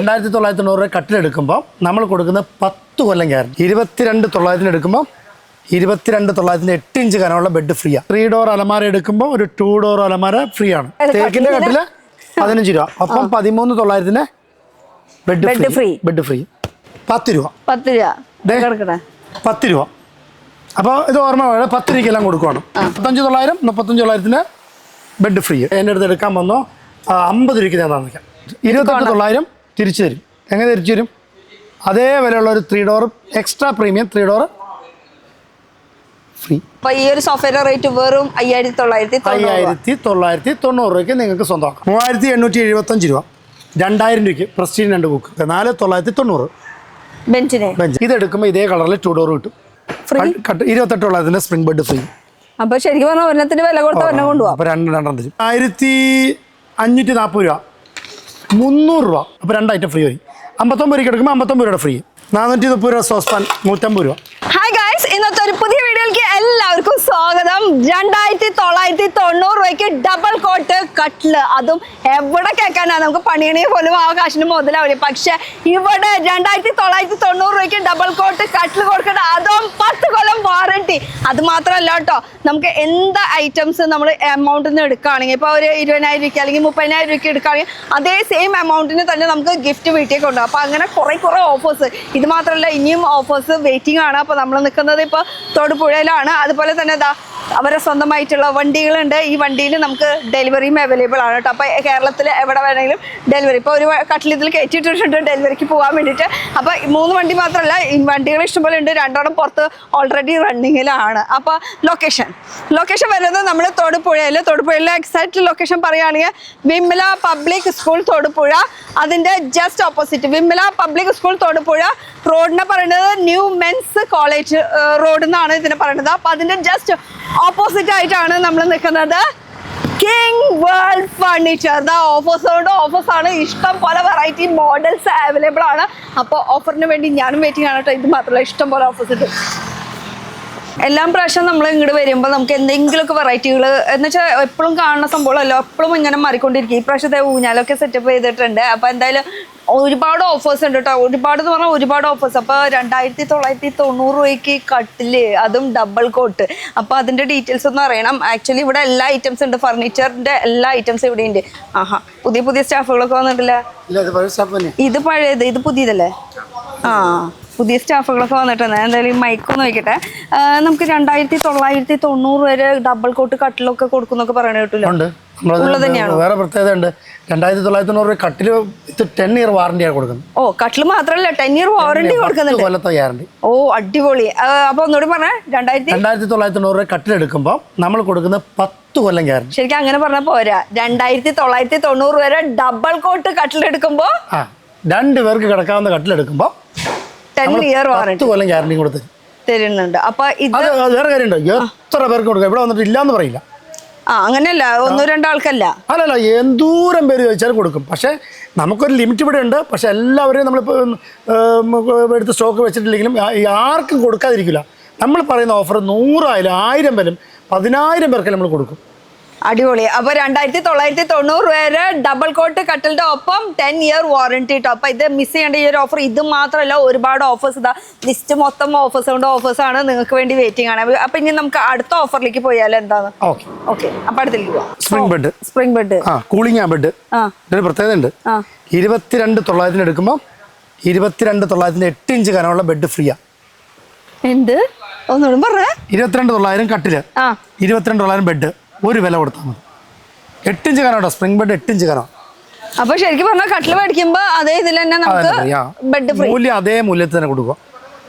2990 കട്ടിലെടുക്കുമ്പോൾ നമ്മൾ കൊടുക്കുന്ന 10 കൊല്ലം ഗ്യാരണ്ടി. 22,900 എടുക്കുമ്പോൾ 22,900 8 ഇഞ്ച് കനമുള്ള ബെഡ് ഫ്രീ ആണ്. 3 ഡോർ അലമാര എടുക്കുമ്പോൾ ഒരു 2 ഡോർ അലമാര ഫ്രീ ആണ്. തേക്കിന്റെ കട്ടില് 15 രൂപ. അപ്പം 13,900 ബെഡ് ഫ്രീ. 10 രൂപ. 10 രൂപ. അപ്പോൾ ഇത് ഓർമ്മ വേണം, 10 രൂപയ്ക്കെല്ലാം കൊടുക്കണം. 35,900 ബെഡ് ഫ്രീ. എൻ്റെ അടുത്ത് എടുക്കാൻ വന്നോ 50 രൂപയ്ക്ക് ഞാൻ തന്നിക്കാം. 28,900 തിരിച്ചു തരും. എങ്ങനെ തിരിച്ചു തരും? അതേ വിലയുള്ള ഒരു 3 door extra premium 3 door free. അപ്പോൾ ഈ ഒരു സോഫയുടെ റേറ്റ് വെറും 5,990 രൂപയ്ക്ക് നിങ്ങൾക്ക് സ്വന്തമാക്കാം. 3,875 രൂപ. 2,000 രൂപയ്ക്ക് പ്രസ്റ്റീജ് 2 ബുക്ക്. 4,990 ബെഞ്ചിന്. ഇതെടുക്കുമ്പോൾ ഇതേ കളറിൽ 2 ഡോർ കിട്ടും. 28,900 സ്പ്രിംഗ് ബെഡ് ഫ്രീ. അപ്പൊ ശരിക്കും പറഞ്ഞാൽ ഒരെണ്ണത്തിന് വില കൊടുത്ത് ഒരെണ്ണം കൊണ്ടുപോകാം. അപ്പൊ 1,540 രൂപ. 300 രൂപ. അപ്പൊ 2 ഐറ്റം ഫ്രീ വരും. 59 രൂപയ്ക്ക് എടുക്കുമ്പോൾ 59 രൂപയുടെ ഫ്രീ. 430 രൂപ സോസ് പാൻ 150 രൂപ. ഹായ് ഗൈസ്, ഇന്നത്തെ ഒരു പുതിയ വീഡിയോയിലേക്ക് എല്ലാവർക്കും സ്വാഗതം. 2,990 രൂപയ്ക്ക് ഡബിൾ കോട്ട് കട്ടില്, അതും എവിടെ കേൾക്കാനാണ്, നമുക്ക് പണിയണേ പോലും ആ കാശിന് മുതലാവില്ല. പക്ഷെ ഇവിടെ 2,990 രൂപയ്ക്ക് ഡബിൾ കോട്ട് കട്ടില് കൊടുക്കണം, അതും 10 കൊല്ലം വാറണ്ടി. അത് മാത്രമല്ല കേട്ടോ, നമുക്ക് എന്ത് ഐറ്റംസ് നമ്മൾ എമൗണ്ടിൽ നിന്ന് എടുക്കുകയാണെങ്കിൽ, ഇപ്പോൾ ഒരു 20,000 രൂപയ്ക്ക് അല്ലെങ്കിൽ 30,000 രൂപയ്ക്ക് എടുക്കുകയാണെങ്കിൽ അതേ സെയിം എമൗണ്ടിന് തന്നെ നമുക്ക് ഗിഫ്റ്റ് വീട്ടിൽ കൊണ്ടുപോകും. അപ്പോൾ അങ്ങനെ കുറേ ഓഫേഴ്സ്. ഇത് മാത്രമല്ല, ഇനിയും ഓഫേഴ്സ് വെയിറ്റിംഗ് ആണ്. അപ്പോൾ നമ്മൾ നിൽക്കുന്നത് ഇപ്പോൾ തൊടുപുഴയിലാണ്. അതുപോലെ തന്നെ അവരെ സ്വന്തമായിട്ടുള്ള വണ്ടികളുണ്ട്. ഈ വണ്ടിയിൽ നമുക്ക് ഡെലിവറിയും അവൈലബിൾ ആണ് കേട്ടോ. അപ്പോൾ കേരളത്തിൽ എവിടെ വേണമെങ്കിലും ഡെലിവറി. ഇപ്പോൾ ഒരു കട്ടിൽ ഇതിൽ കയറ്റിയിട്ടുണ്ട് ഡെലിവറിക്ക് പോകാൻ വേണ്ടിയിട്ട്. അപ്പോൾ 3 വണ്ടി മാത്രമല്ല, ഈ വണ്ടികൾ ഇഷ്ടംപോലെ ഉണ്ട്. 2 പുറത്ത് ഓൾറെഡി റണ്ണിങ്ങിലാണ്. അപ്പോൾ ലൊക്കേഷൻ വരുന്നത് നമ്മൾ തൊടുപുഴയിലെ എക്സാക്ട് ലൊക്കേഷൻ പറയുകയാണെങ്കിൽ വിമല പബ്ലിക് സ്കൂൾ തൊടുപുഴ, അതിൻ്റെ just opposite. Vimala public school Thodupuzha റോഡിനെ പറയുന്നത് ന്യൂ മെൻസ് കോളേജ് റോഡ് എന്നാണ് ഇതിനെ പറയുന്നത്. അപ്പോൾ അതിൻ്റെ ജസ്റ്റ് ഓപ്പോസിറ്റ് ആയിട്ടാണ് നമ്മൾ നിൽക്കുന്നത്. King world furniture. ഓഫേഴ്സ് ആണ്. ഇഷ്ടം പോലെ വെറൈറ്റി മോഡൽസ് അവൈലബിൾ ആണ്. അപ്പോൾ ഓഫറിന് വേണ്ടി ഞാനും വെയിറ്റിംഗ് ആണ് കേട്ടോ. ഇത് മാത്രമല്ല, ഇഷ്ടം പോലെ ഓഫേഴ്സ് ഉണ്ട്. എല്ലാം പ്രാവശ്യം നമ്മൾ ഇങ്ങോട്ട് വരുമ്പോൾ നമുക്ക് എന്തെങ്കിലുമൊക്കെ വെറൈറ്റികൾ എന്ന് വെച്ചാൽ എപ്പോഴും കാണുന്ന സംഭവമല്ലോ, എപ്പോഴും ഇങ്ങനെ മാറിക്കൊണ്ടിരിക്കും. ഈ പ്രാവശ്യത്തെ ഊഞ്ഞാലൊക്കെ സെറ്റപ്പ് ചെയ്തിട്ടുണ്ട്. അപ്പോൾ എന്തായാലും ഒരുപാട് ഓഫേഴ്സ് ഉണ്ട് കേട്ടോ. ഒരുപാട് ഓഫേഴ്സ്. അപ്പോൾ 2,990 രൂപയ്ക്ക് കട്ടില്, അതും ഡബിൾ കോട്ട്. അപ്പോൾ അതിൻ്റെ ഡീറ്റെയിൽസ് ഒന്നും അറിയണം. ആക്ച്വലി ഇവിടെ എല്ലാ ഐറ്റംസ് ഉണ്ട്. ഫർണിച്ചറിൻ്റെ എല്ലാ ഐറ്റംസും ഇവിടെ ഉണ്ട്. പുതിയ സ്റ്റാഫുകളൊക്കെ വന്നിട്ടില്ല. ഇത് പഴയത്, ഇത് പുതിയതല്ലേ? പുതിയ സ്റ്റാഫുകളൊക്കെ വന്നിട്ടുണ്ട്. എന്തായാലും മൈക്കൊന്ന് നോക്കട്ടെ. നമുക്ക് 2,990 വരെ ഡബിൾ കോട്ട് കട്ടിലൊക്കെ കൊടുക്കുന്നൊക്കെ പറയണ കേട്ടില്ല. വേറെ പ്രത്യേകത ഉണ്ട്. 2,990 കട്ടില് 10 ഇയർ വാറന്റിയാണ് കൊടുക്കുന്നത്. ഓ, കട്ടില് മാത്രമല്ല 10 ഇയർ വാറന്റി കൊടുക്കുന്നുണ്ട്. കൊല്ലത്തെ ഗ്യാരണ്ടി. ഓ, അടിപൊളി. അപ്പൊ ഒന്നുകൂടി പറഞ്ഞേ, 2,990 കട്ടിലെടുക്കുമ്പോൾ നമ്മൾ കൊടുക്കുന്ന 10 കൊല്ലം ഗ്യാരണ്ടി. ശരിക്കും അങ്ങനെ പറഞ്ഞാൽ പോരാ. 2,990 വരെ ഡബിൾ കോട്ട് കട്ടിലെടുക്കുമ്പോ 2 പേർക്ക് കിടക്കാവുന്ന കട്ടിലെടുക്കുമ്പോ 10 ഇയർ വാറന്റി 10 കൊല്ലം ഗ്യാരണ്ടി കൊടുത്ത് തരുന്നുണ്ട്. അപ്പൊ ഇത് വേറെ കാര്യമുണ്ടോ? എത്ര പേർക്ക് കൊടുക്കാം? ഇവിടെ വന്നിട്ട് ഇല്ലാന്ന് പറയില്ല. അങ്ങനെയല്ല, 1-2 ആൾക്കല്ല. അല്ലല്ല, എന്തോരം പേര് ചോദിച്ചാൽ കൊടുക്കും. പക്ഷെ നമുക്കൊരു ലിമിറ്റ് ഇവിടെ ഉണ്ട്. പക്ഷെ എല്ലാവരെയും നമ്മളിപ്പോൾ എടുത്ത് സ്റ്റോക്ക് വെച്ചിട്ടില്ലെങ്കിലും ആർക്കും കൊടുക്കാതിരിക്കില്ല. നമ്മൾ പറയുന്ന ഓഫർ 100 ആയാലും 1000 പേരും 10,000 പേർക്ക് നമ്മൾ കൊടുക്കും. അടിപൊളി. അപ്പൊ 2,990 വരെ ഡബിൾ കോട്ട് കട്ടിലിന്റെ ഒപ്പം 10 ഇയർ വാറന്റി കേട്ടോ. അപ്പൊ ഇത് മിസ് ചെയ്യേണ്ട ഈ ഒരു ഓഫർ. ഇത് മാത്രമല്ല, ഒരുപാട് ഓഫേഴ്സ്. ഇതാ ലിസ്റ്റ് മൊത്തം ഓഫേഴ്സ് ആണ്. നിങ്ങൾക്ക് വേണ്ടി വെയിറ്റിംഗ് ആണ്. അപ്പൊ ഇനി നമുക്ക് അടുത്ത ഓഫറിലേക്ക് പോയാലോ? എന്താണ്? ഓക്കെ, അപ്പൊ അടുത്തേക്ക് പോവാം. Spring bed cooling bed. ഇതിന് പ്രത്യേകത ഉണ്ട്. 22,900 എടുക്കുമ്പോൾ 22,900 8 ഇഞ്ച് കനമുള്ള ബെഡ് ഫ്രീയാ. എന്ത്? ഒന്നുകൂടെ പറഞ്ഞേ. 22,900 കട്ടില്, 22,900 ബെഡ്. ഒരു വില കൊടുത്താൽ മതി. 8 inch canoe spring bed. 8 inch canoe. അപ്പൊ ശരിക്കും പറഞ്ഞാൽ കട്ടില് മേടിക്കുമ്പോ അതേ ഇതിൽ തന്നെ നമുക്ക് ബെഡ് ഫ്രീ. മൂല്യം അതേ മൂല്യത്തിൽ തന്നെ കൊടുക്കുക.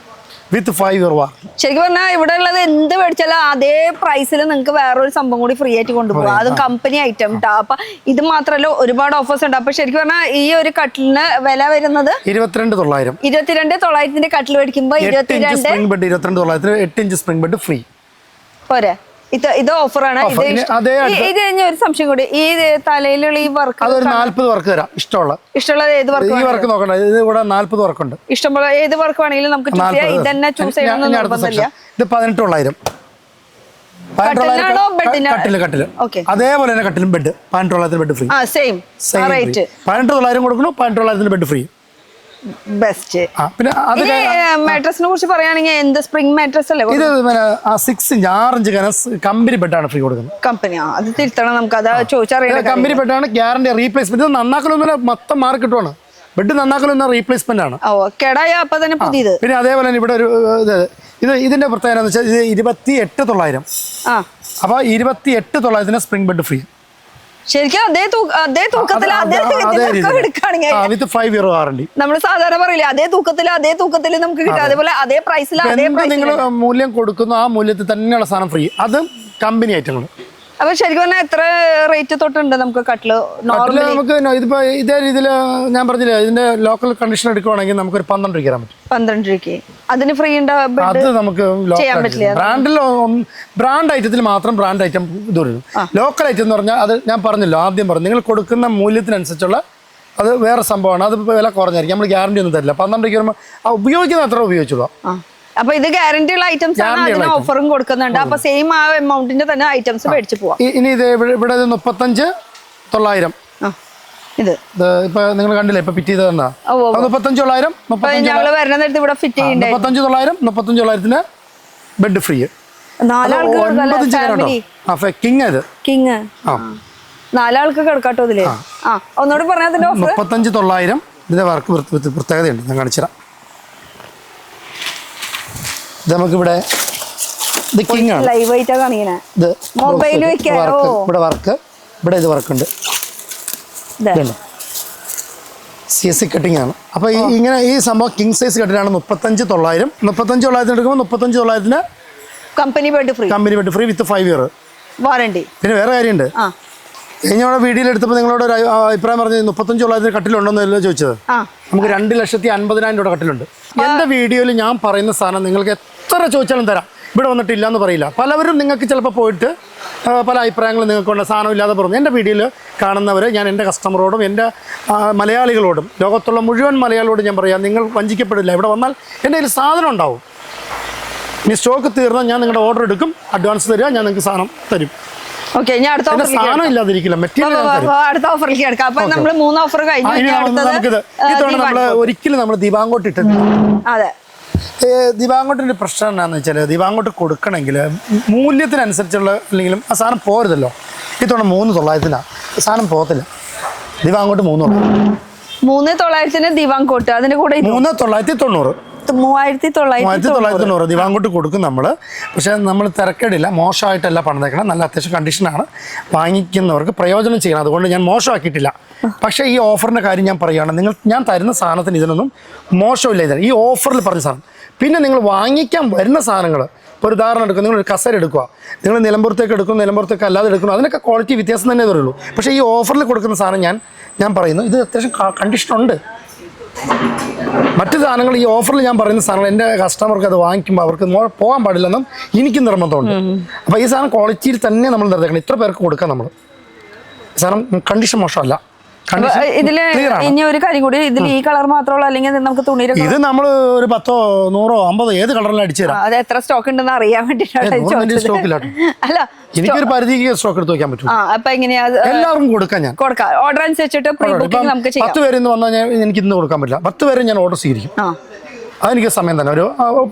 വിത്ത് 5 ഇയർ വാറന്റി. ശരിക്കും പറഞ്ഞാൽ ഇവിടെ ഉള്ളത് എന്ത് മേടിച്ചാലും അതേ പ്രൈസിൽ നിങ്ങൾക്ക് വേറൊരു സംഭവം കൂടി ഫ്രീ ആയിട്ട് കൊണ്ടുപോകാം. അതും കമ്പനി ഐറ്റം കേട്ടോ. അപ്പൊ ഇത് മാത്രമല്ല, ഒരുപാട് ഓഫേഴ്സ് ഉണ്ട്. അപ്പൊ ശരിക്കും പറഞ്ഞാൽ ഈ ഒരു കട്ടിലിന് വില വരുന്നത് 22,900. 22,900 കട്ടിൽ മേടിക്കുമ്പോ 22,900 8 ഇഞ്ച് സ്പ്രിംഗ് ബെഡ് ഫ്രീ പോരെ. ഇത് ഓഫറാണ്. ഇത് ഒരു സംശയം കൂടി, ഈ തലയിലുള്ള ഈ വർക്ക് 40 വർക്ക് തരാം. ഇഷ്ടമുള്ള ഏത് വർക്ക്? ഈ വർക്ക് നോക്കണ്ട, ഇത് ഇവിടെ 40 വർക്കുണ്ട്. ഇഷ്ടമുള്ള ഏത് വർക്ക് വേണമെങ്കിലും നമുക്ക് ഇത് തന്നെ ചൂസ് ചെയ്യണമെന്ന് നിർബന്ധമില്ല. ഇത് 18,900. കട്ടില് അതേപോലെ തന്നെ കട്ടിലും ബെഡ് 18,900 ബെഡ് ഫ്രീ. 18,900 കൊടുക്കണം. 18,900 ബെഡ് ഫ്രീ. ബെസ്റ്റ്. പിന്നെ അത് മാട്രസിനെ കുറിച്ച് പറയുകയാണെങ്കിൽ എന്ത് സ്പ്രിംഗ് മാട്രസ് അല്ലേ ഇത് 6 ഇഞ്ച് 6 ഇഞ്ച് കമ്പനി ബെഡാണ് ഫ്രീ കൊടുക്കുന്നത്. കമ്പനി അത് തിരുത്തണം, നമുക്ക് അത് ചോദിച്ചറിയാം. കമ്പനി ബെഡാണ്, ഗ്യാരണ്ടി റീപ്ലേസ്മെന്റ്. ഇത് നന്നാക്കലൊന്നുമില്ല, മൊത്തം മാറി കിട്ടുവാണ്. ബെഡ് നന്നാക്കലൊന്നും റീപ്ലേസ്മെന്റ് ആണ്. കേടായ അപ്പൊ തന്നെ പുതിയത്. പിന്നെ അതേപോലെ തന്നെ ഇവിടെ ഒരു ഇതിന്റെ പ്രത്യേകത എന്ന് വെച്ചാൽ ഇത് 28,900. അപ്പൊ 28,900 സ്പ്രിംഗ് ബെഡ് ഫ്രീ. ശരിക്കും അതേ തൂക്കത്തിൽ വിത്ത് 5 year വാറണ്ടി. നമ്മൾ സാധാരണ പറയില്ലേ അതേ തൂക്കത്തിൽ നമുക്ക് കിട്ടും. അതേപോലെ അതേ പ്രൈസിൽ നിങ്ങൾ മൂല്യം കൊടുക്കുന്നു ആ മൂല്യത്തിൽ തന്നെയുള്ള സാധനം ഫ്രീ. അതും കമ്പനി ഐറ്റങ്ങൾ. അപ്പൊ ശരിക്കും പറഞ്ഞാൽ എത്ര റേറ്റ് തൊട്ടുണ്ട് നമുക്ക് കട്ടില്? നമുക്ക് ഇതിപ്പോ ഇതേ രീതിയിൽ ഞാൻ പറഞ്ഞില്ലേ, ഇതിന്റെ ലോക്കൽ കണ്ടീഷൻ എടുക്കുവാണെങ്കിൽ നമുക്ക് ഒരു 12 രൂപ തരാൻ പറ്റും. 12 രൂപയ്ക്ക് അതിന് ഫ്രീ ഉണ്ട്. അത് നമുക്ക് ബ്രാൻഡ് ഐറ്റത്തിൽ മാത്രം ബ്രാൻഡ് ഐറ്റം ഇത് വരും. ലോക്കൽ ഐറ്റം എന്ന് പറഞ്ഞാൽ അത് ഞാൻ പറഞ്ഞല്ലോ, ആദ്യം പറഞ്ഞു, നിങ്ങൾ കൊടുക്കുന്ന മൂല്യത്തിനനുസരിച്ചുള്ള അത് വേറെ സംഭവമാണ്. അത് വില കുറഞ്ഞായിരിക്കും, നമ്മൾ ഗ്യാരണ്ടി ഒന്നും തരില്ല. 12 രൂപയ്ക്ക് വരുമ്പോൾ ഉപയോഗിക്കുന്ന അത്ര ഉപയോഗിച്ചോളൂ. അപ്പൊ ഇത് ഗ്യാരണ്ടി ഉള്ള ഐറ്റംസ് ആണ്, അതിന് ഓഫറും കൊടുക്കുന്നുണ്ട്. അപ്പൊ സെയിം ആ എമൗണ്ടിന്റെ തന്നെ ഐറ്റംസ് മേടിച്ചു പോവാം. ഇനി ഇത് ഇവിടെ 35,900. ഇത് ഇപ്പൊ നിങ്ങൾ കണ്ടില്ലേ, ഇപ്പൊ ഫിറ്റ് ചെയ്ത് തന്നാ 35,900. ഞങ്ങള് വരുന്ന നേരത്ത് ഇവിടെ ഫിറ്റ് ചെയ്യണ്ടേ. 35,900 ബെഡ് ഫ്രീ. 4 ആൾക്ക് കിങ് ഇത് കിങ് 4 ആൾക്ക് കിടക്കാട്ടോ ഇതില്. ഒന്നുകൂടി പറഞ്ഞാൽ 35,900. ഇതിന്റെ വർക്ക് പ്രത്യേകതയുണ്ട്, ഞാൻ കാണിച്ചുതരാം. ഇത് നമുക്കിവിടെ ഇത് കിങ് ആണ്, ലൈവ് ആയിട്ടാ കാണിക്കണേ. ഇത് മൊബൈൽ ഇവിടെ വർക്ക്, ഇവിടെ ഇത് വർക്കുണ്ട്. CSC കട്ടിങ് ആണ്. അപ്പൊ ഇങ്ങനെ ഈ സംഭവം കിങ് സൈസ് കട്ടിലാണ്. 35,900. 35,900 എടുക്കുമ്പോൾ 35,900 കമ്പനി ബെഡ് ഫ്രീ വിത്ത് 5 year വാറണ്ടി. പിന്നെ വേറെ കാര്യമുണ്ട്, കഴിഞ്ഞ വീഡിയോയിൽ എടുത്തപ്പോൾ നിങ്ങളോട് ഒരു അഭിപ്രായം പറഞ്ഞ് 35,900 കട്ടിലുണ്ടോന്നല്ലോ ചോദിച്ചത്. നമുക്ക് 2,50,000 രൂപ കട്ടിലുണ്ട്. എന്റെ വീഡിയോയിൽ ഞാൻ പറയുന്ന സാധനം നിങ്ങൾക്ക് എത്ര ചോദിച്ചാലും തരാം. ഇവിടെ വന്നിട്ട് ഇല്ലാന്ന് പറയില്ല. പലവരും നിങ്ങൾക്ക് ചിലപ്പോൾ പോയിട്ട് പല അഭിപ്രായങ്ങളും നിങ്ങൾക്കുണ്ട്, സാധനം ഇല്ലാതെ പറഞ്ഞു. എൻ്റെ വീഡിയോയിൽ കാണുന്നവർ, ഞാൻ എൻ്റെ കസ്റ്റമറോടും എൻ്റെ മലയാളികളോടും ലോകത്തുള്ള മുഴുവൻ മലയാളികളോടും ഞാൻ പറയാം, നിങ്ങൾ വഞ്ചിക്കപ്പെടില്ല. ഇവിടെ വന്നാൽ എൻ്റെ കയ്യിൽ സാധനം ഉണ്ടാവും. ഇനി സ്റ്റോക്ക് തീർന്നാൽ ഞാൻ നിങ്ങളുടെ ഓർഡർ എടുക്കും, അഡ്വാൻസ് തരിക, ഞാൻ നിങ്ങൾക്ക് സാധനം തരും. സാധനം ഇല്ലാതിരിക്കില്ല, മെറ്റീരിയൽ അടുത്ത ഓഫറിലേക്ക് എടുക്കാം. അപ്പൊ നമ്മൾ 3 ഓഫർ കഴിഞ്ഞു. നമ്മള് ഒരിക്കലും നമ്മൾ ദിവാങ്കോട്ട് ഇട്ടില്ല. അതെ, ദിവാങ്കോട്ടിന്റെ പ്രശ്നം എന്താണെന്ന് വെച്ചാൽ, ദിവാങ്കോട്ട് കൊടുക്കണമെങ്കിൽ മൂല്യത്തിനനുസരിച്ചുള്ള അല്ലെങ്കിലും ആ സാധനം പോരുതല്ലോ. ഇത്തവണ 3,900 സാധനം പോകത്തില്ല. ദിവാങ്കോട്ട് 3,900 ദിവാങ്കോട്ട്, അതിന്റെ കൂടെ 3,990 3,990 ദിവാങ്കോട്ട് കൊടുക്കും നമ്മൾ. പക്ഷേ നമ്മൾ തിരക്കേടില്ല, മോശമായിട്ടല്ല പണിതേക്കണം, നല്ല അത്യാവശ്യം കണ്ടീഷനാണ്. വാങ്ങിക്കുന്നവർക്ക് പ്രയോജനം ചെയ്യണം, അതുകൊണ്ട് ഞാൻ മോശമാക്കിയിട്ടില്ല. പക്ഷേ ഈ ഓഫറിൻ്റെ കാര്യം ഞാൻ പറയുകയാണ്, ഞാൻ തരുന്ന സാധനത്തിന് ഇതിനൊന്നും മോശമില്ല. ഇതിന് ഈ ഓഫറിൽ പറഞ്ഞ സാധനം. പിന്നെ നിങ്ങൾ വാങ്ങിക്കാൻ വരുന്ന സാധനങ്ങൾ, ഇപ്പോൾ ഒരു ഉദാഹരണം എടുക്കുക, നിങ്ങളൊരു കസേര എടുക്കുക, നിങ്ങൾ നിലമ്പുറത്തേക്ക് എടുക്കും, നിലമ്പുറത്തേക്ക് അല്ലാതെ എടുക്കണം, അതിനൊക്കെ ക്വാളിറ്റി വ്യത്യാസം തന്നെ വരുള്ളൂ. പക്ഷേ ഈ ഓഫറിൽ കൊടുക്കുന്ന സാധനം ഞാൻ പറയുന്നു, ഇത് അത്യാവശ്യം കണ്ടീഷനുണ്ട്. മറ്റു സാധനങ്ങൾ ഈ ഓഫറിൽ ഞാൻ പറയുന്ന സാധനങ്ങൾ എൻ്റെ കസ്റ്റമർക്ക് അത് വാങ്ങിക്കുമ്പോൾ അവർക്ക് പോകാൻ പാടില്ലെന്നും എനിക്ക് നിർബന്ധമുണ്ട്. അപ്പോൾ ഈ സാധനം ക്വാളിറ്റിയിൽ തന്നെ നമ്മൾ നിർദ്ദേശിക്കണം. ഇത്ര പേർക്ക് കൊടുക്കാം നമ്മൾ. സാധനം കണ്ടീഷൻ മോശമല്ല. ഇതില് ഇനി ഒരു കാര്യം കൂടി, ഇതിൽ ഈ കളർ മാത്രമല്ല, അല്ലെങ്കിൽ നമുക്ക് തുണിയുടെ ഇത് നമ്മൾ ഒരു 10, 100, 50 ഏത് കളറിലും അടിച്ചു തരാം. അത് എത്ര സ്റ്റോക്ക് ഉണ്ടെന്ന് അറിയാൻ വേണ്ടിയിട്ടാണ്. അല്ല, എനിക്കൊരു പരിധിക്ക് സ്റ്റോക്ക് എടുത്ത് വെക്കാൻ പറ്റും. അപ്പൊ എങ്ങനെയാ എല്ലാവർക്കും കൊടുക്കാം. ഞാൻ കൊടുക്കാം ഓർഡർ അനുസരിച്ചിട്ട് പ്രീ ബുക്കിംഗ് നമുക്ക് ചെയ്യാം. 10 പേര് വന്നാൽ എനിക്ക് ഇന്ന് കൊടുക്കാൻ പറ്റില്ല. 10 പേര് ഞാൻ ഓർഡർ സ്വീകരിക്കും. അതെനിക്ക് സമയം തന്നെ, ഒരു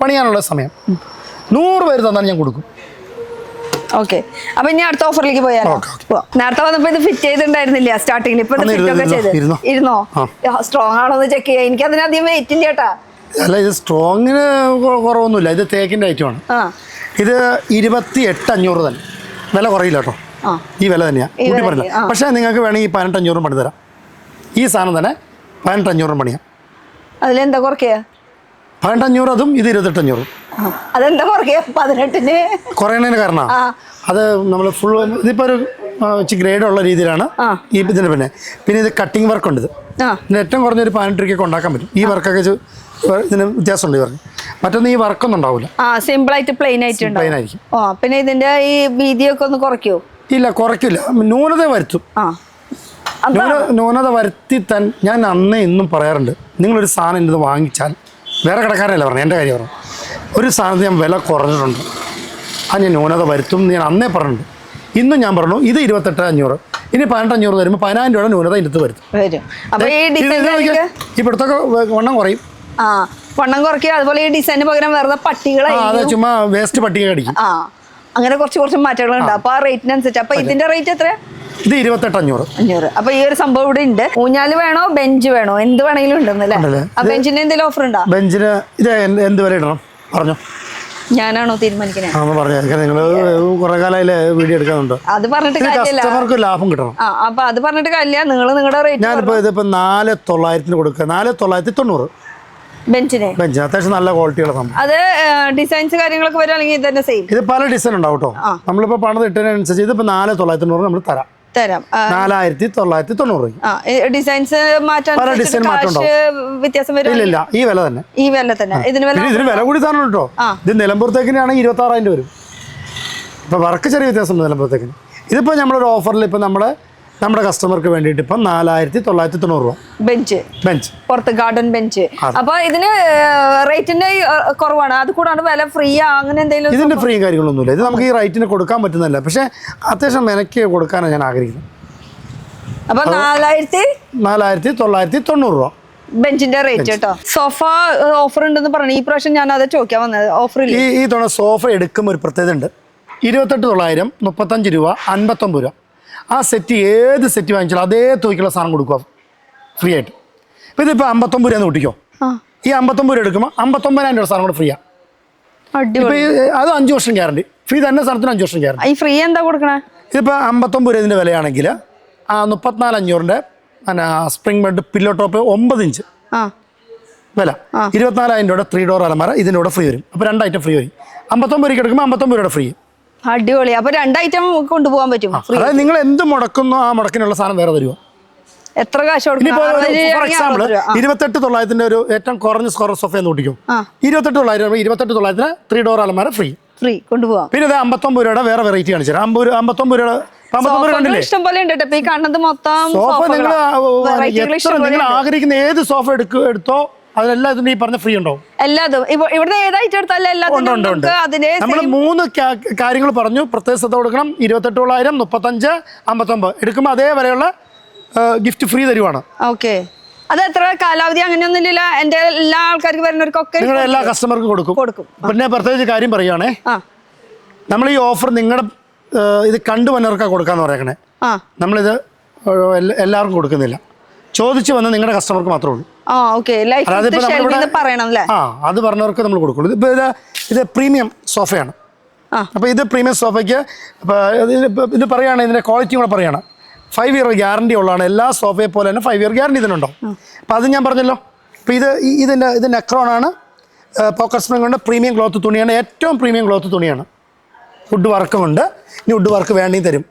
പണിയാനുള്ള സമയം. 100 പേര് തന്നാൽ ഞാൻ കൊടുക്കും. ഓക്കെ, അപ്പൊ ഇനി അടുത്ത ഓഫറിലേക്ക് പോയാലോ? നേരത്തെ വന്നപ്പോ ഇത് ഫിറ്റ് ചെയ്തിട്ടുണ്ടായിരുന്നില്ല സ്റ്റാർട്ടിങ്ങിൽ, ഇപ്പൊ ഫിറ്റ് ഒക്കെ ചെയ്ത് ഇരുന്നോ? സ്ട്രോങ് ആണോ എന്ന് ചെക്ക് ചെയ്യാം. എനിക്ക് അതിനധികം വെയിറ്റ് ഇല്ല കേട്ടാ. അല്ല, ഇത് സ്ട്രോങ്ങിന് കുറവൊന്നുമില്ല. ഇത് തേക്കിന്റെ ഐറ്റമാണ്. ഇത് 28,500 തന്നെ, വില കുറയില്ല കേട്ടോ. ഈ വില തന്നെയാണ്, കൂട്ടി പറയില്ല. പക്ഷേ നിങ്ങൾക്ക് വേണമെങ്കിൽ 18,500 പണി തരാം. ഈ സാധനം തന്നെ 18,500 പണിയാം. അതിലെന്താ കുറയ്ക്കുക? 18,500 അതും, ഇത് 28,500. അതെന്താ കുറയ്ക്കുന്നതിന് കാരണം അത് നമ്മൾ ഫുൾ ഇതിപ്പോ ഒരു ഗ്രേഡുള്ള രീതിയിലാണ് ഈ ഇതിന്. പിന്നെ ഇത് കട്ടിങ് വർക്ക് ഉണ്ട്. ഇത് ഏറ്റവും കുറഞ്ഞൊരു 18 രൂപയ്ക്ക് ഉണ്ടാക്കാൻ പറ്റും. ഈ വർക്കൊക്കെ ഇതിന് വ്യത്യാസമുണ്ട്. ഈ വർക്ക് മറ്റൊന്നും ഈ വർക്കൊന്നും ഉണ്ടാവില്ല. സിമ്പിൾ ആയിട്ട് പ്ലെയിൻ ആയിരിക്കും. പിന്നെ ഇതിന്റെ ഈ വീതിയൊക്കെ ഒന്ന് കുറയ്ക്കോ? ഇല്ല, കുറയ്ക്കില്ല, ന്യൂനത വരുത്തും. ന്യൂനത വരുത്തി ഞാൻ അന്നേ ഇന്നും പറയാറുണ്ട്, നിങ്ങളൊരു സാധനം ഇത് വാങ്ങിച്ചാൽ, വേറെ കടക്കാരല്ല പറഞ്ഞു, എൻ്റെ കാര്യം പറഞ്ഞു, ഒരു സാധനത്തിന് ഞാൻ വില കുറഞ്ഞിട്ടുണ്ട്, അത് ഞാൻ ന്യൂനത വരുത്തും എന്ന് ഞാൻ അന്നേ പറഞ്ഞിട്ടുണ്ട്. ഇന്നും ഞാൻ പറഞ്ഞു, ഇത് 28,500, ഇനി 18,500 വരുമ്പോൾ 10,000 രൂപയുടെ ന്യൂനത ഇതിനകത്ത് വരും. അപ്പൊ ഈ ഡിസൈൻ ഇപ്പോഴത്തൊക്കെ വണ്ണം കുറയും. വണ്ണം കുറയ്ക്കുക. അതുപോലെ ഈ ഡിസൈന് പകരം വെറുതെ പട്ടികളെ അതെ, ചുമ്മാ വേസ്റ്റ് പട്ടിക കടിക്കും. അങ്ങനെ കുറച്ച് മാറ്റങ്ങളുണ്ട്. അപ്പൊ ആ റേറ്റിനനുസരിച്ച്. അപ്പൊ ഇതിന്റെ റേറ്റ് എത്രയാ? ഇത് 28,500. അപ്പൊ ഈ ഒരു സംഭവം ഇവിടെ ഉണ്ട്. ഊഞ്ഞാല് വേണോ ബെഞ്ച് വേണോ എന്ത് വേണമെങ്കിലും ഉണ്ടെന്നല്ലേ? ആ ബെഞ്ചിന് എന്തെങ്കിലും ഓഫർ ഉണ്ടോ? ബെഞ്ചിന് ഇത് എന്ത് വില ഇടണം പറഞ്ഞോ? ഞാനാണോ തീരുമാനിക്കുന്നത്? പറഞ്ഞേക്കാം. നിങ്ങൾ കുറെ കാലമായില്ലേ വീഡിയോ എടുക്കാനുണ്ടോ? അത് പറഞ്ഞിട്ട് കാര്യമില്ല. കസ്റ്റമർക്ക് ലാഭം കിട്ടണം. അപ്പൊ അത് പറഞ്ഞിട്ട് കാര്യമില്ല. നിങ്ങൾ നിങ്ങളുടെ റേറ്റ് ഞാനിപ്പോ ഇതിപ്പോ 4,900 കൊടുക്കുക. 4,990 ബെഞ്ച് അത്യാവശ്യം നല്ല ക്വാളിറ്റിയുള്ള സംഭവം. അത് ഡിസൈൻസ് കാര്യങ്ങളൊക്കെ വരുവാണെങ്കിൽ ഇത് തന്നെ സെയിം. ഇത് പല ഡിസൈൻ ഉണ്ടാവും കേട്ടോ. നമ്മളിപ്പോ പണം ഇട്ടതിനനുസരിച്ച് ഇതിപ്പോ 4,990 നമ്മൾ തരാം. 4,990 ഡിസൈൻസ് മാറ്റാൻ വ്യത്യാസം വരും. ഇല്ല, ഈ വില തന്നെ. ഈ വില തന്നെ. ഇതിന് വില കൂടി സാധനം കേട്ടോ. ഇത് നിലമ്പൂർത്തേക്കിനാണെങ്കിൽ 26,000 വരും. ഇപ്പൊ വർക്ക് ചെറിയ വ്യത്യാസം ഉണ്ട് നിലമ്പൂർത്തേക്കിന്. ഇതിപ്പോ നമ്മളൊരു ഓഫറിൽ ഇപ്പൊ നമ്മുടെ കസ്റ്റമർക്ക് വേണ്ടിയിട്ട് ഇപ്പം 4,990 രൂപ ബെഞ്ച് പുറത്ത് ഗാർഡൻ ബെഞ്ച്. അപ്പൊ ഇതിന് റേറ്റിന്റെ കുറവാണ്. അത് കൂടാണ്ട് വില ഫ്രീ അങ്ങനെ എന്തെങ്കിലും? ഇതിന്റെ ഫ്രീ കാര്യങ്ങളൊന്നുമില്ല. ഇത് നമുക്ക് ഈ റേറ്റിന് കൊടുക്കാൻ പറ്റുന്നില്ല. പക്ഷെ അത്യാവശ്യം മെനക്ക് കൊടുക്കാനാണ് ഞാൻ ആഗ്രഹിക്കുന്നത്. അപ്പൊ 4,990 രൂപ ബെഞ്ചിന്റെ റേറ്റ് കേട്ടോ. സോഫ ഓഫർ ഉണ്ടെന്ന് പറഞ്ഞു. ഈ പ്രാവശ്യം ഞാൻ അത് ചോദിക്കാൻ വന്നത്. ഓഫർ ഇല്ല. ഈ തവണ സോഫ എടുക്കുമ്പോൾ ഒരു പ്രത്യേകത ഉണ്ട്. 28,900, 35 രൂപ, 59 രൂപ. ആ സെറ്റ് ഏത് സെറ്റ് വാങ്ങിച്ചാലും അതേ തൂക്കിയുള്ള സാധനം കൊടുക്കുക ഫ്രീ ആയിട്ട്. ഇപ്പം ഇതിപ്പോൾ 59 രൂപ കൂട്ടിക്കോ. ഈ 59 രൂപ എടുക്കുമ്പോൾ 59,000 രൂപ സാധനം കൂടെ ഫ്രീ ആണ്. അത് 5 വർഷം ഗ്യാരണ്ടി. ഫ്രീ തന്നെ സാധനത്തിന് 5 വർഷം ഗ്യാരണ്ടി. ഫ്രീ എന്താ കൊടുക്കണേ? ഇതിപ്പോൾ 59 രൂപ ഇതിൻ്റെ വിലയാണെങ്കിൽ 34,500 spring bed pillow top 9 inch വില. 24,000 രൂപയുടെ 3 ഡോർ അലമാര ഇതിൻ്റെ കൂടെ ഫ്രീ വരും. അപ്പോൾ 2 ഐറ്റം ഫ്രീ വരും. 59 രൂപയ്ക്ക് എടുക്കുമ്പോൾ 59 രൂപയുടെ ഫ്രീ. അടിപൊളി. അപ്പൊ 2 ഐറ്റം കൊണ്ടുപോകാൻ പറ്റും. അതായത് നിങ്ങൾ എന്ത് മുടക്കുന്നോ ആ മുടക്കിനുള്ള സാധനം വേറെ തരുമോ? എത്ര കാശ് കൊടുക്കും? ഫോർ എക്സാമ്പിൾ 28,900 ഒരു ഏറ്റവും കുറഞ്ഞ സ്ക്വയർ സോഫ എന്ന് കൂട്ടിക്കും. 28,900 28,900 3 ഡോർ അലമാര ഫ്രീ കൊണ്ടുപോകാം. പിന്നെ 59 രൂപയുടെ വേറെ വെറൈറ്റി കാണിച്ചു തരാം. 59 രൂപയുടെ ഇഷ്ടം പോലെ ഉണ്ട്. ഈ കാണുന്നത് മൊത്തം സോഫ. നിങ്ങൾ ആഗ്രഹിക്കുന്ന ഏത് സോഫ എടുത്തോ അതിലെല്ലാം ഇതിന് ഈ പറഞ്ഞ ഫ്രീ ഉണ്ടാവും. എല്ലാതും ഇവിടെ ഏതായിട്ട് എടുത്താലും നമ്മൾ 3 കാര്യങ്ങൾ പറഞ്ഞു. പ്രത്യേക ശ്രദ്ധ കൊടുക്കണം. 28,900, 35, 59 എടുക്കുമ്പോൾ അതേ വരെയുള്ള ഗിഫ്റ്റ് ഫ്രീ തരുവാണ്. ഓക്കെ. അത് എത്ര കാലാവധി അങ്ങനെയൊന്നും ഇല്ല? എന്റെ എല്ലാ ആൾക്കാർക്ക് വരുന്നവർക്കൊക്കെ നിങ്ങളുടെ എല്ലാ കസ്റ്റമർക്കും കൊടുക്കും. പിന്നെ പ്രത്യേകിച്ച് കാര്യം പറയുകയാണേ, നമ്മൾ ഈ ഓഫർ നിങ്ങളുടെ ഇത് കണ്ടുവന്നവർക്കാണ് കൊടുക്കാന്ന് പറയണേ. നമ്മളിത് എല്ലാവർക്കും കൊടുക്കുന്നില്ല. ചോദിച്ചു വന്ന നിങ്ങളുടെ കസ്റ്റമർക്ക് മാത്രമേ ഉള്ളൂ. അത് പറഞ്ഞവർക്ക് നമ്മൾ കൊടുക്കുള്ളൂ. ഇത് പ്രീമിയം സോഫയാണ്. അപ്പോൾ ഇത് പ്രീമിയം സോഫയ്ക്ക് ഇത് പറയുകയാണ്, ഇതിൻ്റെ ക്വാളിറ്റി കൂടെ പറയുകയാണ്. 5 ഇയർ ഗ്യാരണ്ടി ഉള്ളതാണ്. എല്ലാ സോഫയെ പോലെ തന്നെ 5 ഇയർ ഗ്യാരണ്ടി ഇതിനുണ്ടാവും. അപ്പോൾ അത് ഞാൻ പറഞ്ഞല്ലോ. അപ്പോൾ ഇത് നെക്രോണാണ്. പോക്കറ്റ് സ്പ്രിംഗ് കൊണ്ട് പ്രീമിയം ക്ലോത്ത് തുണിയാണ്. ഏറ്റവും പ്രീമിയം ക്ലോത്ത് തുണിയാണ്. വുഡ് വർക്കും ഉണ്ട്. ഇനി വുഡ് വർക്ക് വേണ്ടി തരും.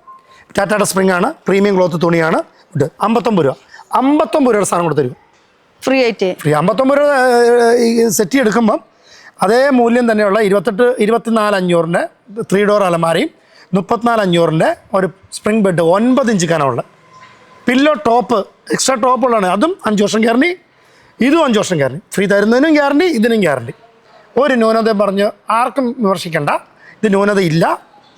ടാറ്റായുടെ സ്പ്രിംഗ് ആണ്. പ്രീമിയം ക്ലോത്ത് തുണിയാണ്. വുഡ് 59 രൂപ. 59 രൂപയുടെ സാധനം കൊടുത്ത് തരും ഫ്രീ ആയിട്ട്. 59 രൂപ സെറ്റ് എടുക്കുമ്പം അതേ മൂല്യം തന്നെയുള്ള 24,500 3 ഡോർ അലമാരയും 34,500 ഒരു സ്പ്രിംഗ് ബെഡ് 9 ഇഞ്ച് കനമുള്ള പില്ലോ ടോപ്പ് എക്സ്ട്രാ ടോപ്പ് ഉള്ളതാണ്. അതും 5 വർഷം ഗ്യാരണ്ടി. ഇതും 5 വർഷം ഗ്യാരണ്ടി. ഫ്രീ തരുന്നതിനും ഗ്യാരണ്ടി, ഇതിനും ഗ്യാരണ്ടി. ഒരു ന്യൂനതയും പറഞ്ഞ് ആർക്കും വിമർശിക്കേണ്ട. ഇത് ന്യൂനത ഇല്ല.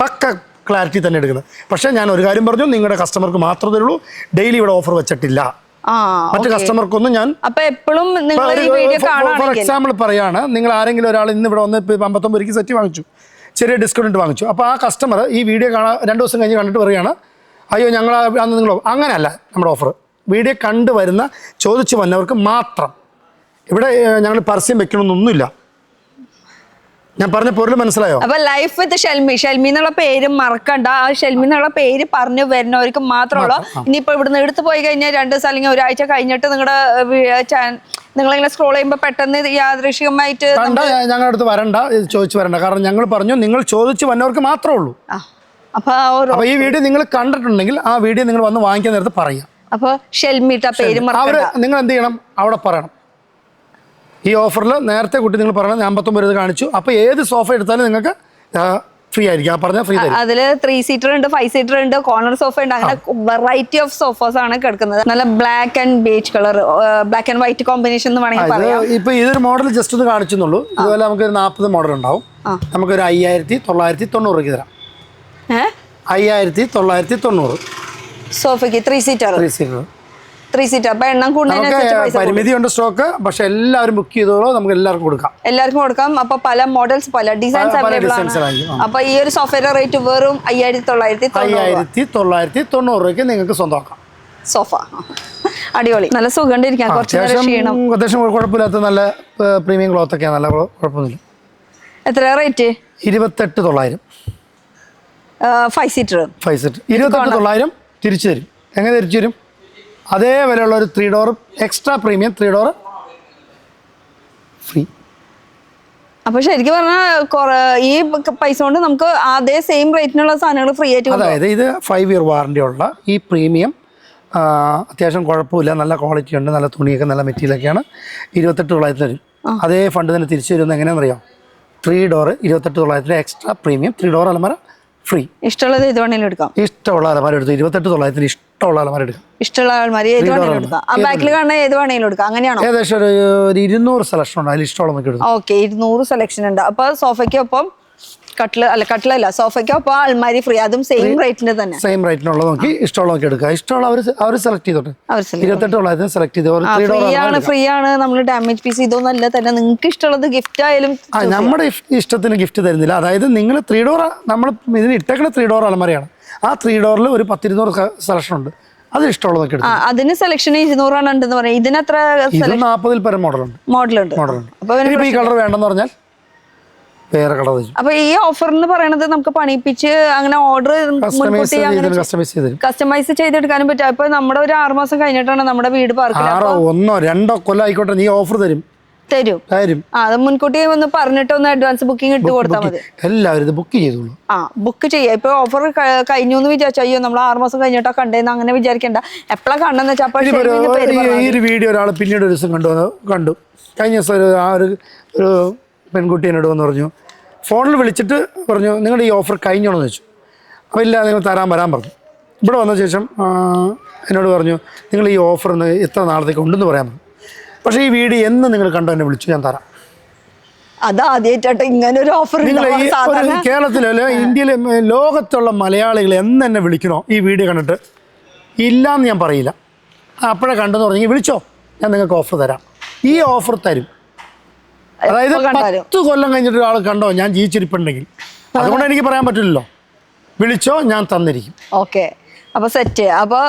പക്ക ക്ലാരിറ്റി തന്നെ എടുക്കുന്നത്. പക്ഷേ ഞാൻ ഒരു കാര്യം പറഞ്ഞു, നിങ്ങളുടെ കസ്റ്റമർക്ക് മാത്രമേ ഉള്ളൂ. ഡെയിലി ഇവിടെ ഓഫർ വെച്ചിട്ടില്ല. മറ്റു കസ്റ്റമർക്കൊന്നും ഞാൻ ഫോർ എക്സാമ്പിൾ പറയാണ്. നിങ്ങൾ ആരെങ്കിലും ഒരാൾ ഇന്ന് ഇവിടെ വന്ന് 59 രൂപയ്ക്ക് സെറ്റ് വാങ്ങിച്ചു, ചെറിയ ഡിസ്കൗണ്ട് വാങ്ങിച്ചു. അപ്പോൾ ആ കസ്റ്റമർ ഈ വീഡിയോ കാണാൻ 2 ദിവസം കഴിഞ്ഞ് കണ്ടിട്ട് പറയുകയാണ്, അയ്യോ ഞങ്ങൾ അന്ന് നിങ്ങൾ അങ്ങനെയല്ല നമ്മുടെ ഓഫർ. വീഡിയോ കണ്ടു വരുന്ന ചോദിച്ചു വന്നവർക്ക് മാത്രം. ഇവിടെ ഞങ്ങൾ പരസ്യം വെക്കണമെന്നൊന്നുമില്ല. ഞാൻ പറഞ്ഞ പൊരുൾ മനസ്സിലായോ? അപ്പൊ ലൈഫ് വിത്ത് ഷെൽമി എന്നുള്ള പേര് മറക്കണ്ട. ആ ഷെൽമി എന്നുള്ള പേര് പറഞ്ഞു വരുന്നവർക്ക് മാത്രമുള്ള. ഇനിയിപ്പോ ഇവിടുന്ന് എടുത്തു പോയി കഴിഞ്ഞാൽ 2 ദിവസം അല്ലെങ്കിൽ ഒരാഴ്ച കഴിഞ്ഞിട്ട് നിങ്ങളിങ്ങനെ സ്ക്രോൾ ചെയ്യുമ്പോൾ പെട്ടെന്ന് യാദൃശികമായിട്ട് ഞങ്ങളുടെ അടുത്ത് വരണ്ട, ചോദിച്ചു വരണ്ട. കാരണം ഞങ്ങൾ പറഞ്ഞു നിങ്ങൾ ചോദിച്ചു വന്നവർക്ക് മാത്രമേ ഉള്ളൂ. അപ്പൊ ഈ വീഡിയോ നിങ്ങൾ കണ്ടിട്ടുണ്ടെങ്കിൽ ആ വീഡിയോ നിങ്ങൾ വന്ന് വാങ്ങിക്കാൻ നേരത്തെ പറയാം. അപ്പൊ ഷെൽമിട്ട പേര് നിങ്ങൾ എന്ത് ചെയ്യണം? അവിടെ പറയണം. ഈ ഓഫറിൽ നേരത്തെ കുട്ടി നിങ്ങൾ പറയണം 59 രൂപ കാണിച്ചു. അപ്പോൾ ഏത് സോഫ എടുത്താലും നിങ്ങൾക്ക് ഫ്രീ ആയിരിക്കും. പറഞ്ഞാൽ ഫ്രീ തരും. അതിൽ 3 സീറ്റർ ഉണ്ട്, 5 സീറ്റർ ഉണ്ട്, കോർണർ സോഫ ഉണ്ട്. അങ്ങനെ വെറൈറ്റി ഓഫ് സോഫാസ് ആണ് കിടക്കുന്നത്. നല്ല black and beige colour, black and white combination എന്ന് വേണമെങ്കിൽ പറയാം. ഇപ്പൊ ഇതൊരു മോഡൽ ജസ്റ്റ് ഒന്ന് കാണിച്ചെന്നുള്ളൂ. ഇതുപോലെ നമുക്ക് ഒരു 40 മോഡൽ ഉണ്ടാവും. നമുക്കൊരു 5,990 രൂപയ്ക്ക് തരാം. 5,990. സോഫയ്ക്ക് 3 സീറ്റർ 3 സീറ്റർ. 3 സീറ്റർ. അപ്പൊ എണ്ണം കൂടുന്നതിനനുസരിച്ച് പൈസ പരിമിതിയുണ്ട് സ്റ്റോക്ക്, പക്ഷെ എല്ലാവരും ബുക്ക് ചെയ്തോളൂ, നമുക്ക് എല്ലാവർക്കും കൊടുക്കാം. എല്ലാവർക്കും കൊടുക്കാം. അപ്പൊ പല മോഡൽസ് പല ഡിസൈൻസ് അവൈലബിൾ ആണ്. അപ്പൊ ഈ ഒരു സോഫയുടെ റേറ്റ് വെറും 5,990 രൂപയ്ക്ക് നിങ്ങൾക്ക് സ്വന്തമാക്കാം സോഫ. അടിപൊളി, നല്ല സുഖണ്ടിരിക്കാൻ. കുറച്ച് ക്ഷീണം, അത്യാവശ്യം കുഴപ്പമില്ലാത്ത നല്ല പ്രീമിയം ക്ലോത്ത് ഒക്കെയാണ്, നല്ല കുഴപ്പമൊന്നുമില്ല. എത്ര റേറ്റ്? 28,900. 5 സീറ്റർ 28,900 തിരിച്ചു തരും. എങ്ങനെ തിരിച്ചു തരും? അതേ വിലയുള്ള ഒരു 3 door extra premium 3 door free. അപ്പൊ ശരിക്കും പറഞ്ഞാൽ ഈ പൈസ കൊണ്ട് നമുക്ക് അതേ സെയിം റേറ്റിനുള്ള സാധനങ്ങൾ ഫ്രീ ആയിട്ട്. അതായത് ഇത് 5 ഇയർ വാറണ്ടി ഉള്ള ഈ പ്രീമിയം അത്യാവശ്യം കുഴപ്പമില്ല, നല്ല ക്വാളിറ്റി ഉണ്ട്, നല്ല തുണിയൊക്കെ നല്ല മെറ്റീരിയലൊക്കെയാണ്. 28,900 തരും. അതേ ഫണ്ട് തന്നെ തിരിച്ചു തരുന്നത് എങ്ങനെയാണെന്നറിയാം? 3 ഡോർ 28,900 എക്സ്ട്രാ പ്രീമിയം 3 ഡോർ അലമാര ഫ്രീ. ഇഷ്ടമുള്ളത് ഏത് വേണേലും എടുക്കാം. ഇഷ്ടമുള്ള അലമാര എടുത്തു 28,900 ഇഷ്ടമുള്ള അലമാര എടുക്കാം. ഇഷ്ടമുള്ള അലമാര ഏത് വേണേലും എടുക്കാം. ആ ബാക്കിൽ കാണുന്ന ഏത് വേണേലും എടുക്കാം. അങ്ങനെയാണോ? ഏകദേശം ഒരു 200 സെലക്ഷൻ ഉണ്ട്, അതിൽ ഇഷ്ടമുള്ള നമുക്ക് എടുക്കാം. ഓക്കെ, 200 സെലക്ഷൻ ഉണ്ട്. അപ്പൊ സോഫയ്ക്കൊപ്പം കട്ടിലല്ല സോഫയ്ക്കൊപ്പം അൽമാരി ഫ്രീ, അതും സെയിം റേറ്റിന്റെ തന്നെ. സെയിം റേറ്റിനുള്ളത് നോക്കി ഇഷ്ടമുള്ള നോക്കി എടുക്കുക. ഇഷ്ടമുള്ള അവർ സെലക്ട് ചെയ്തോട്ടെ. 28,900 സെലക്ട് ചെയ്ത് ഫ്രീ ആണ്. നമ്മൾ ഡാമേജ് പീസ് ഇതൊന്നല്ല തന്നെ, നിങ്ങൾക്ക് ഇഷ്ടമുള്ളത് ഗിഫ്റ്റ് ആയാലും നമ്മുടെ ഇഷ്ടത്തിന് ഗിഫ്റ്റ് തരുന്നില്ല. അതായത് നിങ്ങൾ 3 ഡോർ നമ്മൾ ഇതിന് ഇട്ടേക്കുന്ന 3 ഡോർ അലമാരയാണ്. ആ 3 ഡോറിൽ ഒരു 10-200 സെലക്ഷൻ ഉണ്ട്, അത് ഇഷ്ടമുള്ളത് നോക്കി എടുക്കും. അതിന് സെലക്ഷൻ 200 ഉണ്ടെന്ന് പറയാം. ഇതിനെത്ര? 40 പരം മോഡലുണ്ട്. അപ്പൊ ഈ കളർ വേണ്ടെന്ന് പറഞ്ഞാൽ വേറെ കളർ തരും. അപ്പൊ ഈ ഓഫർ എന്ന് പറയുന്നത് നമുക്ക് പണിയിപ്പിച്ച് അങ്ങനെ ഓർഡർ കസ്റ്റമൈസ് ചെയ്തെടുക്കാനും പറ്റും. അപ്പൊ നമ്മുടെ ഒരു 6 മാസം കഴിഞ്ഞിട്ടാണ് നമ്മുടെ വീട് പാർക്കിൽ 1-2 കൊല്ലം ആയിക്കോട്ടെ, നീ ഓഫർ തരും. അത് മുൻകൂട്ടി ഒന്ന് പറഞ്ഞിട്ട് ഒന്ന് അഡ്വാൻസ് ബുക്കിംഗ് ഇട്ട് കൊടുത്താൽ മതി. എല്ലാവരും ഇത് ബുക്ക് ചെയ്തോളൂ. ബുക്ക് ചെയ്യാം. ഇപ്പൊ ഓഫർ കഴിഞ്ഞു എന്ന് വിചാരിച്ചു അയ്യോ നമ്മൾ 6 മാസം കഴിഞ്ഞിട്ടാ കണ്ടേന്ന് അങ്ങനെ വിചാരിക്കണ്ട. എപ്പോഴാ കണ്ടെന്ന് വെച്ചാൽ ഈ ഒരു വീഡിയോ ഒരാൾ പിന്നീട് ഒരു ദിവസം കണ്ടു. കഴിഞ്ഞ ദിവസം ഒരു പെൺകുട്ടി എന്നോട് വന്ന് പറഞ്ഞു, ഫോണിൽ വിളിച്ചിട്ട് പറഞ്ഞു നിങ്ങളുടെ ഈ ഓഫർ കഴിഞ്ഞോണെന്ന് വെച്ചു. അപ്പോൾ ഇല്ല, നിങ്ങൾ വരാൻ പറഞ്ഞു. ഇവിടെ വന്ന ശേഷം എന്നോട് പറഞ്ഞു നിങ്ങൾ ഈ ഓഫർ എത്ര നാളത്തേക്ക് ഉണ്ടെന്ന് പറയാൻ പറഞ്ഞു. പക്ഷേ ഈ വീഡിയോ എന്ന് നിങ്ങൾ കണ്ടോ എന്നെ വിളിച്ചു, ഞാൻ തരാം. അതാദ്യമായിട്ടാണ് ഇങ്ങനെ ഒരു ഓഫർ. നിങ്ങൾ ഈ കേരളത്തിലെ ഇന്ത്യയിലെ ലോകത്തുള്ള മലയാളികൾ എന്ന് എന്നെ വിളിക്കണോ ഈ വീഡിയോ കണ്ടിട്ട് ഇല്ലയെന്ന് ഞാൻ പറയില്ല. അപ്പോഴേ കണ്ടെന്ന് പറഞ്ഞെങ്കിൽ വിളിച്ചോ, ഞാൻ നിങ്ങൾക്ക് ഓഫർ തരാം. ഈ ഓഫർ തരും. അതായത് 10 കൊല്ലം കഴിഞ്ഞിട്ട് ഒരാൾ കണ്ടോ ഞാൻ ജീവിച്ചിരിപ്പുണ്ടെങ്കിൽ, അതുകൊണ്ട് എനിക്ക് പറയാൻ പറ്റില്ലല്ലോ. വിളിച്ചോ, ഞാൻ തന്നിരിക്കും. ഓക്കെ, അപ്പൊ സെറ്റ്. അപ്പൊ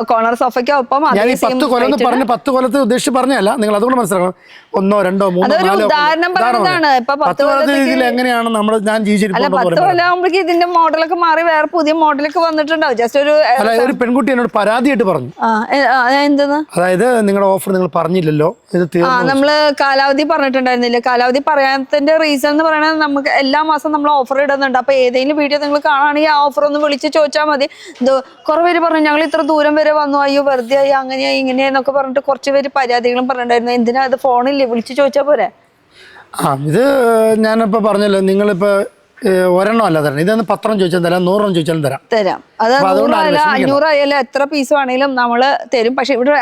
കോർണർ സോഫയ്ക്കൊപ്പം ഞാൻ ഈ 10 കൊല്ലം എന്ന് പറഞ്ഞ് 10 കൊല്ലത്തെ ഉദ്ദേശിച്ച് പറഞ്ഞല്ല, നിങ്ങൾ അതുകൊണ്ട് മനസ്സിലാക്കണം. 1, 2, 3, 4 10 കൊല്ലത്തെ രീതിയിൽ എങ്ങനെയാണ് നമ്മൾ ഞാൻ ജീവിച്ചിരിക്കുന്നത്. ഇതിന്റെ മോഡലൊക്കെ മാറി വേറെ പുതിയ മോഡലൊക്കെ വന്നിട്ടുണ്ടാവും. ജസ്റ്റ് ഒരു പെൺകുട്ടി എന്നോട് പരാതിയായിട്ട് പറഞ്ഞു. എന്തെന്ന്? അതായത് നിങ്ങളുടെ ഓഫർ നിങ്ങൾ പറഞ്ഞില്ലല്ലോ, ഇത് നമ്മള് കാലാവധി പറഞ്ഞിട്ടുണ്ടായിരുന്നില്ല. കാലാവധി പറയാത്തതിന്റെ റീസൺ എന്ന് പറയുന്നത് നമുക്ക് എല്ലാ മാസം നമ്മൾ ഓഫർ ഇടുന്നുണ്ട്. അപ്പൊ ഏതെങ്കിലും വീഡിയോ നിങ്ങൾ കാണുകയാണെങ്കിൽ ആ ഓഫർ ഒന്ന് വിളിച്ച് ചോദിച്ചാൽ മതി. കുറെ പേര് പറഞ്ഞു ഞങ്ങൾ ഇത്ര ദൂരം വരെ വന്നു, അയ്യോ വെറുതെ ആയി അങ്ങനെയായി ഇങ്ങനെയെന്നൊക്കെ പറഞ്ഞിട്ട് കുറച്ച് പേര് പരാതികളും പറഞ്ഞിട്ടുണ്ടായിരുന്നു. എന്തിനാ അത് ഫോണില്ലേ വിളിച്ച് ചോദിച്ചാൽ പോരെ? ഇത് ഞാനിപ്പോൾ പറഞ്ഞല്ലോ, നിങ്ങളിപ്പോൾ ഒരെണ്ണം അല്ല തരണം, ഇതൊന്ന് 10 ചോദിച്ചാൽ തരാം, 100 ചോദിച്ചാലും തരാം. അത് 500 ആയാലും എത്ര പീസ് വേണമെങ്കിലും നമ്മൾ തരും. പക്ഷെ ഇവിടെ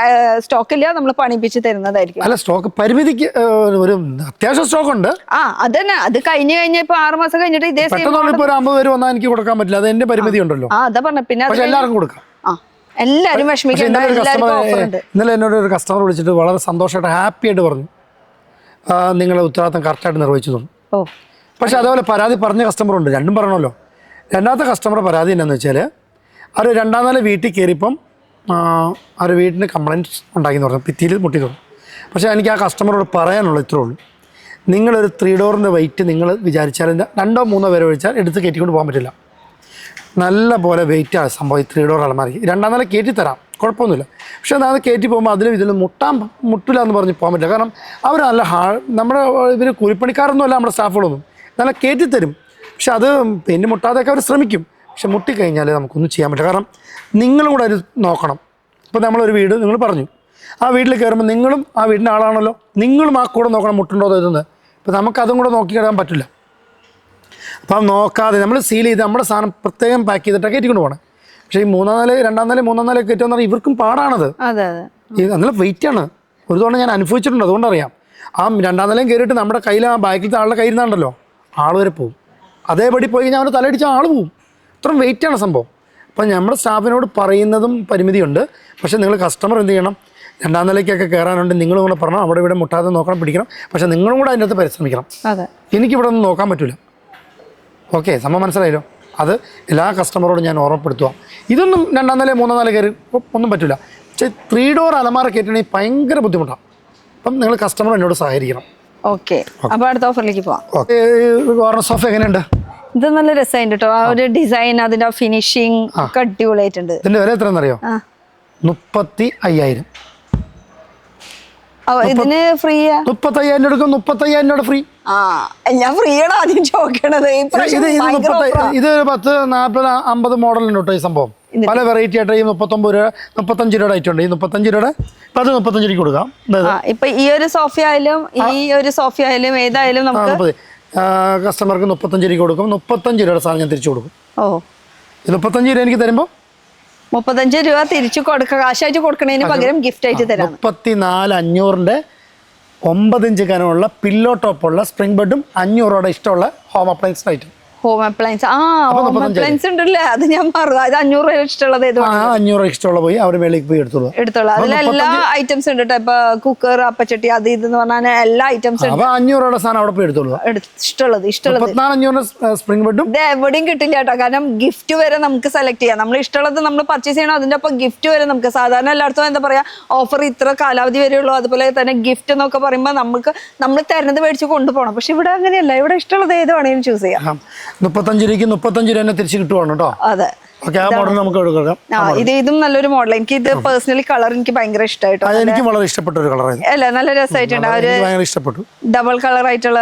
സ്റ്റോക്ക് ഇല്ല, നമ്മൾ പണിപ്പിച്ച് തരുന്നതായിരിക്കും. അല്ല, സ്റ്റോക്ക് പരിമിതിക്ക് ഒരു അത്യാവശ്യം സ്റ്റോക്ക് ഉണ്ട്. അതന്നെ, അത് കഴിഞ്ഞ ഇപ്പൊ 6 മാസം കഴിഞ്ഞിട്ട് ഇതേ ഒരു 50 പേര് വന്നാൽ എനിക്ക് കൊടുക്കാൻ പറ്റില്ല, അത് എന്റെ പരിമിതി ഉണ്ടല്ലോ. അതാ പറഞ്ഞ. പിന്നെ എല്ലാവർക്കും കൊടുക്കാം. എല്ലാരും വിഷമിക്കണ്ട. ഇന്നലെ എന്നോട് ഒരു കസ്റ്റമർ വിളിച്ചിട്ട് വളരെ സന്തോഷമായിട്ട് ഹാപ്പി ആയിട്ട് പറഞ്ഞു നിങ്ങളെ ഉത്തരവാദിത്തം കറക്റ്റായിട്ട് നിർവഹിച്ചു തന്നു. പക്ഷെ അതേപോലെ പരാതി പറഞ്ഞ കസ്റ്റമറുണ്ട്, രണ്ടും പറയണമല്ലോ. രണ്ടാമത്തെ കസ്റ്റമർ പരാതി എന്നാന്ന് വെച്ചാൽ അവർ 2ാം നില വീട്ടിൽ കയറിയപ്പം അവർ വീട്ടിന് കംപ്ലയിൻറ്റ്സ് ഉണ്ടാക്കി പറഞ്ഞു, ഭിത്തിയിൽ മുട്ടി തോന്നും. പക്ഷേ എനിക്ക് ആ കസ്റ്റമറോട് പറയാനുള്ളത് ഇത്രേ ഉള്ളൂ, നിങ്ങളൊരു 3 ഡോറിൻ്റെ വെയിറ്റ് നിങ്ങൾ വിചാരിച്ചാൽ 2-3 പേരെ വിളിച്ചാൽ എടുത്ത് കയറ്റിക്കൊണ്ട് പോകാൻ പറ്റില്ല. നല്ല പോലെ വെയിറ്റാണ് സംഭവം. 3 ഡോർ അലമാരയ്ക്ക് 2ാം നില കയറ്റി തരാം, കുഴപ്പമൊന്നുമില്ല. പക്ഷേ അത് കയറ്റി പോകുമ്പോൾ അതിലും ഇതിലും മുട്ടില്ല എന്ന് പറഞ്ഞ് പോകാൻ പറ്റില്ല. കാരണം അവർ നല്ല നമ്മുടെ ഇവർ കൂലിപ്പണിക്കാരൊന്നും അല്ല നമ്മുടെ സ്റ്റാഫുകളൊന്നും, നല്ല കയറ്റി തരും. പക്ഷെ അത് പിന്നെ മുട്ടാതെയൊക്കെ അവർ ശ്രമിക്കും. പക്ഷെ മുട്ടിക്കഴിഞ്ഞാൽ നമുക്കൊന്നും ചെയ്യാൻ പറ്റില്ല. കാരണം നിങ്ങളും കൂടെ അത് നോക്കണം. ഇപ്പോൾ നമ്മളൊരു വീട് നിങ്ങൾ പറഞ്ഞു, ആ വീട്ടിൽ കയറുമ്പോൾ നിങ്ങളും ആ വീടിൻ്റെ ആളാണല്ലോ, നിങ്ങളും ആ കൂടെ നോക്കണം മുട്ടുണ്ടോ ഇതെന്ന്. ഇപ്പോൾ നമുക്കതും കൂടെ നോക്കി കിടാൻ പറ്റില്ല. അപ്പം നോക്കാതെ നമ്മൾ സീൽ ചെയ്ത് നമ്മുടെ സാധനം പ്രത്യേകം പാക്ക് ചെയ്തിട്ടൊക്കെ കയറ്റിക്കൊണ്ട് പോകണം. പക്ഷേ ഈ 3ാം നില 2ാം നില 3ാം നില കയറ്റുമെന്ന് പറഞ്ഞാൽ ഇവർക്കും പാടാണത്. നല്ല വെയിറ്റാണ്. ഒരു തവണ ഞാൻ അനുഭവിച്ചിട്ടുണ്ട്, അതുകൊണ്ടറിയാം. ആ 2ാം നിലയും കയറിയിട്ട് നമ്മുടെ കയ്യിൽ ആ ബാക്കിലത്തെ ആളുടെ കയ്യിൽ നിന്നുണ്ടല്ലോ ആൾ വരെ പോകും. അതേപടി പോയി കഴിഞ്ഞാൽ അവൻ്റെ തലയിടിച്ച ആൾ പോവും. ഇത്രയും വെയിറ്റാണ് സംഭവം. അപ്പം നമ്മുടെ സ്റ്റാഫിനോട് പറയുന്നതും പരിമിതിയുണ്ട്. പക്ഷേ നിങ്ങൾ കസ്റ്റമർ എന്ത് ചെയ്യണം, രണ്ടാം നിലയ്ക്കൊക്കെ കയറാനുണ്ട്, നിങ്ങളും കൂടെ പറഞ്ഞാൽ അവിടെ ഇവിടെ മുട്ടാതെ നോക്കണം, പിടിക്കണം. പക്ഷേ നിങ്ങളും കൂടെ അതിൻ്റെ അകത്ത് പരിശ്രമിക്കണം. എനിക്കിവിടെ ഒന്നും നോക്കാൻ പറ്റില്ല. ഓക്കെ, സംഭവം മനസ്സിലായല്ലോ. അത് എല്ലാ കസ്റ്റമറോടും ഞാൻ ഓർമ്മപ്പെടുത്തുക. ഇതൊന്നും രണ്ടാം നില മൂന്നാം നില കയറി ഒന്നും പറ്റില്ല. പക്ഷേ 3 ഡോർ അലമാര കയറ്റണമെങ്കിൽ ഭയങ്കര ബുദ്ധിമുട്ടാണ്. അപ്പം നിങ്ങൾ കസ്റ്റമർ എന്നോട് സഹകരിക്കണം. ഓക്കെ, അപ്പോൾ അടുത്ത ഓഫറിലേക്ക് പോവാം. കോർണർ സോഫ എങ്ങനെയുണ്ട്? ഇത് നല്ല രസമായിട്ട് കേട്ടോ. ആ ഒരു ഡിസൈൻ, അതിന്റെ ഫിനിഷിങ് ഒക്കെ അടിപൊളിയായിട്ടുണ്ട്. ഇതിന്റെ വില എത്രയെന്നറിയോ? 35,000. ഇതിന് ഫ്രീ 35,000 എടുക്കും. 35,000 ഫ്രീ. ഞാൻ ഫ്രീ ആണ് ആദ്യം ചോദിക്കണത്. ഇത് 10, 40, 50 മോഡലുണ്ട് കേട്ടോ ഈ സംഭവം. പല വെറൈറ്റി ആയിട്ട് ഈ 39 രൂപ 35 രൂപയുടെ ഐറ്റം ഉണ്ട്. ഈ 35 രൂപയുടെ അത് 35 രൂപയ്ക്ക് കൊടുക്കാം. ഇപ്പൊ ഈ ഒരു സോഫ ആയാലും ഈ ഒരു സോഫ ആയാലും ഏതായാലും നമുക്ക് കസ്റ്റമർക്ക് 35 രൂപയ്ക്ക് കൊടുക്കും. 35 രൂപയുടെ സാധനം ഞാൻ തിരിച്ചു കൊടുക്കും. ഈ 35 രൂപ എനിക്ക് തരുമ്പോൾ 35 രൂപ തിരിച്ചു കൊടുക്കുക, കാശായിട്ട് കൊടുക്കണതിന് പകരം ഗിഫ്റ്റ് ആയിട്ട് തരാം. 34,500ന്റെ 9 ഇഞ്ച് കനമുള്ള പില്ലോ ടോപ്പുള്ള സ്പ്രിംഗ് ബെഡും 500 ഇഷ്ടമുള്ള home appliance item. Home appliance home appliance ഉണ്ടല്ലേ, അത് ഞാൻ പറഞ്ഞു. അത് 500 രൂപ ഇഷ്ടമുള്ളത് 500 ഇഷ്ടമുള്ള പോയി അവർ മേലേക്ക് പോയി എടുത്തോളൂ. അതിലെല്ലാ ഐറ്റംസ് ഉണ്ട് കേട്ടോ. ഇപ്പൊ കുക്കർ, അപ്പച്ചട്ടി, അത് ഇതെന്ന് പറഞ്ഞാൽ എല്ലാ ഐറ്റംസും ഉണ്ട്. 500 സാധനം അവിടെ പോയി എടുത്തോളൂ. ഇഷ്ടമുള്ളത് 34,500 സ്പ്രിംഗ് ബെഡും ഇത് എവിടെയും കിട്ടില്ല കേട്ടോ. കാരണം ഗിഫ്റ്റ് വരെ നമുക്ക് സെലക്ട് ചെയ്യാം. നമ്മൾ ഇഷ്ടമുള്ളത് നമ്മൾ പർച്ചേസ് ചെയ്യണം. അതിന്റെ ഒപ്പം ഗിഫ്റ്റ് വരെ നമുക്ക് സാധാരണ എല്ലായിടത്തും എന്താ പറയാ, ഓഫർ ഇത്ര കാലാവധി വരെയുള്ളൂ. അതുപോലെ തന്നെ ഗിഫ്റ്റ് എന്നൊക്കെ പറയുമ്പോൾ നമ്മൾ തരുന്നത് മേടിച്ച് കൊണ്ടുപോകണം. പക്ഷെ ഇവിടെ അങ്ങനെയല്ല. ഇവിടെ ഇഷ്ടമുള്ളത് ഏത് വേണമെങ്കിലും ചൂസ് ചെയ്യാം. 35 രൂപയ്ക്ക് 35 രൂപ തന്നെ തിരിച്ചു കിട്ടുവാണ് കേട്ടോ. അതെ, ആ മോഡൽ നമുക്ക് എടുക്കാം. ഇതും നല്ലൊരു മോഡൽ. എനിക്ക് ഇത് പേഴ്സണലി കളർ എനിക്ക് ഭയങ്കര ഇഷ്ടമായിട്ടോ. എനിക്ക് വളരെ ഇഷ്ടപ്പെട്ട ഒരു കളറാണ്. അല്ല, നല്ല രസമായിട്ടുണ്ട്. ഒരു ഇഷ്ടപ്പെട്ടു. ഡബിൾ കളർ ആയിട്ടുള്ള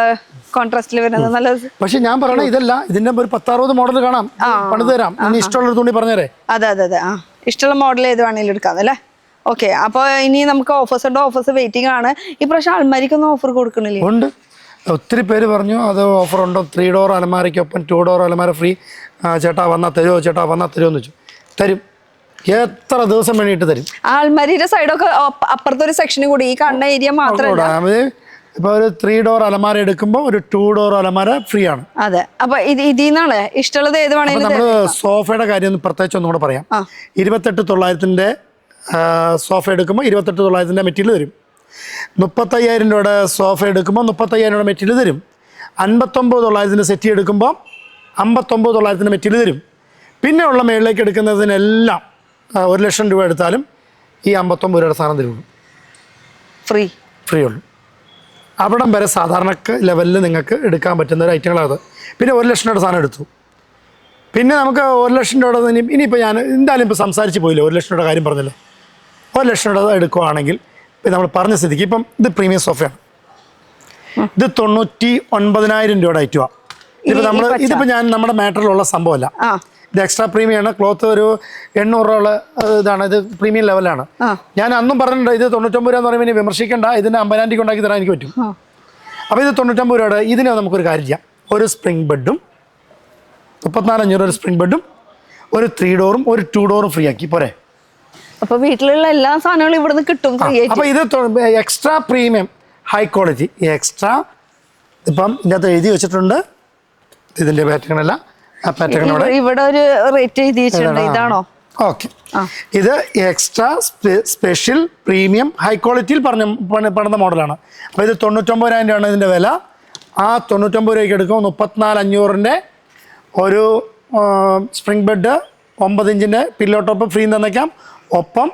കോൺട്രാസ്റ്റിൽ വരുന്നത് നല്ല. പക്ഷെ ഞാൻ പറയണ ഇതല്ല, ഇതിന്റെ ഒരു 10-60 മോഡൽ കാണാം, പണിത് തരാം. ഇഷ്ടമുള്ള തുണി പറഞ്ഞേരെ. അതെ അതെ അതെ, ഇഷ്ടമുള്ള മോഡൽ ഏത് വേണമെങ്കിലും എടുക്കാം അല്ലേ. ഓക്കെ, അപ്പൊ ഇനി നമുക്ക് ഓഫേഴ്സ് ഉണ്ട്. ഓഫേഴ്സ് വെയിറ്റിംഗ് ആണ്. ഈ പ്രാവശ്യം അൽമാരിക്കൊന്നും ഓഫർ കൊടുക്കണില്ലേ? ഉണ്ട്, ഒത്തിരി പേര് പറഞ്ഞു അത് ഓഫർ ഉണ്ടോ. 3 ഡോർ അലമാരയ്ക്കൊപ്പം 2 ഡോർ അലമാര ഫ്രീ. ചേട്ടാ വന്നാൽ തരുമോ, ചേട്ടാ വന്നാൽ തരുമോ എന്ന് വെച്ചു. തരും, എത്ര ദിവസം വേണ്ടിയിട്ട് തരും. അൽമാരിയുടെ സൈഡൊക്കെ അപ്പുറത്തൊരു സെക്ഷന് കൂടി, ഈ കണ്ണ ഏരിയ മാത്രമല്ല. ഇപ്പൊ ഒരു 3 ഡോർ അലമാര എടുക്കുമ്പോൾ ഒരു 2 ഡോർ അലമാര ഫ്രീ ആണ്. അതെ, അപ്പൊ ഇതിന്നാണ് ഇഷ്ടമുള്ളത് ഏത് വേണമെങ്കിലും. നമ്മള് സോഫയുടെ കാര്യം ഒന്ന് പ്രത്യേകിച്ച് ഒന്നുകൂടെ പറയാം. 28,900ന്റെ സോഫ എടുക്കുമ്പോൾ 28,900ന്റെ മെറ്റീരിയൽ തരും. 35,000 രൂപയുടെ സോഫ എടുക്കുമ്പോൾ 35,000 രൂപയുടെ മെറ്റീരിയൽ തരും. 59,900ന്റെ സെറ്റ് എടുക്കുമ്പോൾ 59,900ന്റെ മെറ്റീരിയൽ തരും. പിന്നെ ഉള്ള മേളിലേക്ക് എടുക്കുന്നതിനെല്ലാം 1,00,000 രൂപ എടുത്താലും ഈ 59 രൂപയുടെ സാധനം തരുള്ളൂ. ഫ്രീ ഉള്ളൂ. അവിടം വരെ സാധാരണ ലെവലിൽ നിങ്ങൾക്ക് എടുക്കാൻ പറ്റുന്ന ഒരു ഐറ്റങ്ങളത്. പിന്നെ 1,00,000 രൂപയുടെ സാധനം എടുത്തു. പിന്നെ നമുക്ക് 1,00,000 രൂപയുടെ ഇനിയിപ്പോൾ ഞാൻ എന്തായാലും ഇപ്പോൾ സംസാരിച്ച് പോയില്ലേ, 1,00,000 രൂപയുടെ കാര്യം പറഞ്ഞല്ലോ. 1,00,000 രൂപ എടുക്കുകയാണെങ്കിൽ ഇപ്പം നമ്മൾ പറഞ്ഞ സ്ഥിതിക്ക് ഇപ്പം ഇത് പ്രീമിയം സോഫയാണ്. ഇത് 99,000 രൂപയുടെ ഐറ്റമാണ്. ഇതിപ്പോൾ ഞാൻ നമ്മുടെ മാറ്ററിലുള്ള സംഭവമല്ല. ഇത് എക്സ്ട്രാ പ്രീമിയം ആണ്. ക്ലോത്ത് ഒരു 800 രൂപ ഇതാണ്. ഇത് പ്രീമിയം ലെവലാണ്. ഞാൻ അന്നും പറഞ്ഞിട്ടുണ്ട് ഇത് 99 രൂപ എന്ന് പറയുമ്പോൾ ഇനി വിമർശിക്കേണ്ട, ഇതിന് 50,000 രൂപ ഉണ്ടാക്കി തരാൻ എനിക്ക് പറ്റും. അപ്പോൾ ഇത് 99 രൂപയുടെ ഇതിന് നമുക്കൊരു കാര്യം ചെയ്യാം. ഒരു സ്പ്രിംഗ് ബെഡും 34,500 ഒരു സ്പ്രിംഗ് ബെഡും ഒരു 3 ഡോറും ഒരു 2 ഡോറും ഫ്രീ ആക്കി പോരെ. അപ്പൊ വീട്ടിലുള്ള എല്ലാ സാധനങ്ങളും ഇവിടുന്ന് കിട്ടും. അപ്പൊ ഇത് extra premium high quality extra. ഇപ്പം ഇതിനകത്ത് എഴുതി വെച്ചിട്ടുണ്ട് ഇതിന്റെ പാറ്റേണല്ല. ആ പാറ്റേൺ ഇവിടെ ഒരു റേറ്റ് എഴുതി വെച്ചിട്ടുണ്ട്. ഇതാണോ? ഓക്കെ, ഇത് എക്സ്ട്രാ സ്പെഷ്യൽ പ്രീമിയം ഹൈ ക്വാളിറ്റിയിൽ പണിത മോഡലാണ്. അപ്പോൾ ഇത് 99,000 രൂപയാണ് ഇതിൻ്റെ വില. ആ 99 രൂപയ്ക്ക് എടുക്കും. 34,500ന്റെ ഒരു സ്പ്രിംഗ് ബെഡ് 9 ഇഞ്ചിൻ്റെ പില്ലോ ടോപ്പ് ഫ്രീ തന്നേക്കാം. ഒപ്പം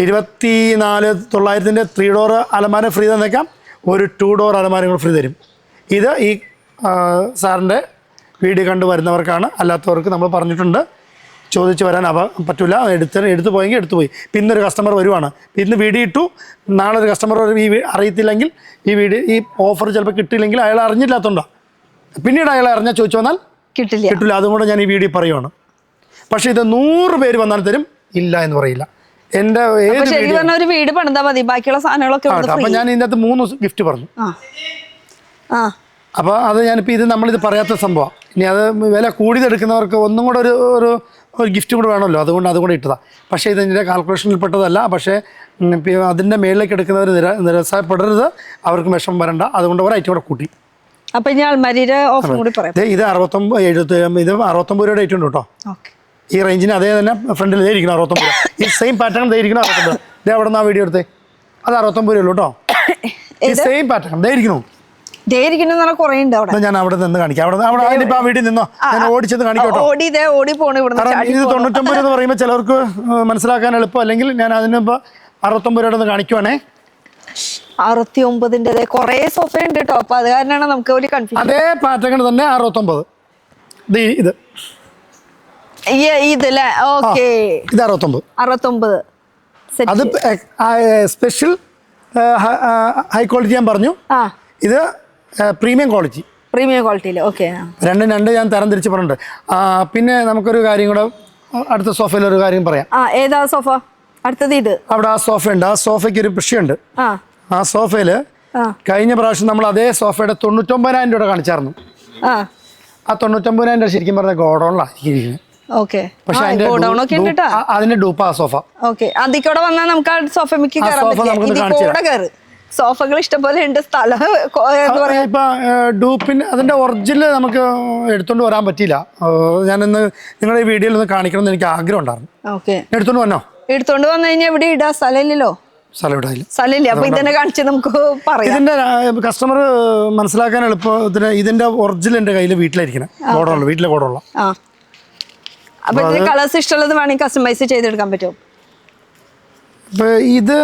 24,900ന്റെ 3 ഡോർ അലമാര ഫ്രീ തന്നേക്കാം. ഒരു 2 ഡോർ അലമാരയും കൂടെ ഫ്രീ തരും. ഇത് ഈ സാറിൻ്റെ വീഡിയോ കണ്ടു വരുന്നവർക്കാണ്. അല്ലാത്തവർക്ക് നമ്മൾ പറഞ്ഞിട്ടുണ്ട് ചോദിച്ച് വരാൻ പറ്റില്ല. എടുത്തു പോയെങ്കിൽ എടുത്തു പോയി. പിന്നൊരു കസ്റ്റമർ വരുവാണ്, ഇന്ന് വീഡിയോ ഇട്ടു, നാളെ ഒരു കസ്റ്റമർ ഈ അറിയത്തില്ലെങ്കിൽ ഈ ഓഫർ ചിലപ്പോൾ കിട്ടിയില്ലെങ്കിൽ അയാൾ അറിഞ്ഞില്ലാത്തതുകൊണ്ടാണ്. പിന്നീട് അയാൾ അറിഞ്ഞാൽ ചോദിച്ചു വന്നാൽ കിട്ടില്ല. അതുകൊണ്ട് ഞാൻ ഈ വീഡിയോ പറയുവാണ്. പക്ഷേ ഇത് 100 പേര് വന്നാൽ തരും, ഇല്ല എന്ന് പറയില്ല. എൻ്റെ ഒരു വീട് പണിതാൽ മതി, ബാക്കിയുള്ള സാധനങ്ങളൊക്കെ. അപ്പം ഞാൻ ഇതിൻ്റെ അകത്ത് 3 ഗിഫ്റ്റ് പറഞ്ഞു. അപ്പോൾ അത് ഞാനിപ്പോൾ ഇത് നമ്മളിത് പറയാത്ത സംഭവമാണ്. ഇനി അത് വില കൂടിയതെടുക്കുന്നവർക്ക് ഒന്നും കൂടെ ഒരു ഗിഫ്റ്റ് കൂടെ വേണമല്ലോ, അതുകൊണ്ട് കൂടെ ഇട്ടതാണ്. പക്ഷേ ഇതിൻ്റെ കാൽക്കുലേഷനിൽ പെട്ടതല്ല. പക്ഷേ അതിൻ്റെ മേളിലേക്ക് എടുക്കുന്നവർ നിരാശപ്പെടരുത്, അവർക്ക് വിഷമം വരണ്ട. അതുകൊണ്ട് ഒരു ഐറ്റം കൂടെ കൂട്ടി. അപ്പം ഇനി അൽമാരിയുടെ ഓഫർ കൂടി പറയാം. ഇത് 69 രൂപയുടെ ഐറ്റം ഉണ്ട് കേട്ടോ. ഈ റേഞ്ചിന് അതേ തന്നെ ഫ്രണ്ടിൽ ഇതേ ഇരിക്കണം 69 രൂപ. ഈ സെയിം പാറ്റേൺ ഇതേ ഇരിക്കണം 69 രൂപ. ഇതേ അവിടെ നിന്ന് ആ വീഡിയോ എടുത്തേ, അത് 69 രൂപ കേട്ടോ. ഈ സെയിം പാറ്റേൺ ഇതേ ഇരിക്കണോ? കുറേ ഉണ്ട് അവിടെ. ഞാൻ അവിടെ നിന്ന് കാണിക്കാം. അവിടെ അതിനിപ്പോൾ ആ വീട്ടിൽ നിന്നോ ഞാൻ ഓടിച്ചെന്ന് കാണിക്കോട്ടോ. ഓടി പോണ കാരണം ഇത് 99 എന്ന് പറയുമ്പോൾ ചിലർക്ക് മനസ്സിലാക്കാൻ എളുപ്പം, അല്ലെങ്കിൽ ഞാൻ അതിനിപ്പോൾ 69 രൂപ കാണിക്കുവാണേ. 69 കുറേ സോഫ ഉണ്ട് കേട്ടോ. അപ്പൊ അത് കാരണമാണ് നമുക്ക് ഒരു കൺഫ്യൂഷൻ. അതേ പാറ്റേൺ തന്നെ 69. ഇത് ഇതല്ലേ? ഓക്കെ, ഇത് 69. അത് സ്പെഷ്യൽ ഹൈ ക്വാളിറ്റി ഞാൻ പറഞ്ഞു. ഇത് പ്രീമിയം ക്വാളിറ്റിയിൽ. ഓക്കെ, രണ്ട് ഞാൻ തരം തിരിച്ച് പറഞ്ഞിട്ടുണ്ട്. പിന്നെ നമുക്കൊരു കാര്യം കൂടെ, അടുത്ത സോഫയിൽ ഒരു കാര്യം പറയാം. ഏതാ സോഫ? അടുത്തത് ഇത്. അവിടെ ആ സോഫ ഉണ്ട്. ആ സോഫയ്ക്ക് ഒരു വിഷയമുണ്ട്. ആ സോഫയില് കഴിഞ്ഞ പ്രാവശ്യം നമ്മൾ അതേ സോഫയുടെ 99,000 രൂപ കാണിച്ചായിരുന്നു. ആ 99,000 രൂപ ശരിക്കും പറഞ്ഞ ഗോഡൗണിലായിരിക്കും. പക്ഷെ അതിന്റെ ഡൂപ്പാ സോഫ. അതിക്കൂടെ വന്നാൽ നമുക്ക് ആ സോഫയ്ക്ക് സോഫകൾ ഇഷ്ടംപോലെ ഉണ്ട്. സ്ഥലം ഇപ്പൊ ഡൂപ്പിന് അതിന്റെ ഒറിജിനൽ നമുക്ക് എടുത്തോണ്ട് വരാൻ പറ്റിയില്ല. ഞാനിന്ന് നിങ്ങളുടെ ഈ വീഡിയോയിൽ ഒന്ന് കാണിക്കണം എന്ന് എനിക്ക് ആഗ്രഹം ഉണ്ടായിരുന്നു. എടുത്തോണ്ട് വന്നോ? എടുത്തോണ്ട് വന്നു കഴിഞ്ഞാൽ ഇവിടെ ഇടാ സ്ഥലമില്ലല്ലോ. സ്ഥലമില്ല. അപ്പൊ ഇതന്നെ കാണിച്ച് നമുക്ക് പറയാം. ഇതിന്റെ കസ്റ്റമർ മനസ്സിലാക്കാൻ എളുപ്പത്തിന് ഇതിന്റെ ഒറിജിനൽ എന്റെ കയ്യിൽ വീട്ടിലിരിക്കണം. വീട്ടിലെ ഗോഡൗണില. അപ്പൊ ഇതിന്റെ കളേഴ്സ് ഇഷ്ടമുള്ളത് വേണമെങ്കിൽ കസ്റ്റമൈസ് ചെയ്തെടുക്കാൻ പറ്റുമോ? ഇപ്പൊ ഇത്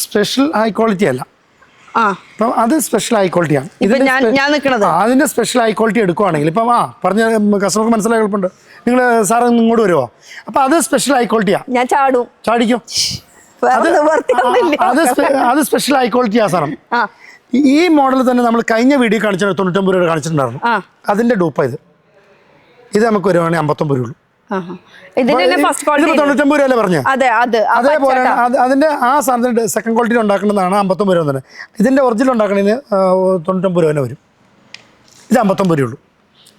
സ്പെഷ്യൽ ഹൈ ക്വാളിറ്റി അല്ല. അപ്പം അത് സ്പെഷ്യൽ ഹൈ ക്വാളിറ്റിയാണ്. അതിന്റെ സ്പെഷ്യൽ ഹൈ ക്വാളിറ്റി എടുക്കുവാണെങ്കിൽ ഇപ്പം പറഞ്ഞ കസ്റ്റമർക്ക് മനസ്സിലായി എളുപ്പമുണ്ട്. നിങ്ങൾ സാറ് ഇങ്ങോട്ട് വരുമോ? അപ്പൊ അത് സ്പെഷ്യൽ ഹൈ ക്വാളിറ്റിയാ. ഞാൻ ചാടിക്കോ. അത് സ്പെഷ്യൽ ഹൈ ക്വാളിറ്റി ആ സാധനം. ഈ മോഡൽ തന്നെ നമ്മൾ കഴിഞ്ഞ വീഡിയോ കാണിച്ചു 99 രൂപ കാണിച്ചിട്ടുണ്ടായിരുന്നു. അതിന്റെ ഡൂപ്പാ ഇത് നമുക്ക് വരുവാണെങ്കിൽ 59 രൂപ. 99 രൂപ പറഞ്ഞ അതേപോലെ അതിന്റെ ആ സാധനത്തിന്റെ സെക്കൻഡ് ക്വാളിറ്റി ഉണ്ടാക്കുന്നതാണ് 59 രൂപ തന്നെ. ഇതിന്റെ ഒറിജിനൽ ഉണ്ടാക്കണതിന് 99 രൂപ തന്നെ വരും. ഇത് 59 രൂപ.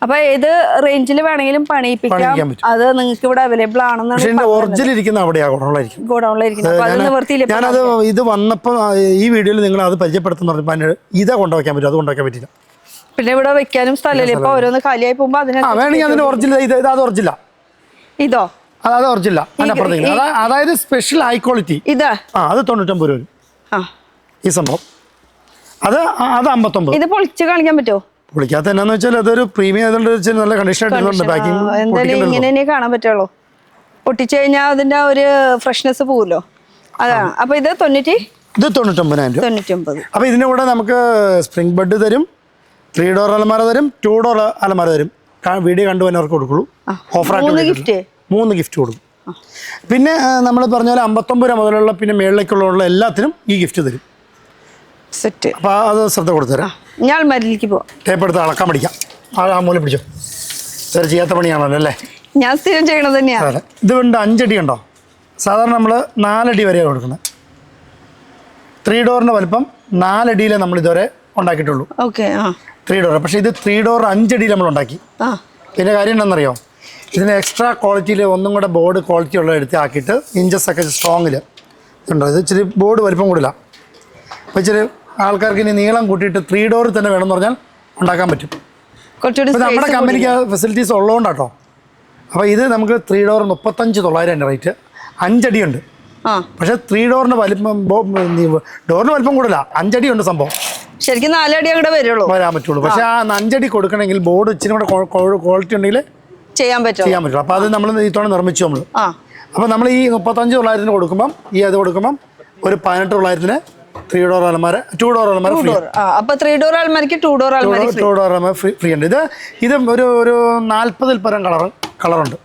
അപ്പൊ ഏത് റേഞ്ചിൽ വേണമെങ്കിലും പണിയിപ്പിക്കാം. അത് നിങ്ങൾക്ക് ഇവിടെ അവൈലബിൾ ആണെന്നാണ്. ഒറിജിനൽ ഇരിക്കുന്ന അവിടെയാ ഗോഡൗണിലായിരിക്കും. ഞാനത് ഇത് വന്നപ്പോൾ ഈ വീഡിയോയിൽ നിങ്ങൾ അത് പരിചയപ്പെടുത്തുന്ന പറഞ്ഞപ്പോൾ ഇതാ കൊണ്ടുവയ്ക്കാൻ പറ്റും. അത് കൊണ്ടുവയ്ക്കാൻ പറ്റില്ല. പിന്നെ ഇവിടെ വെക്കാനും സ്ഥലമില്ല. ഇപ്പൊ ഓരോന്ന് കാലിയായി പോകുമ്പോ വേണമെങ്കിൽ അതിന്റെ ഒറിജിനൽ അത് ഒറിജിനൽ ഇതോ? അത് ഒറിജിനൽ. അതായത് സ്പെഷ്യൽ ഹൈ ക്വാളിറ്റി. അത് 99 രൂപ. ഈ സംഭവം അത് 59. ഇത് പൊളിച്ച് കാണിക്കാൻ പറ്റുമോ? പൊളിക്കാത്ത എന്നാന്ന് വെച്ചാൽ അതൊരു പ്രീമിയം നല്ല കണ്ടീഷൻ എന്തായാലും ഇങ്ങനെ കാണാൻ പറ്റുള്ളൂ. പൊട്ടിച്ചു കഴിഞ്ഞാൽ അതിന്റെ ഒരു ഫ്രഷ്നെസ് പോവുമല്ലോ. അതാണ്. അപ്പൊ ഇത് 99,000 രൂപ. അപ്പൊ ഇതിന്റെ കൂടെ നമുക്ക് സ്പ്രിംഗ് ബെഡ് തരും, 3 ഡോർ അലമാര തരും, 2 ഡോർ അലമാര തരും. വീഡിയോ കണ്ടുവന്നവർക്ക് കൊടുക്കുള്ളൂ. ഓഫറായിട്ട് 3 ഗിഫ്റ്റ് കൊടുക്കും. പിന്നെ നമ്മൾ പറഞ്ഞ പോലെ 59 രൂപ മുതലുള്ള പിന്നെ മേളിലേക്കുള്ള എല്ലാത്തിനും ഈ ഗിഫ്റ്റ് തരും. സെറ്റ്. അപ്പോൾ അത് ശ്രദ്ധ കൊടുത്തരാം. ഞാൻ മരിലേക്ക് പോവാം. ടേപ്പ് എടുത്ത് അളക്കാൻ പഠിക്കാം. ആ മൂല പിടിച്ചോ. വേറെ ചെയ്യാത്ത പണിയാണല്ലോ അല്ലേ? ഞാൻ സ്ഥിരം ചെയ്യണത് തന്നെയാണ്. ഇത് കൊണ്ട് 5 അടി ഉണ്ടോ? സാധാരണ നമ്മൾ 4 അടി വരെയാണ് കൊടുക്കുന്നത്. 3 ഡോറിൻ്റെ വലിപ്പം 4 അടിയിലേ നമ്മൾ ഇതുവരെ ഉണ്ടാക്കിയിട്ടുള്ളൂ. 3 ഡോർ. പക്ഷേ ഇത് 3 ഡോർ 5 അടിയിൽ നമ്മൾ ഉണ്ടാക്കി. പിന്നെ കാര്യം എന്താണെന്നറിയോ? ഇതിന് എക്സ്ട്രാ ക്വാളിറ്റിയിൽ ഒന്നും കൂടെ ബോർഡ് ക്വാളിറ്റി ഉള്ള ആക്കിയിട്ട് ഇഞ്ചസൊക്കെ സ്ട്രോങ്ങിൽ ഉണ്ടോ. ഇത് ഇച്ചിരി ബോർഡ് വലിപ്പം കൂടില്ല. അപ്പോൾ ഇച്ചിരി ആൾക്കാർക്ക് ഇനി നീളം കൂട്ടിയിട്ട് 3 ഡോറിൽ തന്നെ വേണമെന്ന് പറഞ്ഞാൽ ഉണ്ടാക്കാൻ പറ്റും. അപ്പോൾ നമ്മുടെ കമ്പനിക്ക് ഫെസിലിറ്റീസ് ഉള്ളതുകൊണ്ടാട്ടോ. അപ്പോൾ ഇത് നമുക്ക് 3 ഡോർ 35,900 റേറ്റ്. 5 അടിയുണ്ട്. പക്ഷേ 3 ഡോറിൻ്റെ വലിപ്പം ഡോറിന് വലിപ്പം കൂടില്ല. 5 അടിയുണ്ട് സംഭവം. ശരിക്കും 4 അടി അങ്ങോട്ട് വരാൻ പറ്റുള്ളൂ. പക്ഷേ ആ 5 അടി കൊടുക്കണമെങ്കിൽ ബോർഡ് ഇച്ചിരി കൂടെ ക്വാളിറ്റി ഉണ്ടെങ്കിൽ ചെയ്യാൻ പറ്റും. അപ്പോൾ അത് നമ്മൾ ഇത്തവണ നിർമ്മിച്ചു നമ്മൾ. അപ്പോൾ നമ്മൾ ഈ 35,900 കൊടുക്കുമ്പം അത് കൊടുക്കുമ്പം ഒരു 18,900 3 ഡോർ അലമാര 2 ഡോർ അലമാര ഫ്രീ. അപ്പോൾ 3 ഡോർ അലമാരയ്ക്ക് 2 ഡോർ അലമാര ഫ്രീ ഉണ്ട്. ഇത് ഒരു 40-ൽ പരം കളറുണ്ട്.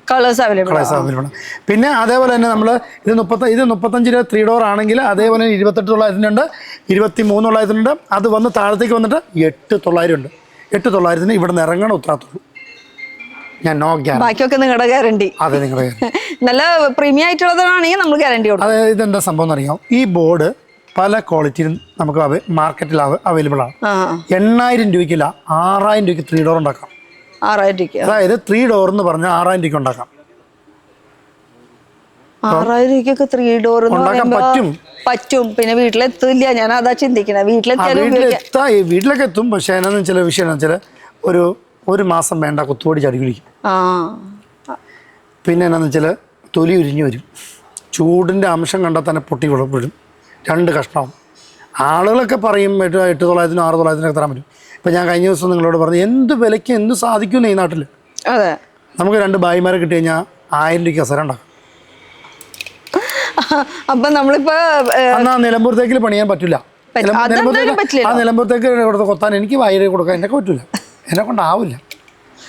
Colours available. പിന്നെ അതേപോലെ തന്നെ നമ്മൾ ഇത് 35 രൂപ 3 ഡോർ ആണെങ്കിൽ അതേപോലെ 28,900 ഉണ്ട്, 23,900 ഉണ്ട്. അത് വന്ന് താഴത്തേക്ക് വന്നിട്ട് 8,900 ഉണ്ട്. 8,900 ഇവിടെ നിന്ന് ഇറങ്ങണം ഉത്തരവാദിത്തമുള്ളൂ. ഞാൻ നോ ഗ്യാരണ്ടി. ബാക്കിയൊക്കെ നിങ്ങളുടെ ഗ്യാരണ്ടി. അതെ, നിങ്ങളുടെ നല്ല പ്രീമിയം ആയിട്ടുള്ളതാണെങ്കിൽ നമ്മൾ ഗ്യാരണ്ടി കൊടുക്കും. അത് ഇതെന്താ സംഭവം എന്നറിയാം? ഈ ബോർഡ് പല ക്വാളിറ്റിയിലും നമുക്ക് മാർക്കറ്റിൽ അവൈലബിൾ ആണ്. 8,000 രൂപയ്ക്കില്ല, 6,000 രൂപയ്ക്ക് 3 ഡോർ ഉണ്ടാക്കാം. 6,000 രൂപയ്ക്ക്. അതായത് 3 ഡോർ എന്ന് പറഞ്ഞാൽ 6,000 രൂപയ്ക്ക് ഉണ്ടാക്കാം. 6,000 രൂപയ്ക്കൊക്കെ 3 ഡോർ പറ്റും. പിന്നെ വീട്ടിലെത്തില്ല. ഞാൻ അതാ ചിന്തിക്കുന്നത്. വീട്ടിലൊക്കെ എത്തും. പക്ഷേ അതിനൊന്നും ചില വിഷയം എന്ന് വെച്ചാൽ ഒരു മാസം വേണ്ട കുത്തുപൊടി ചടി പിടിക്കും. ആ പിന്നെ എന്നാന്ന് വെച്ചാൽ തൊലി ഉരിഞ്ഞു വരും, ചൂടിൻ്റെ അംശം കണ്ടാൽ തന്നെ പൊട്ടി വിടും, 2 കഷ്ണമാവും. ആളുകളൊക്കെ പറയും 8,900 6,900 തരാൻ പറ്റും. ഇപ്പം ഞാൻ കഴിഞ്ഞ ദിവസം നിങ്ങളോട് പറഞ്ഞു എന്ത് വിലയ്ക്ക് എന്ത് സാധിക്കും ഈ നാട്ടിൽ. അതെ, നമുക്ക് 2 ഭായിമാരെ കിട്ടി കഴിഞ്ഞാൽ 1000 രൂപയ്ക്ക് കസേര ഉണ്ടാക്കാം. അപ്പൊ നമ്മളിപ്പോ എന്നാൽ നിലമ്പൂരത്തേക്കിൽ പണിയാൻ പറ്റില്ല. ആ നിലമ്പൂരത്തേക്ക് കൊടുത്ത് കൊത്താൻ എനിക്ക് 1000 കൊടുക്കാൻ എന്നൊക്കെ പറ്റില്ല, എന്നെ കൊണ്ടാവില്ല.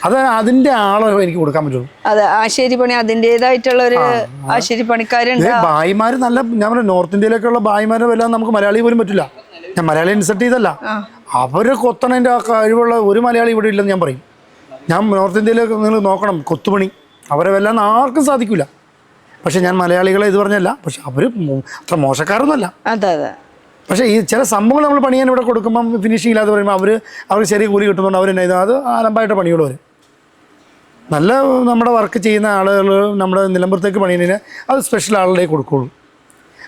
അത് അതിന്റെ ആളെ എനിക്ക് കൊടുക്കാൻ പറ്റുള്ളൂ. അതെ, ആശേരി പണി അതിൻ്റെതായിട്ടുള്ള ഒരു ആശേരി പണിക്കാരുണ്ട്. ഭായിമാര് നല്ല, ഞാൻ പറയാം നോർത്ത് ഇന്ത്യയിലേക്കുള്ള ഭായിമാരെ വല്ല നമുക്ക് മലയാളി പോലും പറ്റില്ല. ഞാൻ മലയാളി ഇൻസൾട്ട് ചെയ്തല്ല, അവര് കൊത്തണതിന്റെ ആ കഴിവുള്ള ഒരു മലയാളി ഇവിടെ ഇല്ലെന്ന് ഞാൻ പറയും. ഞാൻ നോർത്ത് ഇന്ത്യയിലേക്ക് നിങ്ങൾ നോക്കണം, കൊത്തുപണി അവരെ വല്ലാന്ന് ആർക്കും സാധിക്കില്ല. പക്ഷെ ഞാൻ മലയാളികളെ ഇത് പറഞ്ഞല്ല, പക്ഷെ അവര് അത്ര മോശക്കാരൊന്നുമല്ല. അതെ അതെ. പക്ഷേ ഈ ചില സംഭവങ്ങൾ നമ്മൾ പണിയാൻ ഇവിടെ കൊടുക്കുമ്പം ഫിനിഷിംഗ് ഇല്ലാതെ പറയുമ്പോൾ അവർക്ക് ചെറിയ കൂലി കിട്ടുന്നുണ്ട്, അവർ തന്നെ അത് ആലമ്പായിട്ട് പണികൾ വരും. നല്ല നമ്മുടെ വർക്ക് ചെയ്യുന്ന ആളുകൾ നമ്മുടെ നിലമ്പൂരത്തേക്ക് പണിയുന്നതിന് അത് സ്പെഷ്യൽ ആളുകളേ കൊടുക്കുകയുള്ളൂ.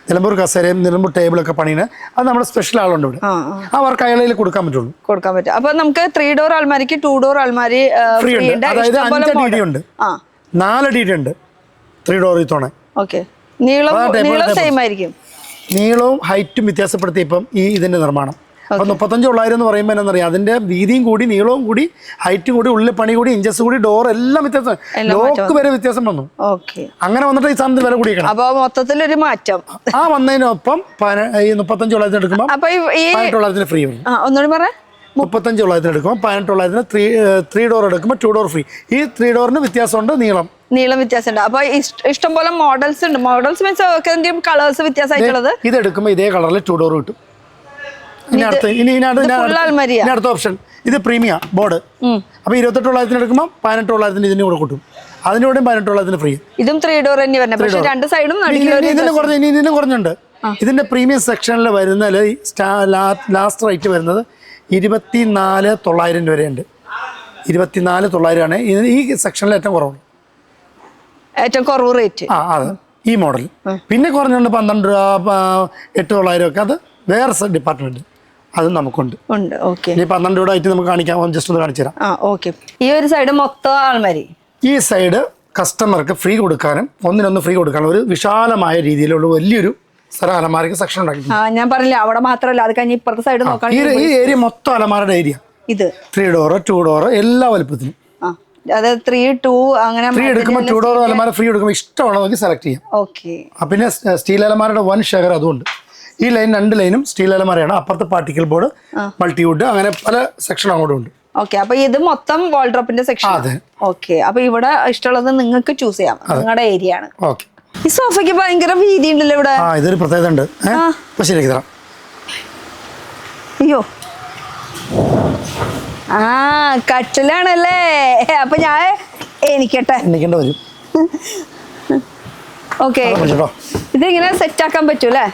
നിലമ്പൂർ കസേരയും നിലമ്പൂർ ടേബിളൊക്കെ പണിയുന്ന അത് നമ്മുടെ സ്പെഷ്യൽ ആളുണ്ട് ഇവിടെ, ആ വർക്ക് അയാളെ കൊടുക്കാൻ പറ്റുള്ളൂ. കൊടുക്കാൻ പറ്റും. അപ്പൊ നമുക്ക് 3 ഡോർ അൽമാരിക്ക് 2 ഡോർ അൽമാരി ഫ്രീ ഉണ്ട്. അതായത് 5 DD ഉണ്ട്, 4 DD ഉണ്ട് 3 ഡോർ തോണേ. ഓക്കെ, നീളം സെയിം ആയിരിക്കും. നീളവും ഹൈറ്റും വ്യത്യാസപ്പെടുത്തി ഇപ്പം ഇതിന്റെ നിർമ്മാണം. അപ്പൊ 35,900 എന്ന് പറയുമ്പോൾ എന്താണെന്നറിയാം, അതിന്റെ വീതിയും കൂടി നീളവും കൂടി ഹൈറ്റും കൂടി ഉള്ളിൽ പണി കൂടി ഇഞ്ചസ് കൂടി ഡോർ എല്ലാം വ്യത്യാസം, ലോക്ക് വരെ വ്യത്യാസം വന്നു. അങ്ങനെ വന്നിട്ട് ഈ സാധനത്തിന് വില കൂടിയേക്കണം. അപ്പൊ മൊത്തത്തിലൊരു മാറ്റം ആ വന്നതിനൊപ്പം ഈ 35,900 എടുക്കുമ്പോൾ 18,900 ഫ്രീ വരും. ഒന്നുകൂടി പറയാം, 35,900 എടുക്കുമ്പോൾ 18,900 3 ഡോർ എടുക്കുമ്പോൾ 2 ഡോർ ഫ്രീ. ഈ 3 ഡോറിന് വ്യത്യാസമുണ്ട്, നീളം വ്യത്യാസമുണ്ട്. അപ്പൊ ഇഷ്ടംപോലെ മോഡൽസ് ഉണ്ട്. മോഡൽസ് മീൻസ് കളേഴ്സ് വ്യത്യാസമായിട്ടുള്ളത്. ഇത് എടുക്കുമ്പോൾ ഇതേ കളറിൽ 2 ഡോർ കിട്ടും. ഇനി അടുത്ത ഓപ്ഷൻ ഇത് പ്രീമിയ ബോർഡ്. അപ്പൊ 28,900 എടുക്കുമ്പോൾ 18,900 ഇതിന്റെ കൂടെ കിട്ടും. അതിന്റെ കൂടെ 18,900 ഫ്രീ. ഇതും 3 ഡോർ തന്നെ വരുന്നത്, പക്ഷേ രണ്ട് സൈഡും ഇതിന് കുറഞ്ഞുണ്ട്. ഇതിന്റെ പ്രീമിയം സെക്ഷനിൽ വരുന്ന ലാസ്റ്റ് റേറ്റ് വരുന്നത് 24,900 വരെയുണ്ട്. 24,900 ആണ് ഈ സെക്ഷനിൽ ഏറ്റവും കുറവ് റേറ്റ്. അതെ, ഈ മോഡൽ. പിന്നെ കുറഞ്ഞുണ്ട് 12 രൂപ 8,900 ഒക്കെ, അത് വേറെ ഡിപ്പാർട്ട്മെന്റ്, അതും നമുക്കുണ്ട്. ഇനി 12 രൂപ ആയിട്ട് നമുക്ക് കാണിക്കാം, ജസ്റ്റ് ഒന്ന് കാണിച്ചു തരാം. ഈ ഒരു സൈഡ് മൊത്തം ആൾമാരി, ഈ സൈഡ് കസ്റ്റമർക്ക് ഫ്രീ കൊടുക്കാനും ഒന്നിനൊന്ന് ഫ്രീ കൊടുക്കാനും ഒരു വിശാലമായ രീതിയിലുള്ള വലിയൊരു അലമാരക്ക് സെക്ഷൻ ഉണ്ടാക്കി. ഞാൻ പറഞ്ഞില്ല, അവിടെ മാത്രമല്ല, അത് കഴിഞ്ഞ് ഇപ്പുറത്തെ സൈഡ് നോക്കാം. ഈ ഏരിയ മൊത്തം അലമാരയുടെ ഏരിയ. ഇത് 3 ഡോർ 2 ഡോർ എല്ലാ വലുപ്പത്തിനും. അതായത് 3, 2 അങ്ങനെ ഫ്രീ എടുക്കുമ്പോൾ 2 ഡോർ അലമാര ഫ്രീ എടുക്കുമ്പോൾ ഇഷ്ടമാണ് നമുക്ക് സെലക്ട് ചെയ്യാം. പിന്നെ സ്റ്റീൽ അലമാരയുടെ 1 ഷെയർ അതുകൊണ്ട്. ഈ ലൈൻ 2 ലൈനും സ്റ്റീൽ അലമാരയാണ്. അപ്പുറത്ത് പാർട്ടിക്കൽ ബോർഡ്, മൾട്ടിവുഡ്, അങ്ങനെ പല സെക്ഷൻ അങ്ങോട്ടും ഉണ്ട്. അപ്പൊ ഇത് മൊത്തം വാൾഡ്രോപ്പിന്റെ സെക്ഷൻ. അപ്പൊ ഇവിടെ ഇഷ്ടമുള്ളത് നിങ്ങൾക്ക് ചൂസ് ചെയ്യാം, നിങ്ങളുടെ ഏരിയ ആണ്. ഈ സോഫയ്ക്ക് ഭയങ്കര വീതി ഉണ്ടല്ലോ ഇവിടെ. ഇതൊരു പ്രത്യേകത ഉണ്ട്. ശരിയാക്കി തരാം. അയ്യോ, കട്ടിലാണല്ലേ. അപ്പൊ ഞാൻ എണീക്കേണ്ട വരും. ഓക്കെ, ഇതിങ്ങനെ സെറ്റ് ആക്കാൻ പറ്റൂല്ലേ?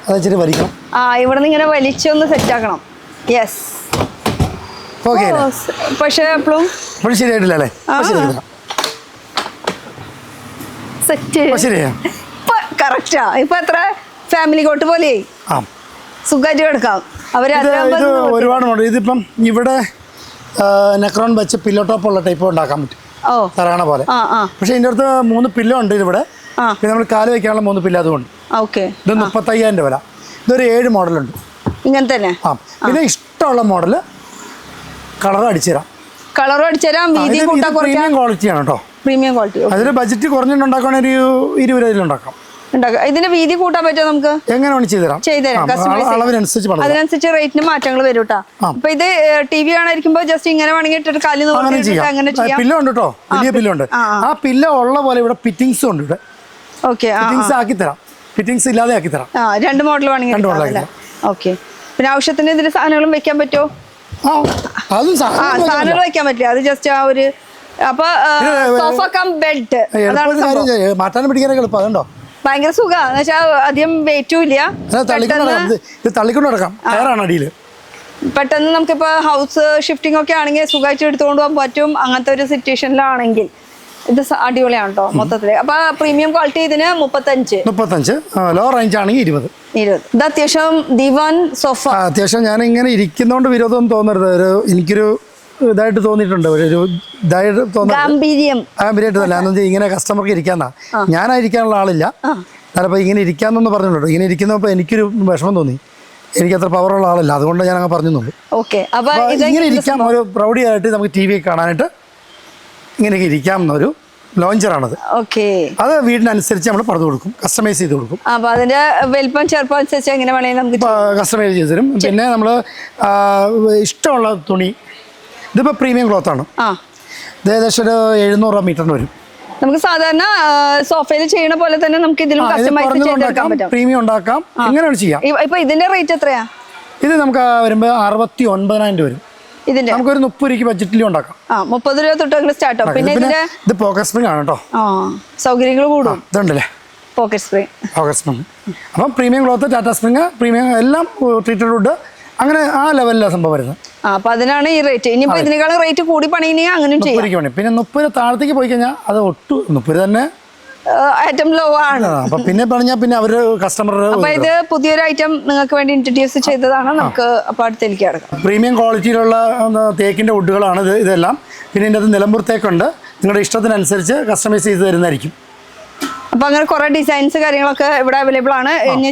ഇവിടെ നിന്ന് ഇങ്ങനെ വലിച്ചൊന്ന് സെറ്റ് ആക്കണം. യെസ്, പക്ഷെ എപ്പോഴും ശരിയായിട്ടില്ലേ? Set correct. ഇപ്പൊ എത്ര ഫാമിലി കോട്ട് പോലെ സുഖമായിട്ട് കിടക്കാം. ഒരുപാട് ഇതിപ്പം ഇവിടെ നെക്രോൺ വെച്ച് പില്ലോ ടോപ്പ് ഉള്ള ടൈപ്പ് ഉണ്ടാക്കാൻ പറ്റും, തറയണ പോലെ. പക്ഷെ ഇതിന്റെ അടുത്ത് 3 പില്ലോ ഉണ്ട് ഇവിടെ. പിന്നെ നമ്മൾ കാല് വെക്കാനുള്ള 3 പില്ലോ അതുകൊണ്ട്. ഇത് 35,000 വില. ഇതൊരു 7 മോഡലുണ്ട് ഇങ്ങനെ തന്നെ. പിന്നെ ഇഷ്ടമുള്ള മോഡല് കളറും അടിച്ചുതരാം. പ്രീമിയം ക്വാളിറ്റിയാണ് കേട്ടോ. അതിന് ബഡ്ജറ്റ് കുറഞ്ഞിട്ടുണ്ടാക്കുകയാണെങ്കിൽ 20,000 ഉണ്ടാക്കാം. ഇതിന്റെ വീതി കൂട്ടാൻ പറ്റുമോ നമുക്ക്? എങ്ങനെ വേണം ചെയ്തുതരാം. അതിനനുസരിച്ച് റേറ്റിന് മാറ്റങ്ങൾ വരും കേട്ടോ. അപ്പൊ ഇത് TV കാണാതിരിക്കുമ്പോ ജസ്റ്റ് ഇങ്ങനെ വേണമെങ്കിൽ ഇട്ടിട്ട് കാലിൽ അങ്ങനെ ചെയ്യാം. പില്ലോ ഉണ്ട് കേട്ടോ, വലിയ പില്ലോ ഉണ്ട്. ആ പില്ലോ ഉള്ള പോലെ ഇവിടെ ഫിറ്റിംഗ്സ് ഉണ്ട്. ഇവിടെ ഫിറ്റിംഗ്സ് ആക്കി തരാം, ഫിറ്റിംഗ്സ് ഇല്ലാതെ ആക്കി തരാം. 2 മോഡൽ വേണമെങ്കിൽ. ഓക്കെ, പിന്നെ ആവശ്യത്തിന് ഇതിന്റെ സാധനങ്ങളും വെക്കാൻ പറ്റുമോ? സാധനങ്ങൾ വെക്കാൻ പറ്റില്ല, അത് ജസ്റ്റ് ആ ഒരു. അപ്പൊ സോഫ കം ബെഡ് മാറ്റാനും പിടിക്കാനൊക്കെ എളുപ്പം. അതുണ്ടോ ഭയങ്കര സുഖം എന്ന് വെച്ചാൽ അധികം വെയിറ്റും ഇല്ല. തള്ളിക്കൊണ്ട് നടക്കാം, അടിയിൽ. പെട്ടെന്ന് നമുക്കിപ്പോ ഹൗസ് ഷിഫ്റ്റിംഗ് ഒക്കെ ആണെങ്കിൽ സുഖമായിട്ട് എടുത്തുകൊണ്ട് പോകാൻ പറ്റും. അങ്ങനത്തെ ഒരു സിറ്റുവേഷനിലാണെങ്കിൽ ഇത് അടിപൊളിയാണ് കേട്ടോ മൊത്തത്തില്. അപ്പൊ പ്രീമിയം ക്വാളിറ്റി ഇതിന് 35, ലോ റേഞ്ച് ആണെങ്കിൽ 20. ഇത് അത്യാവശ്യം ദിവാൻ സോഫ. അത്യാവശ്യം ഞാൻ ഇങ്ങനെ ഇരിക്കുന്നോണ്ട് വിരോധം തോന്നരുത്. എനിക്കൊരു ഇതായിട്ട് തോന്നിയിട്ടുണ്ട്, ഒരു ഇതായിട്ട് തോന്നുന്നത് ഗാംഭീര്യം ഗാംഭീര്യമായിട്ടല്ല. എന്ന് വെച്ചാൽ ഇങ്ങനെ കസ്റ്റമർക്ക് ഇരിക്കാന്നാ, ഞാനായിരിക്കാനുള്ള ആളില്ല. ചിലപ്പോൾ ഇങ്ങനെ ഇരിക്കാമെന്നൊന്ന് പറഞ്ഞുള്ളൂ. ഇങ്ങനെ ഇരിക്കുന്നപ്പോൾ എനിക്കൊരു വിഷമം തോന്നി, എനിക്ക് അത്ര പവറുള്ള ആളല്ല, അതുകൊണ്ട് ഞാൻ അങ്ങ് പറഞ്ഞുള്ളൂ. ഇങ്ങനെ ഇരിക്കാം, ഒരു പ്രൗഡിയായിട്ട് നമുക്ക് ടി വി കാണാനായിട്ട് ഇങ്ങനെയൊക്കെ ഇരിക്കാം എന്നൊരു ലോഞ്ചറാണത്. അത് വീടിനനുസരിച്ച് നമ്മൾ പറഞ്ഞു കൊടുക്കും, കസ്റ്റമൈസ് ചെയ്ത് കൊടുക്കും. അപ്പൊ അതിന്റെ വലിപ്പം ചെറുപ്പം അനുസരിച്ച് എങ്ങനെ വേണമെങ്കിൽ നമുക്ക് കസ്റ്റമൈസ് ചെയ്ത് തരും. പിന്നെ നമ്മൾ ഇഷ്ടമുള്ള തുണി, ഇതിപ്പോൾ പ്രീമിയം ക്ലോത്ത് ആണ്, ഇത് ഏകദേശം ഒരു 700 മീറ്ററിന് വരും. നമുക്ക് സാധാരണ സോഫയിൽ ചെയ്യുന്ന പോലെ തന്നെ നമുക്ക് ഇതിലും കസ്റ്റമൈസ് ചെയ്തെടുക്കാൻ പറ്റും, പ്രീമിയം ഉണ്ടാക്കാം, ഇങ്ങനെയാണ് ചെയ്യാം. ഇപ്പൊ ഇതിന്റെ റേറ്റ് എത്രയാ? ഇത് നമുക്ക് വരുമ്പോൾ 69,000 രൂപ വരും. ഇതിന്റെ നമുക്കൊരു 30 രൂപയ്ക്ക് ബഡ്ജറ്റിലും ഉണ്ടാക്കാം. 30 രൂപ തൊട്ട് സ്റ്റാർട്ട് ആവും. പിന്നെ ഇത് പോക്കറ്റ് സ്പ്രിംഗ് ആണ് കേട്ടോ, സൗകര്യങ്ങൾ കൂടും. ഇതുണ്ടല്ലേ പോക്കറ്റ് സ്പ്രിംഗ്, പോക്കറ്റ് സ്പ്രിംഗ്. അപ്പം premium cloth, Tata spring, premium എല്ലാം ട്രീറ്റഡ് വുഡ്, അങ്ങനെ ആ ലെവലിലാണ് സംഭവം വരുന്നത്. അപ്പൊ അതിനാണ് ഈ റേറ്റ്. ഇനിയിപ്പോ ഇതിനേക്കാളും റേറ്റ് കൂടി പണിയെങ്കിൽ അങ്ങനെ ചെയ്യാം. പിന്നെ 30 താഴത്തേക്ക് പോയി കഴിഞ്ഞാൽ അത് ഒട്ടും 30 തന്നെ ഐറ്റം ലോ ആണ്. അപ്പൊ പിന്നെ പറഞ്ഞാൽ പിന്നെ അവര് കസ്റ്റമർ. അപ്പൊ ഇത് പുതിയൊരു ഐറ്റം നിങ്ങൾക്ക് വേണ്ടി ഇൻട്രൊഡ്യൂസ് ചെയ്തതാണ്. നമുക്ക് അപ്പൊ അടുത്തേക്ക് കിടക്കാം. പ്രീമിയം ക്വാളിറ്റിയിലുള്ള തേക്കിന്റെ വുഡുകളാണ് ഇത്. പിന്നെ ഇതിൻ്റെ അത് നിലമ്പൂർ തേക്കുണ്ട്, നിങ്ങളുടെ ഇഷ്ടത്തിനനുസരിച്ച് കസ്റ്റമൈസ് ചെയ്ത് തരുന്നതായിരിക്കും. അപ്പൊ അങ്ങനെ കുറെ ഡിസൈൻസ് കാര്യങ്ങളൊക്കെ ഇവിടെ അവൈലബിൾ ആണ്. ഇനി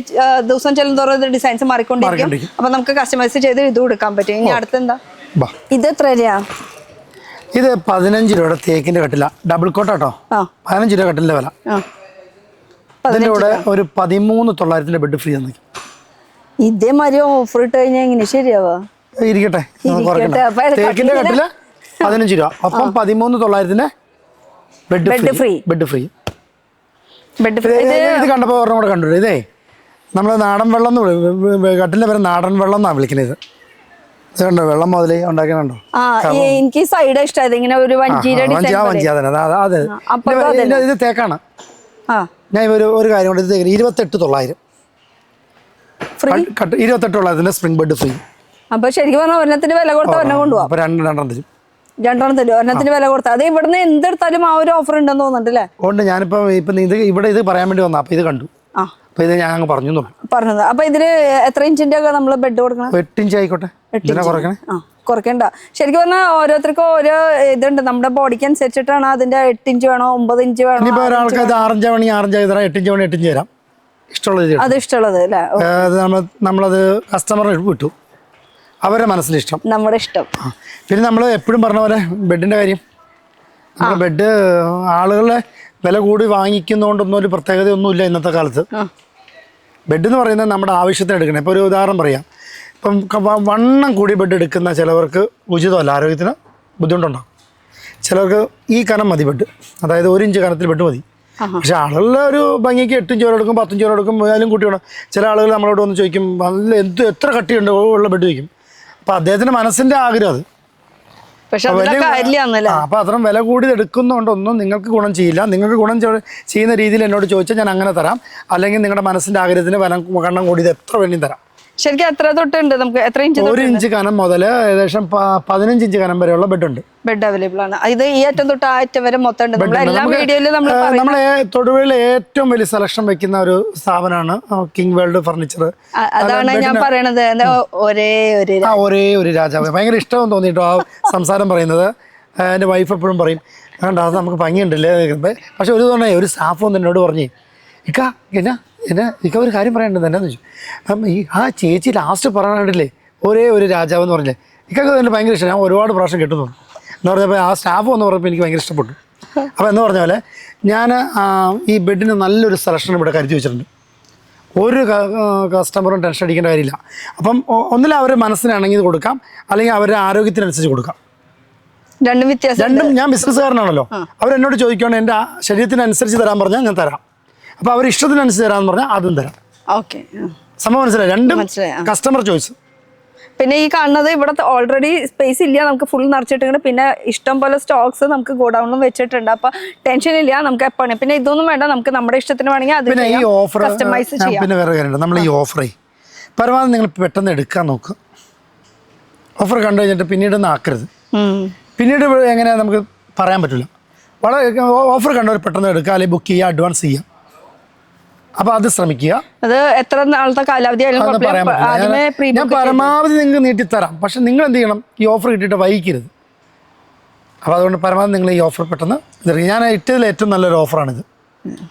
ദിവസം ചെല്ലുന്തോറും ഡിസൈൻസ് മാറിക്കൊണ്ടിരിക്കും. അപ്പൊ നമുക്ക് കസ്റ്റമൈസ് ചെയ്ത് ഇത് കൊടുക്കാൻ പറ്റും. ഇനി അടുത്തെന്താ? ഇത് എത്ര രൂപയാ? ഇത് 15 രൂപയുടെ തേക്കിന്റെ കട്ടില, ഡബിൾ കോട്ടാട്ടോ. 15 രൂപ കട്ടിലിന്റെ വില. അതിന്റെ കൂടെ ഒരു 13,900 ബെഡ് ഫ്രീ ആണ്. ഇതേമാതിരി ഓഫർ ഇട്ട് കഴിഞ്ഞാൽ എങ്ങനെ ശരിയാവാ? ഇരിക്കട്ടെ, തേക്കിന്റെ കട്ടില 15 രൂപ, ഒപ്പം 13,900 ബെഡ് ഫ്രീ. ഇത് കണ്ടപ്പോൾ ഒരെണ്ണം കൂടെ കണ്ടു. ഇതേ നമ്മൾ നാടൻ വെള്ളം കട്ടിലിന്റെ പേര് നാടൻ വെള്ളം എന്നാണ് വിളിക്കുന്നത്. ഇത് കണ്ടോ, വെള്ളം മുതലേ ഉണ്ടാക്കണോ? എനിക്ക് സൈഡ് ഇഷ്ടമായത് ഇങ്ങനെ ഒരു വഞ്ചിയുടെ ഇത് തേക്കാണ്. ഞാൻ ഒരു കാര്യം കൊണ്ട് ഇത് 28,900 28,900 സ്പ്രിംഗ് ബെഡ് ഫ്രീ. അപ്പൊ ശരിക്കും പറഞ്ഞാൽ ഒരെണ്ണത്തിന് വില കൊടുത്ത ഒരെണ്ണം കൊണ്ടുപോകാം. അപ്പൊ രണ്ടെണ്ണം തരും. ഒരെണ്ണത്തിന് വില കൊടുത്താൽ അത് ഇവിടുന്ന് എന്തെടുത്താലും ആ ഒരു ഓഫർ ഉണ്ടെന്ന് തോന്നുന്നുണ്ടല്ലേ? ഉണ്ട്. ഞാനിപ്പോ ഇവിടെ ഇത് പറയാൻ വേണ്ടി വന്നാ, അപ്പൊ ഇത് കണ്ടു, അപ്പൊ ഇത് ഞാൻ അങ്ങ് പറഞ്ഞത്. അപ്പൊ ഇതിന് എത്ര ഇഞ്ചിന്റെ ഒക്കെ നമ്മള് ബെഡ് കൊടുക്കണം? 8 ഇഞ്ച് ആയിക്കോട്ടെ, കുറയ്ക്കണ്ട. ശരിക്കും പറഞ്ഞാൽ ഓരോരുത്തർക്കും ഓരോ ഇതുണ്ട്, നമ്മുടെ ബോഡിക്ക് അനുസരിച്ചിട്ടാണ് അതിന്റെ 8 ഇഞ്ച് വേണോ 9 ഇഞ്ച് വേണോ. ഇനിയിപ്പോ ഒരാൾക്ക് അത് 6 ഇഞ്ച് വേണമെങ്കിൽ 6 ഇഞ്ച് തരാം, 8 ഇഞ്ച് വേണമെങ്കിൽ 8 ഇഞ്ച് തരാം, ഇഷ്ടമുള്ളത്. അത് ഇഷ്ടമുള്ളത് അല്ലേ? നമ്മളത് കസ്റ്റമറിന് വിട്ടു, അവരുടെ മനസ്സിലിഷ്ടം, നമ്മുടെ ഇഷ്ടം. പിന്നെ നമ്മൾ എപ്പോഴും പറഞ്ഞ പോലെ ബെഡിന്റെ കാര്യം, നമ്മുടെ ബെഡ് ആളുകളെ വില കൂടി വാങ്ങിക്കുന്നതുകൊണ്ടൊന്നും ഒരു പ്രത്യേകതയൊന്നുമില്ല ഇന്നത്തെ കാലത്ത്. ബെഡ് എന്ന് പറയുന്നത് നമ്മുടെ ആവശ്യത്തിന് എടുക്കണം. ഇപ്പോൾ ഒരു ഉദാഹരണം പറയാം, ഇപ്പം വണ്ണം കൂടി ബെഡ് എടുക്കുന്ന ചിലവർക്ക് ഉചിതമല്ല, ആരോഗ്യത്തിന് ബുദ്ധിമുട്ടുണ്ടാകും. ചിലർക്ക് ഈ കനം മതി ബെഡ്, അതായത് 1 ഇഞ്ച് കനത്തിൽ ബെഡ് മതി. പക്ഷെ ആളുകളുടെ ഒരു ഭംഗിക്ക് 8 ഇഞ്ച് എടുക്കും, 10 ഇഞ്ച് എടുക്കും, അതിലും കൂട്ടി വേണം. ചില ആളുകൾ നമ്മളോട് വന്ന് ചോദിക്കും, നല്ല എത്ര കട്ടിയുണ്ട് ഉള്ള ബെഡ് ചോദിക്കും. അപ്പം അദ്ദേഹത്തിൻ്റെ മനസ്സിൻ്റെ ആഗ്രഹം അത്. അപ്പം അത്രയും വില കൂടി എടുക്കുന്നതുകൊണ്ടൊന്നും നിങ്ങൾക്ക് ഗുണം ചെയ്യില്ല. നിങ്ങൾക്ക് ഗുണം ചെയ്യുന്ന രീതിയിൽ എന്നോട് ചോദിച്ചാൽ ഞാൻ അങ്ങനെ തരാം, അല്ലെങ്കിൽ നിങ്ങളുടെ മനസ്സിൻ്റെ ആഗ്രഹത്തിന് കണ്ണം കൂടിയത് എത്ര വേണ്ടിയും തരാം. ശരിക്കും എത്ര തൊട്ടുണ്ട്? നമുക്ക് എത്ര ഇഞ്ച്? 1 ഇഞ്ച് കനം മുതൽ ഏകദേശം 15 ഇഞ്ച് കനം വരെയുള്ള ബെഡുണ്ട്. ബെഡ് അവൈലബിൾ ആണ്. ഇത് ഈ അറ്റം തൊട്ട് ആ അറ്റം വരെ മൊത്തം ഉണ്ട്. നമ്മളെ തൊടുപുഴയിൽ ഏറ്റവും വലിയ സെലക്ഷൻ വെക്കുന്ന ഒരു സ്ഥാപനമാണ് കിങ് വേൾഡ് ഫർണിച്ചർ. അതാണ് ഞാൻ പറയണത്, ഒരേ ഒരു രാജാവ്. ഭയങ്കര ഇഷ്ടം തോന്നിട്ടോ ആ സംസാരം പറയുന്നത്. എൻ്റെ വൈഫ് എപ്പോഴും പറയും, കണ്ടോ അത് നമുക്ക് ഭംഗിയുണ്ടല്ലേ. പക്ഷെ ഒരു സ്റ്റാഫ് വന്ന് എന്നോട് പറഞ്ഞേ, ഇക്ക ഒരു കാര്യം പറയണ്ടത് എന്നാന്ന് ചോദിച്ചു. അപ്പം ആ ചേച്ചി ലാസ്റ്റ് പറയാണ്ടില്ലേ ഒരു രാജാവ് എന്ന് പറഞ്ഞില്ലേ, ഇക്കൊക്കെ തന്നെ ഭയങ്കര ഇഷ്ടം. ഞാൻ ഒരുപാട് പ്രാവശ്യം കിട്ടുന്നു എന്ന് പറഞ്ഞപ്പോൾ ആ സ്റ്റാഫ് എന്ന് പറഞ്ഞപ്പോൾ എനിക്ക് ഭയങ്കര ഇഷ്ടപ്പെട്ടു. അപ്പോൾ എന്ന് പറഞ്ഞ പോലെ ഞാൻ ഈ ബെഡിന് നല്ലൊരു സെലക്ഷൻ ഇവിടെ കരുതി വെച്ചിട്ടുണ്ട്. ഒരു കസ്റ്റമറും ടെൻഷൻ അടിക്കേണ്ട കാര്യമില്ല. അപ്പം ഒന്നിലും അവരുടെ മനസ്സിനാണെങ്കിൽ കൊടുക്കാം, അല്ലെങ്കിൽ അവരുടെ ആരോഗ്യത്തിനനുസരിച്ച് കൊടുക്കാം. രണ്ടും ഞാൻ ബിസിനസ്സുകാരനാണല്ലോ, അവരെന്നോട് ചോദിക്കുകയാണ് എൻ്റെ ശരീരത്തിനനുസരിച്ച് തരാൻ പറഞ്ഞാൽ ഞാൻ തരാം. അപ്പോൾ അവർ ഇഷ്ടത്തിനനുസരിച്ച് തരാമെന്ന് പറഞ്ഞാൽ അതും തരാം. സംഭവം മനസ്സിലായി? രണ്ടും കസ്റ്റമർ ചോയ്സ്. പിന്നെ ഈ കാണുന്നത് ഇവിടെ ഓൾറെഡി സ്പേസ് ഇല്ല, നമുക്ക് ഫുൾ നിറച്ചിട്ടുണ്ട്. പിന്നെ ഇഷ്ടം പോലെ സ്റ്റോക്സ് നമുക്ക് ഗോഡൌണിലും വെച്ചിട്ടുണ്ട്. അപ്പൊ ടെൻഷൻ ഇല്ല, നമുക്ക് എപ്പോഴും. പിന്നെ ഇതൊന്നും വേണ്ട, നമുക്ക് നമ്മുടെ ഇഷ്ടത്തിന് വേണമെങ്കിൽ അത് പിന്നെ ഈ ഓഫർ കസ്റ്റമൈസ് ചെയ്യാം. പിന്നെ വേറെ കാര്യമുണ്ട്, നമ്മൾ ഈ ഓഫറേ പരമാവധി നിങ്ങൾ പെട്ടെന്ന് എടുക്കാൻ നോക്കുക. ഓഫർ കണ്ടു കഴിഞ്ഞിട്ട് പിന്നീടൊന്നും ആക്കരുത്. പിന്നീട് എങ്ങനെയാ നമുക്ക് പറയാൻ പറ്റില്ല. വളരെ ഓഫർ കണ്ടവർ പെട്ടെന്ന് എടുക്കുക, അല്ലെങ്കിൽ ബുക്ക് ചെയ്യുക, അഡ്വാൻസ് ചെയ്യുക. അപ്പോൾ അത് ശ്രമിക്കുക. അത് എത്ര നാളത്തെ കാലാവധി ഞാൻ പരമാവധി നിങ്ങൾക്ക് നീട്ടിത്തരാം. പക്ഷെ നിങ്ങൾ എന്ത് ചെയ്യണം, ഈ ഓഫർ കിട്ടിയിട്ട് വൈകിക്കരുത്. അപ്പോൾ അതുകൊണ്ട് പരമാവധി നിങ്ങൾ ഈ ഓഫർ പെട്ടെന്ന് ഞാൻ ഇട്ടതിൽ ഏറ്റവും നല്ലൊരു ഓഫറാണിത്.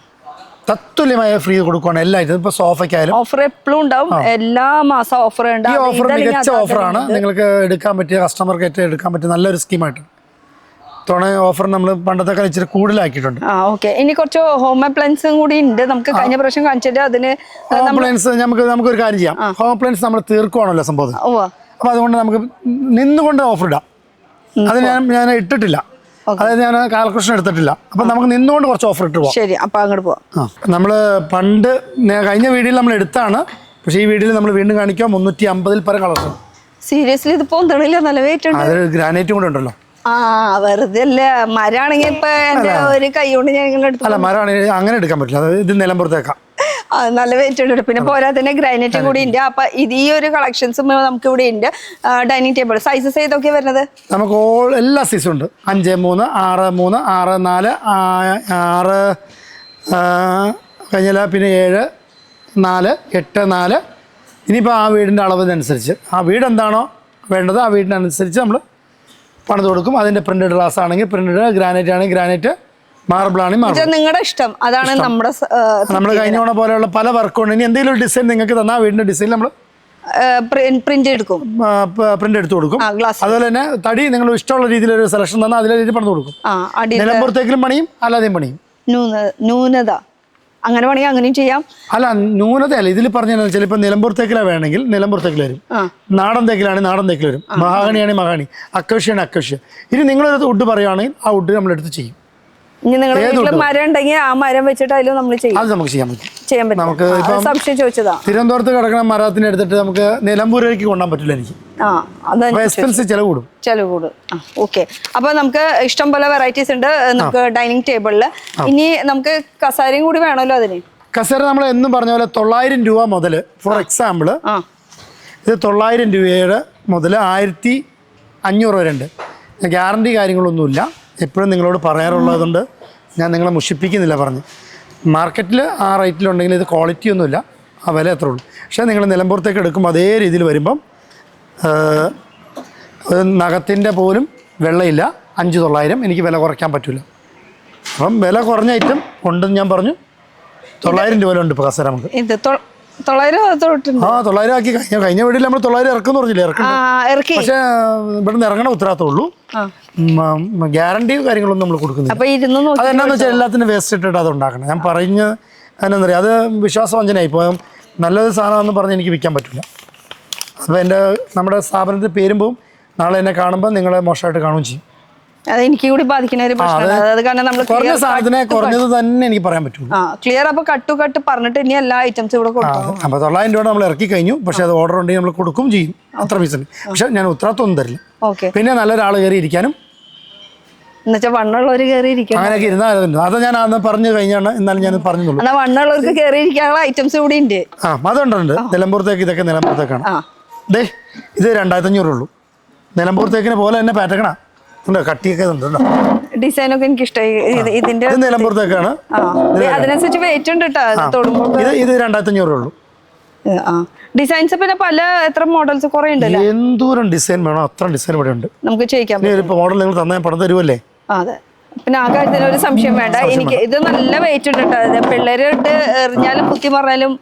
തത്തുല്യമായ ഫ്രീ കൊടുക്കുകയാണ് എല്ലാ ഐറ്റം. ഇപ്പോൾ സോഫയ്ക്കായാലും ഓഫർ എപ്പോഴും ഉണ്ടാവും, എല്ലാ മാസം ഓഫർ ഉണ്ട്. ഈ ഓഫർ മികച്ച ഓഫറാണ്. നിങ്ങൾക്ക് എടുക്കാൻ പറ്റിയ കസ്റ്റമർക്ക് ഏറ്റവും എടുക്കാൻ പറ്റിയ നല്ലൊരു സ്കീമായിട്ട് തോണ ഓഫർ നമ്മൾ പണ്ടത്തെ ഇച്ചിരി കൂടുതലാക്കിയിട്ടുണ്ട്. ഓക്കെ, ഇനി കുറച്ച് ഹോം അപ്ലയൻസും കൂടി ഉണ്ട്. നമുക്ക് കഴിഞ്ഞ പ്രാവശ്യം കാണിച്ചിട്ട് അതിന് ഹോം അപ്ലയൻസ് നമുക്കൊരു കാര്യം ചെയ്യാം. ഹോം അപ്ലയൻസ് നമ്മൾ തീർക്കുവാണല്ലോ സംഭവം. അപ്പോൾ അതുകൊണ്ട് നമുക്ക് നിന്നുകൊണ്ട് ഓഫർ ഇടാം. അത് ഞാൻ ഇട്ടിട്ടില്ല, അതായത് ഞാൻ കാൽക്കുലേഷൻ എടുത്തിട്ടില്ല. അപ്പം നമുക്ക് നിന്നുകൊണ്ട് കുറച്ച് ഓഫർ ഇട്ട് പോകാം. ശരി, അപ്പം അങ്ങോട്ട് പോവാം. നമ്മൾ പണ്ട് കഴിഞ്ഞ വീഡിയോയിൽ നമ്മൾ എടുത്താണ്, പക്ഷേ ഈ വീഡിയോയിൽ നമ്മൾ വീണ്ടും കാണിക്കുക 350 പരം കളർ. സീരിയസ്ലി ഇത് പോന്നില്ല, നല്ല വെയിറ്റ് ഉണ്ട്. അതൊരു ഗ്രാനൈറ്റും കൂടെ ഉണ്ടല്ലോ. വെറുതെ അല്ല, മരാണെങ്കിൽ ഇപ്പൊ എന്റെ ഒരു കൈ കൊണ്ട് ഞാൻ ഇങ്ങനെ എടുത്തു. അല്ല, മരമാണെങ്കിൽ അങ്ങനെ എടുക്കാൻ പറ്റില്ല, അത് ഇത് നിലമ്പുറത്തേക്കാം. നല്ല വെയിറ്റ് ഉണ്ട്. പിന്നെ പോരാ തന്നെ ഗ്രാനൈറ്റും കൂടി ഉണ്ട്. അപ്പൊ ഇത് ഈ ഒരു കളക്ഷൻസും നമുക്ക് ഇവിടെ ഉണ്ട്. ഡൈനിങ് ടേബിൾ സൈസസ് ഏതൊക്കെയാ വരുന്നത്? നമുക്ക് എല്ലാ സൈസും ഉണ്ട്. 5, 3, 6, 3, 6, 4, 6 കഴിഞ്ഞാൽ പിന്നെ 7, 4, 8, 4. ഇനിയിപ്പോൾ ആ വീടിൻ്റെ അളവിനനുസരിച്ച് ആ വീട് എന്താണോ വേണ്ടത് ആ വീടിനനുസരിച്ച് നമ്മൾ പണിത് കൊടുക്കും. അതിൻ്റെ പ്രിന്റഡ് ഗ്ലാസ് ആണെങ്കിൽ പ്രിന്റഡ്, ഗ്രാനൈറ്റ് ആണെങ്കിൽ ഗ്രാനൈറ്റ്, മാർബിൾ ആണെങ്കിൽ നിങ്ങളുടെ ഇഷ്ടം. അതാണ് നമ്മൾ കഴിഞ്ഞ തവണ പോലെയുള്ള പല വർക്കുണ്ട്. ഇനി എന്തെങ്കിലും ഒരു ഡിസൈൻ നിങ്ങൾക്ക് തന്നാൽ വീടിൻ്റെ ഡിസൈൻ നമ്മൾ പ്രിന്റ് എടുക്കും, പ്രിന്റ് എടുത്ത് കൊടുക്കും. അതുപോലെ തന്നെ തടി നിങ്ങൾ ഇഷ്ടമുള്ള രീതിയിൽ ഒരു സെലക്ഷൻ തന്നാൽ അതിലെ രീതി പണിത് കൊടുക്കും. നിലമ്പുറത്തേക്കിലും പണിയും അല്ലാതെയും പണിയും. ന്യൂനത അങ്ങനെ വേണമെങ്കിൽ അങ്ങനെയും ചെയ്യാം. അല്ല, ന്യൂനതയല്ല ഇതിൽ പറഞ്ഞാൽ ചിലപ്പോൾ നിലമ്പുറത്തേക്കിലാണ് വേണമെങ്കിൽ നിലമ്പുറത്തേക്കിൽ വരും, നാടൻ തേക്കിലാണെങ്കിൽ നാടൻ തേക്കിൽ വരും, മഹാഗണിയാണെങ്കിൽ മഹാഗണി, അക്കവശ്യാണ് അക്കവശ്യ. ഇനി നിങ്ങളൊരു വുഡ് പറയുകയാണെങ്കിൽ ആ വുഡ് നമ്മളെടുത്ത് ചെയ്യും. ഇനി നിങ്ങളുടെ വീട്ടിൽ മരം ഉണ്ടെങ്കിൽ ആ മരം വെച്ചിട്ട് അതിലും നമ്മൾ ചെയ്യും. അത് നമുക്ക് ചെയ്യാൻ പറ്റും. നമുക്ക് സംശയം ചോദിച്ചതാ. തിരുവനന്തപുരത്ത് കിടക്കുന്ന മരത്തിന് എടുത്തിട്ട് നമുക്ക് നിലമ്പൂരേക്ക് കൊണ്ടുപോകാൻ പറ്റില്ല. എനിക്ക് എക്സ്പെൻസ് ചിലവ് കൂടും. ഓക്കെ, അപ്പൊ നമുക്ക് ഇഷ്ടം പോലെ വെറൈറ്റീസ് ഉണ്ട് നമുക്ക് ഡൈനിങ് ടേബിളിൽ. ഇനി നമുക്ക് കസേരയും കൂടി വേണമല്ലോ. അതിന് കസേര നമ്മൾ എന്നും പറഞ്ഞ പോലെ 900 രൂപ മുതൽ, ഫോർ എക്സാമ്പിൾ ഇത് 900 രൂപയുടെ മുതൽ 1500 വരെ ഉണ്ട്. ഗ്യാരണ്ടി കാര്യങ്ങളൊന്നുമില്ല. എപ്പോഴും നിങ്ങളോട് പറയാറുള്ളതുകൊണ്ട് ഞാൻ നിങ്ങളെ മുഷിപ്പിക്കുന്നില്ല പറഞ്ഞ്. മാർക്കറ്റിൽ ആ റേറ്റിലുണ്ടെങ്കിൽ ഇത് ക്വാളിറ്റി ഒന്നുമില്ല, ആ വില എത്ര ഉള്ളൂ. പക്ഷേ നിങ്ങൾ നിലമ്പുറത്തേക്ക് എടുക്കുമ്പോൾ അതേ രീതിയിൽ വരുമ്പം നഖത്തിൻ്റെ പോലും വെള്ളയില്ല. 5,900 എനിക്ക് വില കുറയ്ക്കാൻ പറ്റില്ല. അപ്പം വില കുറഞ്ഞ ഐറ്റം ഉണ്ടെന്ന് ഞാൻ പറഞ്ഞു. 900 രൂപ ഉണ്ട് ഇപ്പോൾ കസേര നമുക്ക്. 900 ആക്കി കഴിഞ്ഞ വീട്ടിൽ നമ്മൾ 900 ഇറക്കുമെന്ന് പറഞ്ഞില്ലേ? ഇറക്കി. പക്ഷേ ഇവിടെ നിന്ന് ഇറങ്ങണ ഉത്തരവാദിത്തമുള്ളൂ. ഗ്യാരണ്ടി കാര്യങ്ങളൊന്നും നമ്മൾ കൊടുക്കുന്നില്ല. അതെന്നാന്ന് വെച്ചാൽ എല്ലാത്തിനും വേസ്റ്റ് ഇട്ടിട്ട് അത് ഉണ്ടാക്കണം. ഞാൻ പറഞ്ഞ അതിനെന്താ പറയുക, അത് വിശ്വാസവഞ്ചനയായി. ഇപ്പോൾ നല്ലൊരു സാധനമെന്ന് പറഞ്ഞ് എനിക്ക് വിൽക്കാൻ പറ്റില്ല. അപ്പോൾ നമ്മുടെ സ്ഥാപനത്തിൽ പേരും പോവും. നാളെ എന്നെ കാണുമ്പോൾ നിങ്ങളെ മോശമായിട്ട് കാണുകയും ചെയ്യും. അതെനിക്ക് കൂടി ബാധിക്കുന്ന ഒരു പ്രശ്നമാണ്. അത് കാരണം നമ്മൾ കുറഞ്ഞ സാധനത്തിനെ കുറഞ്ഞത് തന്നെ എനിക്ക് പറയാൻ പറ്റുള്ളൂ. ക്ലിയർ. അപ്പോൾ കട്ട് പറഞ്ഞിട്ട് ഇനി എല്ലാ ഐറ്റംസും ഇവിടെ കൊടുക്കും. അപ്പോൾ 900 രൂപ നമ്മൾ ഇറക്കി കഴിഞ്ഞു. പക്ഷേ അത് ഓർഡർ ഉണ്ടെങ്കിൽ നമ്മൾ കൊടുക്കും ചെയ്യും. അത്ര പൈസ. പക്ഷെ ഞാൻ ഉത്തരവാദിത്വം ഒന്നും തരില്ല. പിന്നെ നല്ലൊരാൾ കയറി ഇരിക്കാനും എന്നുവെച്ചാൽ വണ്ണുള്ളവർ കയറി ഇരിക്കണം. അങ്ങനെയൊക്കെ ഇരുന്നാൽ അത് ഞാൻ അന്ന് പറഞ്ഞു കഴിഞ്ഞാണ്. എന്നാലും ഞാൻ പറഞ്ഞുള്ളൂ. എന്നാൽ വണ്ണുള്ളവർക്ക് കയറി ഇരിക്കാനുള്ള ഐറ്റംസ് കൂടി ഉണ്ട്. അതുണ്ട്. നിലമ്പുറത്തേക്ക് ഇതൊക്കെ നിലമ്പുറത്തേക്കാണ്. ഇത് 2500 ഉള്ളൂ. നിലമ്പുറത്തേക്കിനെ പോലെ തന്നെ പാറ്റക്കണ കട്ടിയൊക്കെ ഉണ്ട്. ഡിസൈനൊക്കെ എനിക്ക് ഇഷ്ടമായി. ഇതിന്റെ നിലമ്പുറത്തേക്കാണ്. അതിനനുസരിച്ച് വെയിറ്റ് ഉണ്ട് കേട്ടോ. ഇത് 2500 ഉള്ളൂ. ഡിസൈൻസ് പിന്നെ എത്ര മോഡൽസ് കുറെ ഉണ്ടല്ലോ. എന്തോരം ഡിസൈൻ വേണോ അത്ര ഡിസൈൻ ഇവിടെ ഉണ്ട്. നമുക്ക് ചെയ്യിക്കാം. മോഡൽ നിങ്ങൾ തന്നെ പണം തരുമല്ലേ? അതെ. പിന്നെ ആ കാര്യത്തിന് ഒരു സംശയം വേണ്ട. എനിക്ക് ഇത് നല്ല വെയിറ്റ് ഉണ്ട് കേട്ടോ. പിള്ളേരിട്ട് എറിഞ്ഞാലും കുത്തി മറിഞ്ഞാലും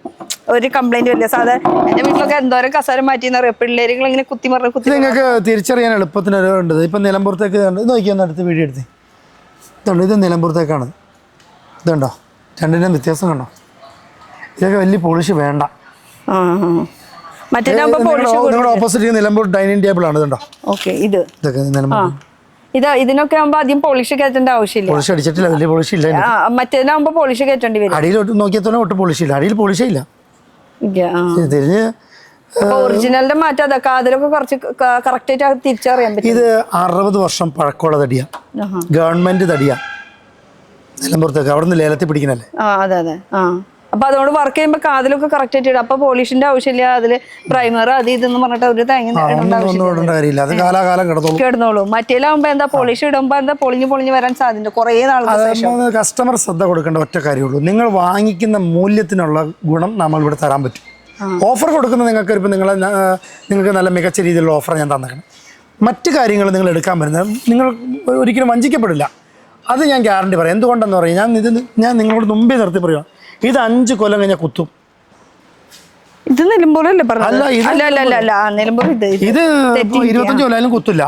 ഒരു കംപ്ലൈന്റ് വരില്ല. സാധാരണ എന്റെ വീട്ടിലൊക്കെ എന്തോരം കസേര മാറ്റിയെന്നറിയാം. പിള്ളേരുകൾ ഇങ്ങനെ കുത്തി മറിഞ്ഞ നിങ്ങൾക്ക് തിരിച്ചറിയാൻ എളുപ്പത്തിന് ഉണ്ട്. ഇപ്പം നിലമ്പുറത്തേക്ക് നോക്കിയൊന്ന് അടുത്ത് വീഡിയോ എടുത്ത് ഇതുണ്ട്. ഇത് നിലമ്പുറത്തേക്കാണ്. ഇതുണ്ടോ? രണ്ടിനും വ്യത്യാസം കണ്ടോ? ഇതൊക്കെ വലിയ പോളിഷ് വേണ്ട. ഓപ്പോസിറ്റ് നിലമ്പൂർ ഡൈനിങ് ടേബിൾ ആണ്. ഇതുണ്ടോ? ഇതൊക്കെ നിലമ്പൂർ. ഇതിനൊക്കെ ആകുമ്പോ ആദ്യം പോളിഷ് കയറ്റേണ്ട ആവശ്യമില്ല. പോളിഷ് അടിച്ചിട്ടില്ല, വലിയ പോളിഷ് ഇല്ല. മറ്റേതാകുമ്പോ പോളിഷ് കയറ്റേണ്ടി വരും. അടിയിൽ നോക്കിയത്തോടെ ഒട്ടും പോളിഷ് ഇല്ല. അടിയിൽ പോളിഷേ ഇല്ല. തിരിഞ്ഞ് ഒറിജിനലിന്റെ മാറ്റം അതൊക്കെ അതിലൊക്കെ കുറച്ച് കറക്റ്റ് ആയിട്ട് തിരിച്ചറിയാൻ പറ്റും. ഇത് 60 വർഷം പഴക്കമുള്ള തടിയാ. ഗവൺമെന്റ് തടിയാ. നിലമ്പുറത്തേക്ക് അവിടെ നിന്ന് ലേലത്തിൽ പിടിക്കണല്ലേ. അതെ. അപ്പൊ അതുകൊണ്ട് വർക്ക് ചെയ്യുമ്പോൾ കാതിലൊക്കെ കറക്റ്റ് ആയിട്ട് ഇടും. അപ്പൊ പോളിഷിന്റെ ആവശ്യമില്ല. അതില് പ്രൈമർ അത് ഇതെന്ന് പറഞ്ഞിട്ട് ഒരു കിടന്നോളൂ. മറ്റേലാവുമ്പോ എന്താ പോളിഷ് ഇടുമ്പോ എന്താ പൊളിഞ്ഞു വരാൻ സാധ്യത കുറെ നാൾ. കസ്റ്റമർ ശ്രദ്ധ കൊടുക്കേണ്ട ഒറ്റ കാര്യമുള്ളൂ. നിങ്ങൾ വാങ്ങിക്കുന്ന മൂല്യത്തിനുള്ള ഗുണം നമ്മൾ ഇവിടെ തരാൻ പറ്റും. ഓഫർ കൊടുക്കുന്ന നിങ്ങൾക്ക് ഇപ്പം നിങ്ങൾക്ക് നല്ല മികച്ച രീതിയിലുള്ള ഓഫർ ഞാൻ തന്നേക്കണം. മറ്റു കാര്യങ്ങൾ നിങ്ങൾ എടുക്കാൻ വരുന്നത് നിങ്ങൾ ഒരിക്കലും വഞ്ചിക്കപ്പെടില്ല. അത് ഞാൻ ഗ്യാരണ്ടി പറയാം. എന്തുകൊണ്ടെന്ന് പറയും, ഞാൻ നിങ്ങളോട് മുമ്പേ നിർത്തി പറയുക, ഇത് 5 കൊല്ലം കഴിഞ്ഞാൽ കുത്തും. ഇത് നിലമ്പൂരല്ലേ പറഞ്ഞത്? അല്ല, അല്ല നിലമ്പൂർ ഇത് 25 കൊല്ലായാലും കുത്തില്ല.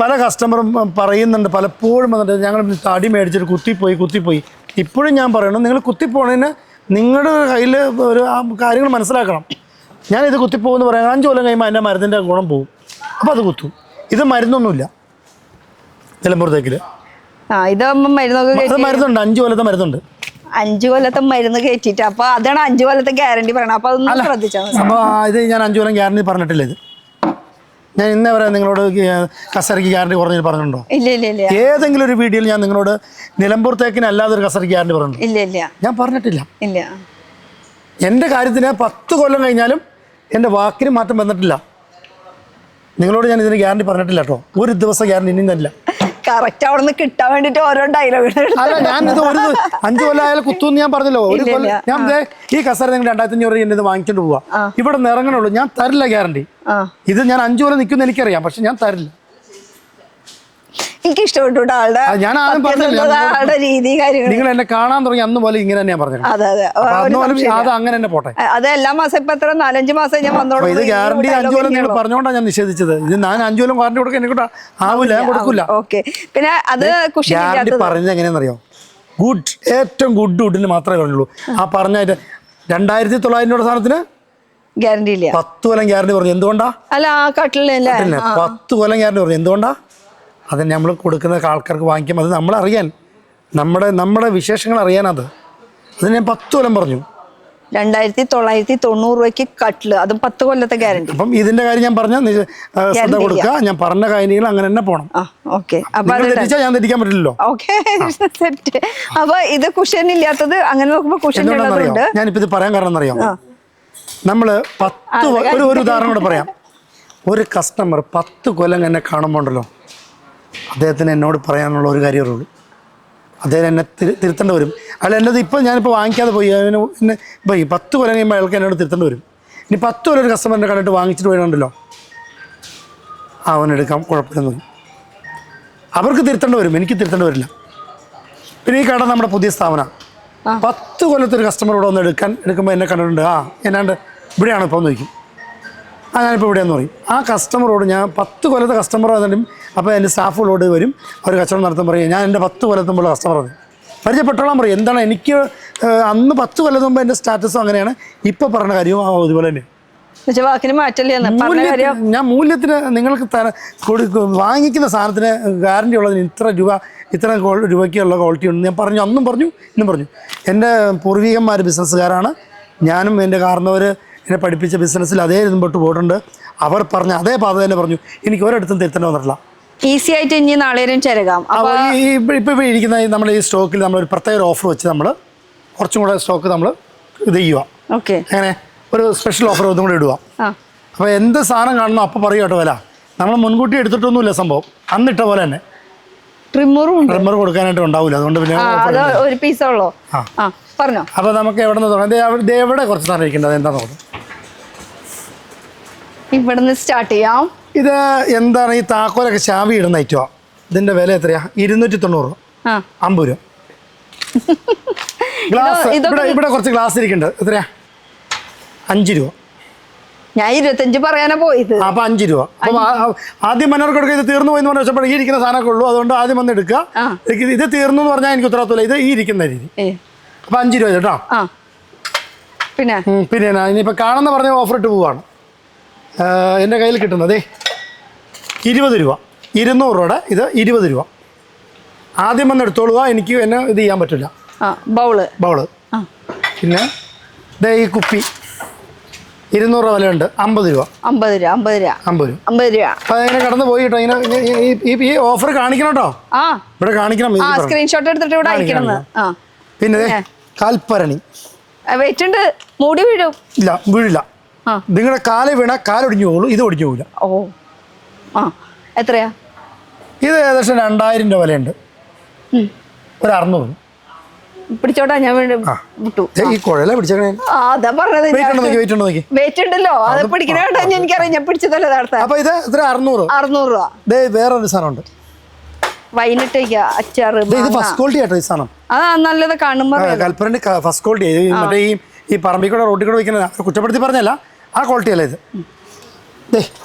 പല കസ്റ്റമറും പറയുന്നുണ്ട്, പലപ്പോഴും വന്നിട്ട് ഞങ്ങൾ തടി മേടിച്ചിട്ട് കുത്തിപ്പോയി. ഇപ്പോഴും ഞാൻ പറയണം, നിങ്ങൾ കുത്തിപ്പോണതിന് നിങ്ങളുടെ കയ്യിൽ ഒരു കാര്യങ്ങൾ മനസ്സിലാക്കണം. ഞാനിത് കുത്തിപ്പോകുമെന്ന് പറയാം, 5 കൊല്ലം കഴിയുമ്പോൾ അതിൻ്റെ മരുന്നിൻ്റെ ഗുണം പോകും. അപ്പോൾ അത് കുത്തും. ഇത് മരുന്നൊന്നുമില്ല നിലമ്പൂർ തേക്കിൽ. ഇത് മരുന്നുണ്ട്, 5 കൊല്ലത്തെ മരുന്നുണ്ട്. 5 കൊല്ലത്തെ മരുന്ന് കയറ്റിട്ട്, അപ്പൊ അതാണ് 5 കൊല്ലത്തെ ഗ്യാരണ്ടി പറയണം. അപ്പൊ അതൊന്നും ശ്രദ്ധിച്ചാൽ മതി. അപ്പോൾ ഇത് ഞാൻ 5 കൊല്ലം ഗ്യാരണ്ടി പറഞ്ഞിട്ടില്ല. ഇത് ഞാൻ ഇന്നേ വരെ നിങ്ങളോട് കസരയ്ക്ക് ഗ്യാരണ്ടി കുറഞ്ഞ് പറഞ്ഞിട്ടുണ്ടോ? ഇല്ല. ഏതെങ്കിലും ഒരു വീഡിയോയിൽ ഞാൻ നിങ്ങളോട് നിലമ്പൂർ തേക്കിന് അല്ലാതെ ഒരു കസരയ്ക്ക് ഗ്യാരണ്ടി പറഞ്ഞിട്ടുണ്ടോ? ഇല്ല. ഞാൻ പറഞ്ഞിട്ടില്ല. ഇല്ല. എൻ്റെ കാര്യത്തിന് 10 കൊല്ലം കഴിഞ്ഞാലും എൻ്റെ വാക്കിന് മാറ്റം വന്നിട്ടില്ല. നിങ്ങളോട് ഞാൻ ഇതിന് ഗ്യാരണ്ടി പറഞ്ഞിട്ടില്ല കേട്ടോ. ഒരു ദിവസം ഗ്യാരണ്ടി ഇനിയും തരില്ല. കറക്റ്റ് അവിടെ നിന്ന് കിട്ടാൻ വേണ്ടിട്ട് ഓരോ ഡയലോഗ്. അല്ല, ഞാനിത് 5 കൊല്ലം ആയാലും കുത്തുമെന്ന് ഞാൻ പറഞ്ഞല്ലോ. ഒരു കൊല്ലം ഞാൻ ഈ കസര നിങ്ങൾ 2500 രൂപ ഇത് വാങ്ങിച്ചിട്ട് പോവാ, ഇവിടെ നിന്ന് ഇറങ്ങണുള്ളൂ. ഞാൻ തരില്ല ഗ്യാരണ്ടി. ഇത് ഞാൻ 5 കൊല്ലം നിൽക്കുമെന്ന് എനിക്കറിയാം, പക്ഷെ ഞാൻ തരില്ല. എനിക്ക് ഇഷ്ടപ്പെട്ടു ഞാൻ ആദ്യം പറഞ്ഞില്ല, രീതി കാര്യങ്ങൾ. നിങ്ങൾ എന്നെ കാണാൻ തുടങ്ങി അന്ന് പോലെ ഇങ്ങനെ തന്നെ ഞാൻ പറഞ്ഞത്. അത് അങ്ങനെ തന്നെ പോട്ടെ. അത് എല്ലാ മാസം ഇപ്പൊ എത്ര 4-5 മാസം ഞാൻ വന്നോളൂ. ഇത് ഗ്യാരണ്ടി 5 കൊല്ലം നിങ്ങൾ പറഞ്ഞുകൊണ്ടാണ് ഞാൻ നിഷേധിച്ചത്. ഇത് ഞാൻ 5 കൊല്ലം ഗ്യാരണ്ടി കൊടുക്കാൻ എന്നെ ആവില്ല, ഞാൻ കൊടുക്കില്ല. ഓക്കെ. പിന്നെ അത് ഗ്യാരണ്ടി പറഞ്ഞത് എങ്ങനെയാണെന്നറിയോ? ഏറ്റവും ഗുഡ് വുഡിന് മാത്രമേ പറഞ്ഞുള്ളൂ. ആ പറഞ്ഞായിട്ട് 2900 രൂപ സാധനത്തിന് ഗ്യാരണ്ടി ഇല്ല. 10 കൊല്ലം ഗ്യാരണ്ടി പറഞ്ഞു. എന്തുകൊണ്ടാ? അല്ല, ആ കട്ടിലല്ലേ 10 കൊല്ലം ഗ്യാരണ്ടി പറഞ്ഞു. എന്തുകൊണ്ടാ? അത് നമ്മൾ കൊടുക്കുന്ന ആൾക്കാർക്ക് വാങ്ങിക്കും. അത് നമ്മളറിയാൻ, നമ്മുടെ വിശേഷങ്ങൾ അറിയാൻ. അത് ഞാൻ 10 കൊല്ലം പറഞ്ഞു. 2990 രൂപയ്ക്ക് കട്ടില്, അതും 10 കൊല്ലത്തെ ഗ്യാരണ്ടി. അപ്പം ഇതിന്റെ കാര്യം ഞാൻ പറഞ്ഞ ശ്രദ്ധ കൊടുക്കുക. ഞാൻ പറഞ്ഞ കാര്യങ്ങൾ അങ്ങനെ തന്നെ പോകണം. ഞാൻ തെറ്റിക്കാൻ പറ്റില്ലല്ലോ. അപ്പൊ ഇത് കുഷൻ ഇല്ലാത്തത് അങ്ങനെ നോക്കുമ്പോ കുഷൻ ഉള്ളതുണ്ട്. ഞാനിപ്പോ ഇത് പറയാൻ കാരണം എന്നറിയാം, നമ്മള് 10 ഒരു ഉദാഹരണം കൂടെ പറയാം. ഒരു കസ്റ്റമർ 10 കൊല്ലം എന്നെ കാണുമ്പോൾ ഉണ്ടല്ലോ, അദ്ദേഹത്തിന് എന്നോട് പറയാനുള്ള ഒരു കാര്യമേ ഉള്ളൂ, അദ്ദേഹം എന്നെ തിരുത്തേണ്ടി വരും. അല്ല, എന്നത് ഇപ്പം ഞാനിപ്പോൾ വാങ്ങിക്കാതെ പോയി എന്നെ ഇപ്പോൾ 10 കൊല്ലം കഴിയുമ്പോൾ അയാൾക്ക് എന്നോട് തിരുത്തേണ്ടി വരും. ഇനി 10 കൊല്ലം ഒരു കസ്റ്റമറിനെ കണ്ടിട്ട് വാങ്ങിച്ചിട്ട് പോയിട്ടുണ്ടല്ലോ, അവനെടുക്കാം, കുഴപ്പമില്ലെന്ന്. അവർക്ക് തിരുത്തേണ്ടി വരും, എനിക്ക് തിരുത്തേണ്ടി വരില്ല. പിന്നെ ഈ കട നമ്മുടെ പുതിയ സ്ഥാപനം. 10 കൊല്ലത്തെ ഒരു കസ്റ്റമറോട് ഒന്ന് എടുക്കുമ്പോൾ എന്നെ കണ്ടിട്ടുണ്ട്. എന്നാണ്ട് ഇവിടെയാണ് ഇപ്പോൾ നോക്കും. ഞാനിപ്പോൾ ഇവിടെയെന്ന് പറയും. ആ കസ്റ്റമറോട് ഞാൻ 10 കൊല്ലത്തെ കസ്റ്റമർ വന്നിട്ടും, അപ്പോൾ എൻ്റെ സ്റ്റാഫുകളോട് വരും, അവർ കച്ചവടം നടത്താൻ പറയും, ഞാൻ എൻ്റെ 10 കൊല്ലത്തുമ്പോൾ കസ്റ്റമർ അത് പരിചയപ്പെട്ടോളാൻ പറയും. എന്താണ് എനിക്ക് അന്ന് 10 കൊല്ലം മുമ്പ് എൻ്റെ സ്റ്റാറ്റസും അങ്ങനെയാണ്, ഇപ്പോൾ പറഞ്ഞ കാര്യവും അതുപോലെ തന്നെ. ഞാൻ മൂല്യത്തിന് നിങ്ങൾക്ക് വാങ്ങിക്കുന്ന സാധനത്തിന് ഗ്യാരണ്ടി ഉള്ളതിന് ഇത്ര രൂപയ്ക്കുള്ള ക്വാളിറ്റി ഉണ്ട് ഞാൻ പറഞ്ഞു, അന്നും പറഞ്ഞു, ഇന്നും പറഞ്ഞു. എൻ്റെ പൂർവികന്മാർ ബിസിനസ്സുകാരാണ്. ഞാനും എൻ്റെ കാരണവർ എന്നെ പഠിപ്പിച്ച ബിസിനസ്സിൽ അതേ മുമ്പോട്ട് പോയിട്ടുണ്ട്. അവർ പറഞ്ഞ അതേ പാത തന്നെ പറഞ്ഞു. എനിക്ക് ഒരിടത്തും തിരുത്തേണ്ടി വന്നിട്ടില്ല. ഈസി ആയിട്ട് ഇനി നാളെയും ചേരാം. ഇപ്പോൾ ഇരിക്കുന്ന നമ്മൾ ഈ സ്റ്റോക്കിൽ നമ്മളൊരു പ്രത്യേക ഓഫർ വെച്ച് നമ്മൾ കുറച്ചും കൂടെ സ്റ്റോക്ക് നമ്മൾ ഇത് ചെയ്യുക. ഓക്കെ. അങ്ങനെ ഒരു സ്പെഷ്യൽ ഓഫർ ഇതും കൂടെ ഇടുക. അപ്പോൾ എന്ത് സാധനം കാണുന്നു അപ്പോൾ പറയും കേട്ടോ വില. നമ്മൾ മുൻകൂട്ടി എടുത്തിട്ടൊന്നുമില്ല സംഭവം, അന്നിട്ട പോലെ തന്നെ. ട്രിമ്മർ കൊടുക്കാനായിട്ട് ഉണ്ടാവില്ല, അതുകൊണ്ട് പിന്നെ ഒരു പീസുള്ളൂ. പറഞ്ഞോ. അപ്പോൾ നമുക്ക് എവിടെ നിന്ന് തുടങ്ങാം? എവിടെ കുറച്ച് സാധനം ഇരിക്കേണ്ടത് എന്താ നോക്കാം. ഇവിടുന്ന് സ്റ്റാർട്ട് ചെയ്യാം. ഇത് എന്താണ് ഈ താക്കോലൊക്കെ ചാവി ഇടുന്ന ഐറ്റമാണ്. ഇതിന്റെ വില എത്രയാ? 290 രൂപ, 50 രൂപ. ഗ്ലാസ് ഇവിടെ കുറച്ച് ഗ്ലാസ് ഇരിക്കുന്നുണ്ട്. എത്രയാ? 5 രൂപ. ഞാൻ 25 പറയാനാ പോയത്. അപ്പൊ 5 രൂപ. അപ്പൊ ആദ്യം മനോർക്ക് കൊടുക്കുക. ഇത് തീർന്നു പോയെന്ന് പറഞ്ഞാൽ വെച്ചപ്പോൾ ഈ ഇരിക്കുന്ന സാധനമൊക്കെ ഉള്ളൂ, അതുകൊണ്ട് ആദ്യം വന്ന് എടുക്കുക. ഇത് തീർന്നു എന്ന് പറഞ്ഞാൽ എനിക്ക് ഉത്തരവാദിത്തമില്ല. ഇത് ഈ ഇരിക്കുന്ന രീതി. അപ്പൊ 5 രൂപ കേട്ടോ. പിന്നെ ഇനിയിപ്പോൾ കാണുന്ന പറഞ്ഞ ഓഫർ ഇട്ട് പോവാണ്. എൻ്റെ കയ്യിൽ കിട്ടുന്നത് 20 രൂപ, 200 രൂപയുടെ ഇത് 20 രൂപ. ആദ്യം വന്ന് എടുത്തോളുക, എനിക്ക് എന്നെ ഇത് ചെയ്യാൻ പറ്റില്ല. ബൗള്. പിന്നെ ഈ കുപ്പി 200 രൂപ വിലയുണ്ട്. 50 രൂപ. 50 രൂപ. അപ്പൊ അതിനെ കടന്നു പോയി കേട്ടോ. ഈ ഓഫർ കാണിക്കണം കേട്ടോ, ഇവിടെ കാണിക്കണം. സ്ക്രീൻഷോട്ട് എടുത്തിട്ട് ഇവിടെ അയക്കണം. പിന്നെ കാൽപ്പരണി വെയിറ്റ് ഉണ്ട്, മൂടി വീഴും. ഇല്ല, വീഴില്ല. നിങ്ങളുടെ കാല് വീണ കാലൊടിഞ്ഞു പോകുള്ളൂ, ഇത് ഒടിഞ്ഞു പോകില്ല. എത്രയാ? ഇത് ഏകദേശം 2000 രൂപ വിലയുണ്ട്. ഒരു 600. പിടിച്ചോട്ടാ ഞാൻ വിട്ടു. ഈ കുഴല പിടിച്ചേ. അതാ പറഞ്ഞത്. വെയിറ്റ് ഉണ്ടല്ലോ, അത് പിടിക്കണ എനിക്കറിയാം, ഞാൻ പിടിച്ചതല്ലേ നേരത്തെ. അപ്പൊ ഇത് 600 രൂപ. വേറൊരു സാധനമുണ്ട്, വൈനിട്ട് അച്ചാറ്. ഇത് ഫസ്റ്റ് ക്വാളിറ്റി ആട്ടോ ഈ സാധനം. നല്ലത് കാണുമ്പോ കൽപ്പനന്റെ ഫസ്റ്റ് ക്വാളിറ്റി. മറ്റേ ഈ പറമ്പിൽ കൂടെ റോട്ടിൽ കൂടെ വയ്ക്കുന്ന കുറ്റപ്പെടുത്തി പറഞ്ഞല്ല, ആ ക്വാളിറ്റി അല്ല ഇത്.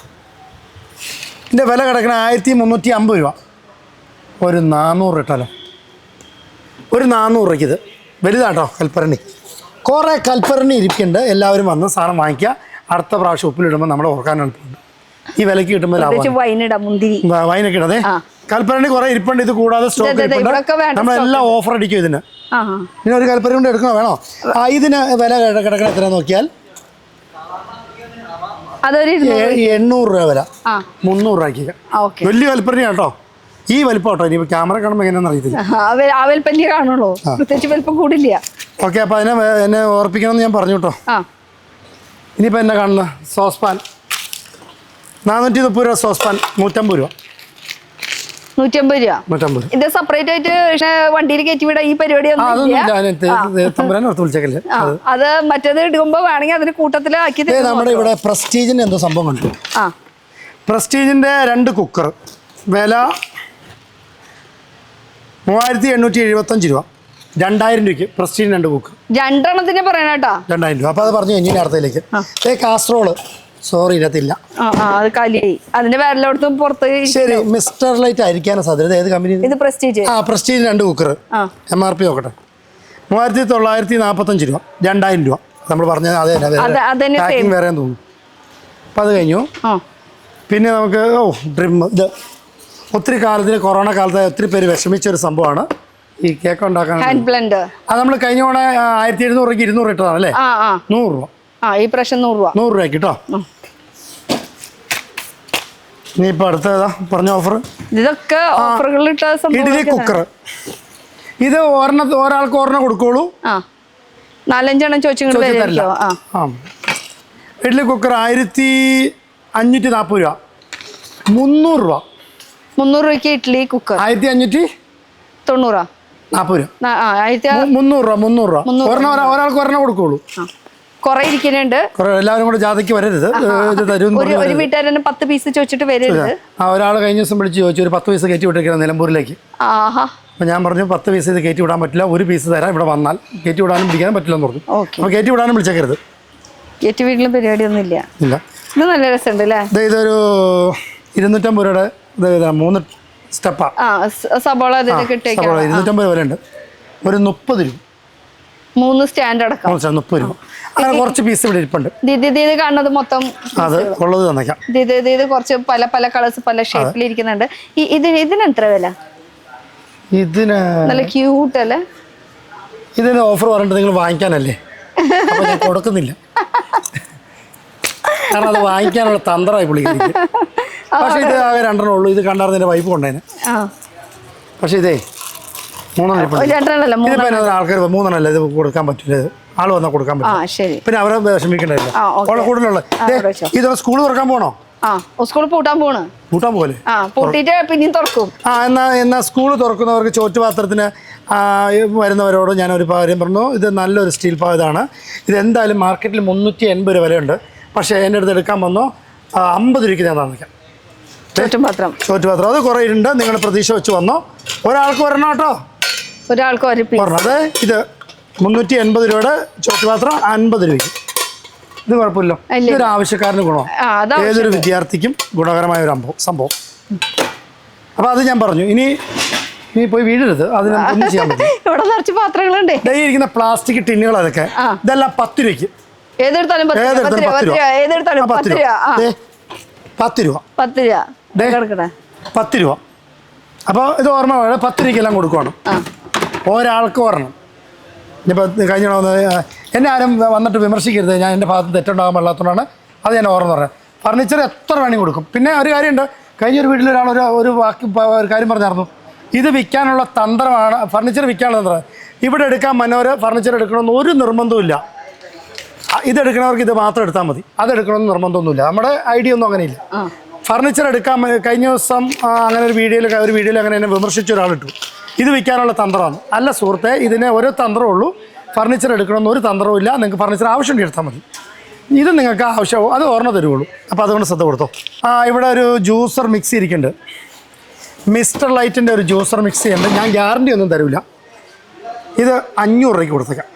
ഇതിന്റെ വില കിടക്കണ 1350 രൂപ. ഒരു 400 ഇട്ടാലോ, ഒരു 400 രൂപയ്ക്ക്. ഇത് വലുതാട്ടോ കൽപ്പരണി. കുറേ കൽപ്പരണി ഇരിക്കുന്നുണ്ട്. എല്ലാവരും വന്ന് സാധനം വാങ്ങിക്കുക. അടുത്ത പ്രാവശ്യം ഉപ്പിലിടുമ്പോൾ നമ്മൾ ഓർക്കാൻ എളുപ്പമുണ്ട്. ഈ വിലക്ക് കിട്ടുമ്പോൾ വൈനൊക്കെ ഇടതെ. കൽപ്പരണി കുറെ ഇരിപ്പുണ്ട്. ഇത് കൂടാതെ സ്റ്റോക്ക് ഇരിപ്പുണ്ട്. നമ്മളെല്ലാം ഓഫർ അടിക്കും ഇതിന്. ഇനി ഒരു കൽപ്പരണി കൊണ്ട് എടുക്കണോ വേണോ? ഇതിന് വില കിടക്കണ എത്ര നോക്കിയാൽ 800 രൂപ വില. 300 രൂപയ്ക്ക് വലിയ കൽപ്പരണി കേട്ടോ. ഈ വലിപ്പം കേട്ടോ. ഇനി ക്യാമറ കാണുമ്പോൾ എങ്ങനെയാണെന്ന് അറിയത്തില്ല. കാണുള്ളൂ, പ്രത്യേകിച്ച് വലിപ്പം കൂടില്ല. ഓക്കെ, അപ്പൊ അതിനെ എന്നെ ഓർപ്പിക്കണമെന്ന് ഞാൻ പറഞ്ഞു കേട്ടോ. ഇനിയിപ്പോ എന്നെ കാണുന്ന സോസ്പാൻ 430 രൂപ. സോസ്പാൻ 150 രൂപ. 150 രൂപ. ഇത് സെപ്പറേറ്റ് ആയിട്ട് വണ്ടിയിൽ കയറ്റി വിടാം. ഈ പരിപാടി അത് മറ്റേത് ഇടുമ്പോ വേണമെങ്കിൽ അതിന് കൂട്ടത്തിലാക്കി. നമ്മുടെ ഇവിടെ പ്രസ്റ്റീജിന്റെ എന്തോ സംഭവം കണ്ടു. പ്രസ്റ്റീജിന്റെ 2 കുക്കർ വില 3875 രൂപ. 2000 രൂപയ്ക്ക് പ്രസ്റ്റീജിന് 2 കുക്കർ. 2 എണ്ണത്തിന് പറയണേട്ടാ 2000 രൂപ. അപ്പൊ അത് പറഞ്ഞു കഴിഞ്ഞ അടുത്തേക്ക്. കാസറോള് സോറി ഇതിനകത്തില്ല, അത് കാലിയായി. അതിന്റെ വേറെല്ലായിടത്തും പുറത്ത്. ശരി, മിസ്റ്റർ ലൈറ്റ് ആയിരിക്കാനും സാധ്യത. ഏത് കമ്പനി? ഇത് പ്രസ്റ്റീജ്. Prestige 2 cooker. MRP നോക്കട്ടെ. 3945 രൂപ. 2000 രൂപ നമ്മൾ പറഞ്ഞത്. പാക്കിംഗ് വേറെ തോന്നുന്നു. അപ്പം അത് കഴിഞ്ഞു. പിന്നെ നമുക്ക് ഡ്രിം. ഇത് ഒത്തിരി കാലത്തിന്, കൊറോണ കാലത്ത് ഒത്തിരി പേര് വിഷമിച്ച ഒരു സംഭവമാണ് ഈ കേക്ക് ഉണ്ടാക്കാൻ. അത് നമ്മൾ കഴിഞ്ഞ തവണ 1700 രൂപയ്ക്ക് 200 ഇട്ടതാണ് അല്ലേ? 100 രൂപ. ഈ പ്രാവശ്യം 100 രൂപയ്ക്ക് കേട്ടോ. ഇനിയിപ്പോൾ അടുത്തതാ പറഞ്ഞ ഓഫർ. ഇതൊക്കെ ഓഫറുകൾ ഇട്ട ഇഡ്ഡലി കുക്കർ. ഇത് ഒരാൾക്ക് ഒരെണ്ണം കൊടുക്കുള്ളൂ. 4-5 എണ്ണം ചോദിച്ചു തരില്ല. ഇഡ്ഡലി കുക്കർ 1540 രൂപ. 300 രൂപ. 300 രൂപയ്ക്ക് ഇഡ്ഡലി കുക്കർ. 1590 രൂപ. 300 രൂപ. ഒരാൾക്ക് ഒരെണ്ണം കൊടുക്കുള്ളൂ. കുറെ ഇരിക്കുന്നുണ്ട്. എല്ലാവരും കൂടെ ജാഥയ്ക്ക് വരരുത്. ഒരു വീട്ടുകാരന് 10 പീസ് ചോദിച്ചിട്ട് വരരുത്. ഒരാൾ കഴിഞ്ഞ ദിവസം വിളിച്ച് ചോദിച്ചു ഒരു 10 പീസ് കയറ്റി വിട്ടിരിക്കണം നിലമ്പൂരിലേക്ക്. അപ്പൊ ഞാൻ പറഞ്ഞു 10 പീസ് ഇത് കയറ്റി വിടാൻ പറ്റില്ല, 1 പീസ് തരാം. ഇവിടെ വന്നാൽ കയറ്റി വിടാനും പിടിക്കാനും പറ്റില്ലെന്ന് പറഞ്ഞു. അപ്പൊ കയറ്റി വിടാനും വിളിച്ചേക്കരുത്. കയറ്റി വീട്ടിലും പരിപാടിയൊന്നും ഇല്ല. ഇത് നല്ല രസമുണ്ട് അല്ലേ? ഇതൊരു 250 രൂപയുടെ 3 സ്റ്റെപ്പാ. സബോള 250 രൂപ ഉണ്ട്. ഒരു 30 രൂപ. 3 സ്റ്റാൻഡ് അടക്കം 30 രൂപ. അങ്ങനെ കുറച്ച് പീസ് ഇവിടെ ഇരിപ്പുണ്ട്. ഇത് കാണുന്നത് മൊത്തം അത് ഉള്ളത് തന്നേക്കാം. ഇത് കുറച്ച് പല പല കളേഴ്സ് പല ഷേപ്പിൽ ഇരിക്കുന്നുണ്ട്. ഇതിന് എത്ര വില? ഇതിന് നല്ല ക്യൂട്ട് അല്ലേ? ഇതിന് ഓഫർ പറഞ്ഞിട്ട് നിങ്ങൾ വാങ്ങിക്കാനല്ലേ? അപ്പൊ ഞാൻ കൊടുക്കുന്നില്ല, കാരണം അത് വാങ്ങിക്കാനുള്ള തന്ത്രമായി പുള്ളിക്ക്. പക്ഷെ ഇത് ആകെ 2 എണ്ണേ ഉള്ളൂ. ഇത് കണ്ടാർന്ന് എൻ്റെ വൈഫ് കൊണ്ടേനെ. പക്ഷെ ഇതേ 3 ആൾക്കാർ 3 എണ്ണല്ല. ഇത് കൊടുക്കാൻ പറ്റില്ല. ആള് വന്നാൽ കൊടുക്കാൻ പറ്റും. പിന്നെ അവരെ വിഷമിക്കണ്ടല്ലോ. കൂടുതലുള്ള ഇത് സ്കൂൾ തുറക്കാൻ പോണോ? സ്കൂൾ പൂട്ടാൻ പോലെ പിന്നെയും തുറക്കും. എന്നാ സ്കൂൾ തുറക്കുന്നവർക്ക് ചോറ്റുപാത്രത്തിന് വരുന്നവരോട് ഞാൻ ഒരു കാര്യം പറഞ്ഞു. ഇത് നല്ലൊരു സ്റ്റീൽ ഇതാണ്. ഇത് എന്തായാലും മാർക്കറ്റിൽ 380 രൂപ വിലയുണ്ട്. പക്ഷേ എൻ്റെ അടുത്ത് എടുക്കാൻ വന്നോ 50 രൂപയ്ക്ക് ഞാൻ തന്നിക്കാം. ചോറ്റുപാത്രം അത് കുറേ ഉണ്ട്. നിങ്ങൾ പ്രതീക്ഷ വെച്ച് വന്നോ. ഒരാൾക്ക് വരണം കേട്ടോ. ഒരാൾക്ക് പറഞ്ഞത് ഇത് 380 രൂപയുടെ ചോറ്റുപാത്രം 50 രൂപയ്ക്ക്. ഇത് കുഴപ്പമില്ല. ഇതൊരു ആവശ്യക്കാരന് ഗുണം, ഏതൊരു വിദ്യാർത്ഥിക്കും ഗുണകരമായ ഒരു സംഭവം. അപ്പൊ അത് ഞാൻ പറഞ്ഞു. ഇനി പോയി വീഴരുത്. അതിന് ഒന്നും ചെയ്യാൻ പറ്റും. പാത്രങ്ങളുണ്ട്. ഇരിക്കുന്ന പ്ലാസ്റ്റിക് ടിന്നുകൾ അതൊക്കെ ഇതെല്ലാം 10 രൂപയ്ക്ക്. 10 രൂപ. അപ്പോൾ ഇത് ഓർമ്മ 10 രൂപയ്ക്കെല്ലാം കൊടുക്കണം. ഒരാൾക്ക് ഒരെണ്ണം. ഇനിയിപ്പോൾ കഴിഞ്ഞ എന്നെ ആരും വന്നിട്ട് വിമർശിക്കരുത്. ഞാൻ എൻ്റെ ഭാഗത്ത് തെറ്റുണ്ടാകാൻ പാടില്ലാത്തതുകൊണ്ടാണ് അത് ഞാൻ ഓർമ്മ പറഞ്ഞത്. ഫർണിച്ചർ എത്ര വേണമെങ്കിൽ കൊടുക്കും. പിന്നെ ഒരു കാര്യമുണ്ട്. കഴിഞ്ഞൊരു വീട്ടിലൊരാൾ ഒരു കാര്യം പറഞ്ഞായിരുന്നു. ഇത് വിൽക്കാനുള്ള തന്ത്രമാണ്. ഫർണിച്ചർ വിൽക്കാനുള്ള തന്ത്രം. ഇവിടെ എടുക്കാൻ ഫർണിച്ചർ എടുക്കണമെന്ന് ഒരു നിർബന്ധമില്ല. ഇതെടുക്കണവർക്ക് ഇത് മാത്രം എടുത്താൽ മതി. അതെടുക്കണമെന്ന് നിർബന്ധമൊന്നുമില്ല. നമ്മുടെ ഐഡിയ ഒന്നും അങ്ങനെയില്ല. ഫർണിച്ചർ എടുക്കാൻ കഴിഞ്ഞ ദിവസം അങ്ങനെ ഒരു വീഡിയോയിൽ അങ്ങനെ എന്നെ വിമർശിച്ച ഒരാളിട്ടു. ഇത് വിൽക്കാനുള്ള തന്ത്രമാണ് അല്ല സുഹൃത്തെ. ഇതിന് ഒരു തന്ത്രമേ ഉള്ളൂ. ഫർണിച്ചർ എടുക്കണമെന്ന് ഒരു തന്ത്രവും ഇല്ല. നിങ്ങൾക്ക് ഫർണിച്ചർ ആവശ്യമുണ്ടെങ്കിൽ എടുത്താൽ മതി. ഇത് നിങ്ങൾക്ക് ആവശ്യമോ അത് ഓർമ്മ തരുള്ളൂ. അപ്പോൾ അതുകൊണ്ട് ശ്രദ്ധ കൊടുത്തോ. ഇവിടെ ഒരു ജ്യൂസർ മിക്സി ഇരിക്കുന്നുണ്ട്. മിസ്റ്റർ ലൈറ്റിൻ്റെ ഒരു ജ്യൂസർ മിക്സി ഉണ്ട്. ഞാൻ ഗ്യാരണ്ടി ഒന്നും തരില്ല. ഇത് 500 രൂപയ്ക്ക് കൊടുത്തേക്കാം.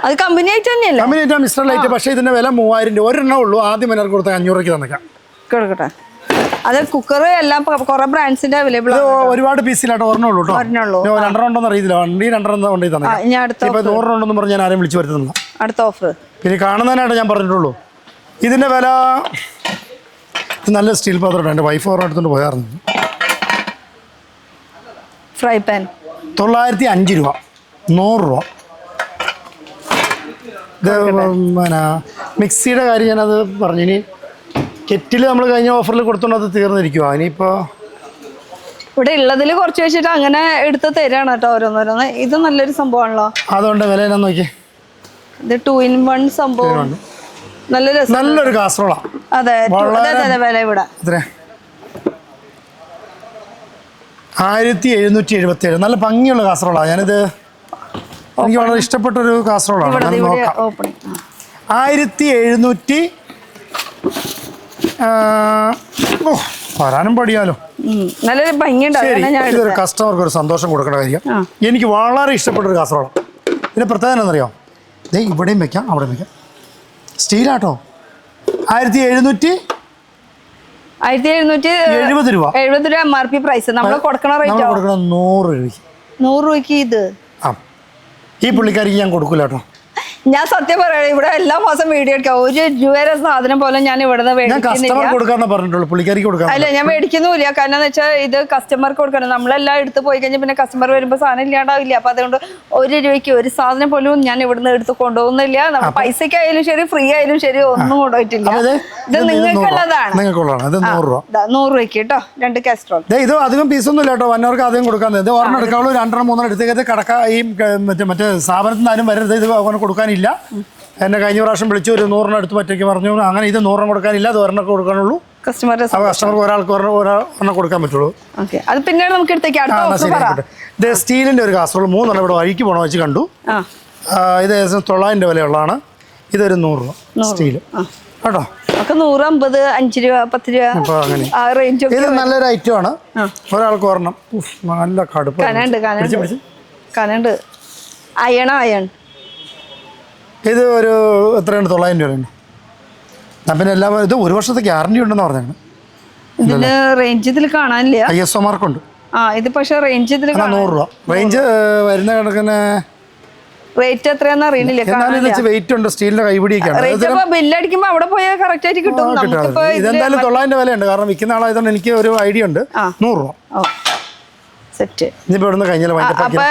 അത് കമ്പനി ആയിട്ട് തന്നെയല്ലേ? കമ്പനി ആയിട്ടാണ് മിസ്റ്റർ ലൈറ്റ്. പക്ഷേ ഇതിൻ്റെ വില 3000 രൂപ. ഒരെണ്ണം ഉള്ളൂ. ആദ്യം എല്ലാവർക്കും കൊടുത്താൽ 500 രൂപയ്ക്ക് തന്നേക്കാം. കൊടുക്കട്ടെ. അത് കുക്കർ എല്ലാം കുറെ ബ്രാൻഡ്സിന്റെ അവൈലബിൾ ആണ്. ഒരുപാട് പീസിലായിട്ട് ഒരെണ്ണം ഉള്ളൂ കേട്ടോ. 2 ഉണ്ടോന്ന് അറിയില്ല. വണ്ടി 2 കൊണ്ടു തന്നെ. ഇപ്പൊ 100 ഉണ്ടെന്ന് പറഞ്ഞ് ഞാൻ ആരും വിളിച്ചു വരുത്തുന്നില്ല. അടുത്ത ഓഫർ പിന്നെ കാണുന്നതിനായിട്ട് ഞാൻ പറഞ്ഞിട്ടുള്ളൂ. ഇതിന്റെ വില നല്ല സ്റ്റീൽ പാത്രം. എൻ്റെ വൈഫ് ഓർമ്മ എടുത്തുകൊണ്ട് പോയായിരുന്നു. ഫ്രൈ പാൻ 905 രൂപ. 100 രൂപ. ഇത് പിന്നെ മിക്സിയുടെ കാര്യം ഞാനത് പറഞ്ഞു. ഇനി കെറ്റിൽ നമ്മൾ കഴിഞ്ഞ ഓഫറിൽ കൊടുത്തോണ്ട് അത് തീർന്നിരിക്കുവാ. ഇനിയിപ്പോൾ ഇവിടെ ഉള്ളതിൽ കുറച്ച് വെച്ചിട്ട് അങ്ങനെ എടുത്ത് തരാണ് കേട്ടോ ഓരോന്നോരോന്ന്. ഇത് നല്ലൊരു സംഭവമാണല്ലോ. അതുകൊണ്ട് വില എന്നാ നോക്കി. ഇത് 2 in 1 സംഭവം. നല്ല രസം. നല്ലൊരു കാസറോളാണ്. അതെ വില ഇവിടെ എത്ര? 1777. നല്ല ഭംഗിയുള്ള കാസറോളാണ്. ഞാനിത് എനിക്ക് വളരെ ഇഷ്ടപ്പെട്ടൊരു കാസറോളാണ്. 1700. വരാനും പഠിയാലോ. നല്ലൊരു ഭംഗിയുണ്ടാവും. ഇതൊരു കസ്റ്റമർക്ക് ഒരു സന്തോഷം കൊടുക്കേണ്ട കാര്യം. എനിക്ക് വളരെ ഇഷ്ടപ്പെട്ടൊരു കാസറോളാണ്. ഇതിന് പ്രത്യേകത എന്താണെന്നറിയോ? ഇവിടെയും വെക്കാം അവിടെയും വെക്കാം. സ്റ്റീലാട്ടോ. 1770 രൂപ. 70 രൂപ MRP പ്രൈസ്. നമ്മൾ കൊടുക്കണ റേറ്റ് 100 രൂപയ്ക്ക്. 100 രൂപയ്ക്ക് ഇത് ഈ പുള്ളിക്കാരിക്ക് ഞാൻ കൊടുക്കൂല കേട്ടോ. ഞാൻ സത്യം പറയാം, ഇവിടെ എല്ലാ മാസം വീഡിയോ എടുക്കാം. 1 രൂപയുടെ സാധനം പോലെ ഞാൻ ഇവിടെ അല്ല, ഞാൻ മേടിക്കുന്നില്ല. കാരണം എന്ന് വെച്ചാൽ ഇത് കസ്റ്റമർക്ക് കൊടുക്കണം. നമ്മളെല്ലാം എടുത്ത് പോയി കഴിഞ്ഞാൽ പിന്നെ കസ്റ്റമർ വരുമ്പോൾ സാധനം ഇല്ലാണ്ടാവില്ല. അപ്പൊ അതുകൊണ്ട് 1 രൂപയ്ക്ക് ഒരു സാധനം പോലും ഞാൻ ഇവിടുന്ന് എടുത്ത് കൊണ്ടുപോകുന്നില്ല. നമ്മൾ പൈസക്ക് ആയാലും ശരി, ഫ്രീ ആയാലും ശരി, ഒന്നും കൊണ്ടുപോയിട്ടില്ല. ഇത് നിങ്ങൾക്കുള്ളതാണ്. 100 രൂപയ്ക്ക് കേട്ടോ. 2 കാസ്ട്രോൾ. ഇത് അധികം പീസൊന്നും ഇല്ല കേട്ടോ. വന്നവർക്ക് അധികം കൊടുക്കാൻ. ഇത് ഒരെണ്ണം എടുക്കാവുള്ളൂ. 2-3 എടുത്തേക്ക് കടക്ക ഈ മറ്റേ സ്ഥാപനത്തിൽ നിന്നാലും വരരുത്. ഇത് കൊടുക്കാൻ ഇല്ല. എന്നെ കഴിഞ്ഞ പ്രാവശ്യം വിളിച്ചു ഒരു 100 എടുത്ത് പറ്റേക്ക് പറഞ്ഞു. അങ്ങനെ ഇത് 100 കൊടുക്കാനില്ല. അത് 1 കൊടുക്കാനുള്ളൂ. കസ്റ്റമർക്ക് ഒരാൾക്ക് ഒരെണ്ണം കൊടുക്കാൻ പറ്റുള്ളൂ. അത് പിന്നെ നമുക്ക് ഇത് സ്റ്റീലിന്റെ ഒരു കാസറോൾ 3 ഇവിടെ വഴിക്ക് പോണ വെച്ച് കണ്ടു. ഇത് 900 വിലയുള്ളതാണ്. ഇതൊരു 100 രൂപ സ്റ്റീല് കേട്ടോ. 150, 5 രൂപ, 10 രൂപ. ഇത് നല്ലൊരു ഐറ്റം ആണ്. ഒരാൾക്ക് ഒരെണ്ണം. നല്ല കടുപ്പ്. കനണ്ട് അയൺ. ഇത് ഒരു എത്രയാണ്? 900 രൂപയുണ്ട്. പിന്നെ എല്ലാം ഇത് 1 വർഷത്തെ ഗ്യാരണ്ടി ഉണ്ടെന്ന് പറഞ്ഞാണ്. ഇതിന് റേഞ്ച് ഇതിൽ കാണാനില്ല. ISO മാർക്കുണ്ട്. ഇത് പക്ഷെ റേഞ്ച് ഇതിൽ 100 രൂപ റേഞ്ച് വരുന്ന കണക്കിന്. റേറ്റ് എത്രയാന്ന് അറിയണില്ല. വെയിറ്റ് ഉണ്ട്. സ്റ്റീലിന്റെ കൈപിടിയൊക്കെയാണ്. ബില്ലടിക്കുമ്പോ അവിടെ പോയാൽ കറക്റ്റ് ആയിട്ട് കിട്ടും. ഇതെന്തായാലും 900 വിലയുണ്ട്. കാരണം വിൽക്കുന്ന ആളായതുകൊണ്ട് എനിക്ക് ഒരു ഐഡിയ ഉണ്ട്. 100 രൂപ സെറ്റ്. അപ്പൊ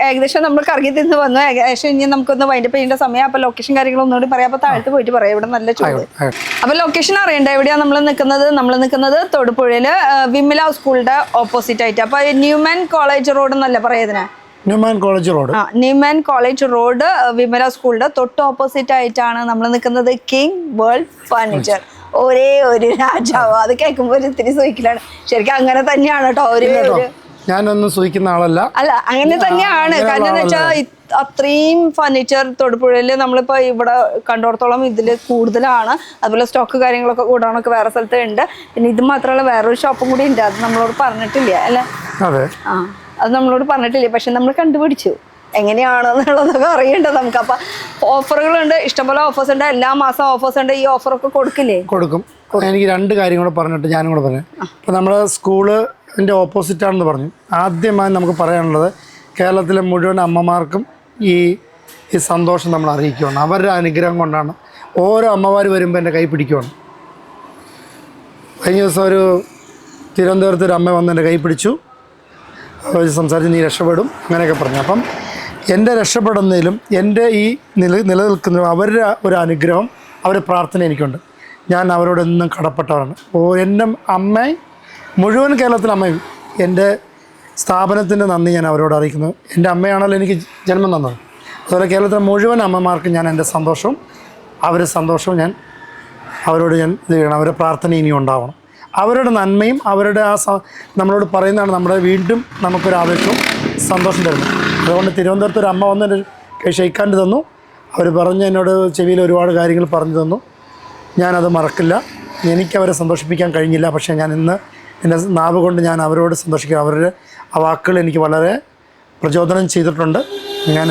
ഏകദേശം നമ്മൾ കറങ്ങി തിന്ന് വന്നു. ഏകദേശം ഇനി നമുക്കൊന്ന് വൈൻഡപ്പ് ചെയ്യേണ്ട സമയം. അപ്പൊ ലൊക്കേഷൻ കാര്യങ്ങൾ ഒന്നുകൂടി പറയാം. അപ്പൊ താഴത്ത് പോയിട്ട് പറയാം. ഇവിടെ നല്ല ചൂട്. അപ്പൊ ലൊക്കേഷൻ അറിയണ്ട. എവിടെയാണ് നമ്മൾ നിൽക്കുന്നത്? തൊടുപുഴയില് വിമല സ്കൂളിന്റെ ഓപ്പോസിറ്റ് ആയിട്ട്. അപ്പൊ ന്യൂമാൻ കോളേജ് റോഡ് എന്നല്ല പറയുന്നതിന്. ന്യൂമാൻ കോളേജ് റോഡ് വിമല സ്കൂളിന്റെ തൊട്ട് ഓപ്പോസിറ്റ് ആയിട്ടാണ് നമ്മൾ നിൽക്കുന്നത്. King world furniture. ഒരേ ഒരു രാജാവ്. അത് കേൾക്കുമ്പോൾ ഇത്തിരി സൂയിക്കലാണ്. ശരിക്കും അങ്ങനെ തന്നെയാണ് കേട്ടോ. ഞാനൊന്നും സൂയിക്കുന്ന ആളല്ല. അങ്ങനെ തന്നെയാണ്. കാരണം എന്ന് വെച്ചാൽ അത്രയും ഫർണിച്ചർ തൊടുപുഴയിൽ നമ്മളിപ്പോ ഇവിടെ കണ്ടോടത്തോളം ഇതിൽ കൂടുതലാണ്. അതുപോലെ സ്റ്റോക്ക് കാര്യങ്ങളൊക്കെ കൂടാനൊക്കെ വേറെ സ്ഥലത്ത് ഉണ്ട്. പിന്നെ ഇത് മാത്രമല്ല വേറൊരു ഷോപ്പും കൂടി ഉണ്ട്. അത് നമ്മളോട് പറഞ്ഞിട്ടില്ല അല്ലേ? അത് നമ്മളോട് പറഞ്ഞിട്ടില്ല. പക്ഷെ നമ്മൾ കണ്ടുപിടിച്ചു എങ്ങനെയാണെന്നുള്ളതൊക്കെ അറിയേണ്ടത് നമുക്ക്. അപ്പൊ ഓഫറുകളുണ്ട്, ഇഷ്ടംപോലെ ഓഫേഴ്സ് ഉണ്ട്. എല്ലാ മാസം ഓഫേഴ്സ് ഉണ്ട്. ഈ ഓഫറൊക്കെ കൊടുക്കും. എനിക്ക് 2 കാര്യം കൂടെ പറഞ്ഞിട്ട് ഞാനും കൂടെ പറഞ്ഞു. ഇപ്പൊ നമ്മുടെ സ്കൂളിന്റെ ഓപ്പോസിറ്റ് ആണെന്ന് പറഞ്ഞു. ആദ്യമായി നമുക്ക് പറയാനുള്ളത് കേരളത്തിലെ മുഴുവൻ അമ്മമാർക്കും ഈ സന്തോഷം നമ്മൾ അറിയിക്കുകയാണ്. അവരുടെ അനുഗ്രഹം കൊണ്ടാണ് ഓരോ അമ്മമാർ വരുമ്പോൾ എൻ്റെ കൈ പിടിക്കുകയാണ്. കഴിഞ്ഞ ദിവസം ഒരു തിരുവനന്തപുരത്ത് ഒരു അമ്മ വന്ന് എൻ്റെ കൈ പിടിച്ചു. സംസാരിച്ച് നീ രക്ഷപ്പെടും അങ്ങനെയൊക്കെ പറഞ്ഞു. അപ്പം എൻ്റെ രക്ഷപ്പെടുന്നതിലും എൻ്റെ ഈ നിലനിൽക്കുന്നതിലും അവരുടെ ഒരു അനുഗ്രഹം, അവരുടെ പ്രാർത്ഥന എനിക്കുണ്ട്. ഞാൻ അവരോടൊന്നും കടപ്പെട്ടവരാണ്. എൻ്റെ അമ്മയും മുഴുവൻ കേരളത്തിലെ അമ്മയും എൻ്റെ സ്ഥാപനത്തിൻ്റെ നന്ദി ഞാൻ അവരോട് അറിയിക്കുന്നു. എൻ്റെ അമ്മയാണല്ലോ എനിക്ക് ജന്മം തന്നത്. അതുപോലെ കേരളത്തിലെ മുഴുവൻ അമ്മമാർക്കും ഞാൻ എൻ്റെ സന്തോഷവും അവരുടെ സന്തോഷവും ഞാൻ അവരോട് ഞാൻ ഇത് ചെയ്യണം. അവരുടെ പ്രാർത്ഥന ഇനിയും ഉണ്ടാവണം. അവരുടെ നന്മയും അവരുടെ നമ്മളോട് പറയുന്നതാണ് നമ്മുടെ വീണ്ടും നമുക്കൊരു ആവേശവും സന്തോഷം തരുന്നത്. അതുകൊണ്ട് തിരുവനന്തപുരത്ത് ഒരു അമ്മ വന്ന് ഷെയ്ക്കാൻഡ് തന്നു. അവർ പറഞ്ഞ് എന്നോട് ചെവിയിൽ ഒരുപാട് കാര്യങ്ങൾ പറഞ്ഞു തന്നു. ഞാനത് മറക്കില്ല. എനിക്കവരെ സന്തോഷിപ്പിക്കാൻ കഴിഞ്ഞില്ല, പക്ഷേ ഞാൻ ഇന്ന് എൻ്റെ നാവ് കൊണ്ട് ഞാൻ അവരോട് സന്തോഷിക്കുക. അവരുടെ ആ വാക്കുകൾ എനിക്ക് വളരെ പ്രചോദനം ചെയ്തിട്ടുണ്ട്. ഞാൻ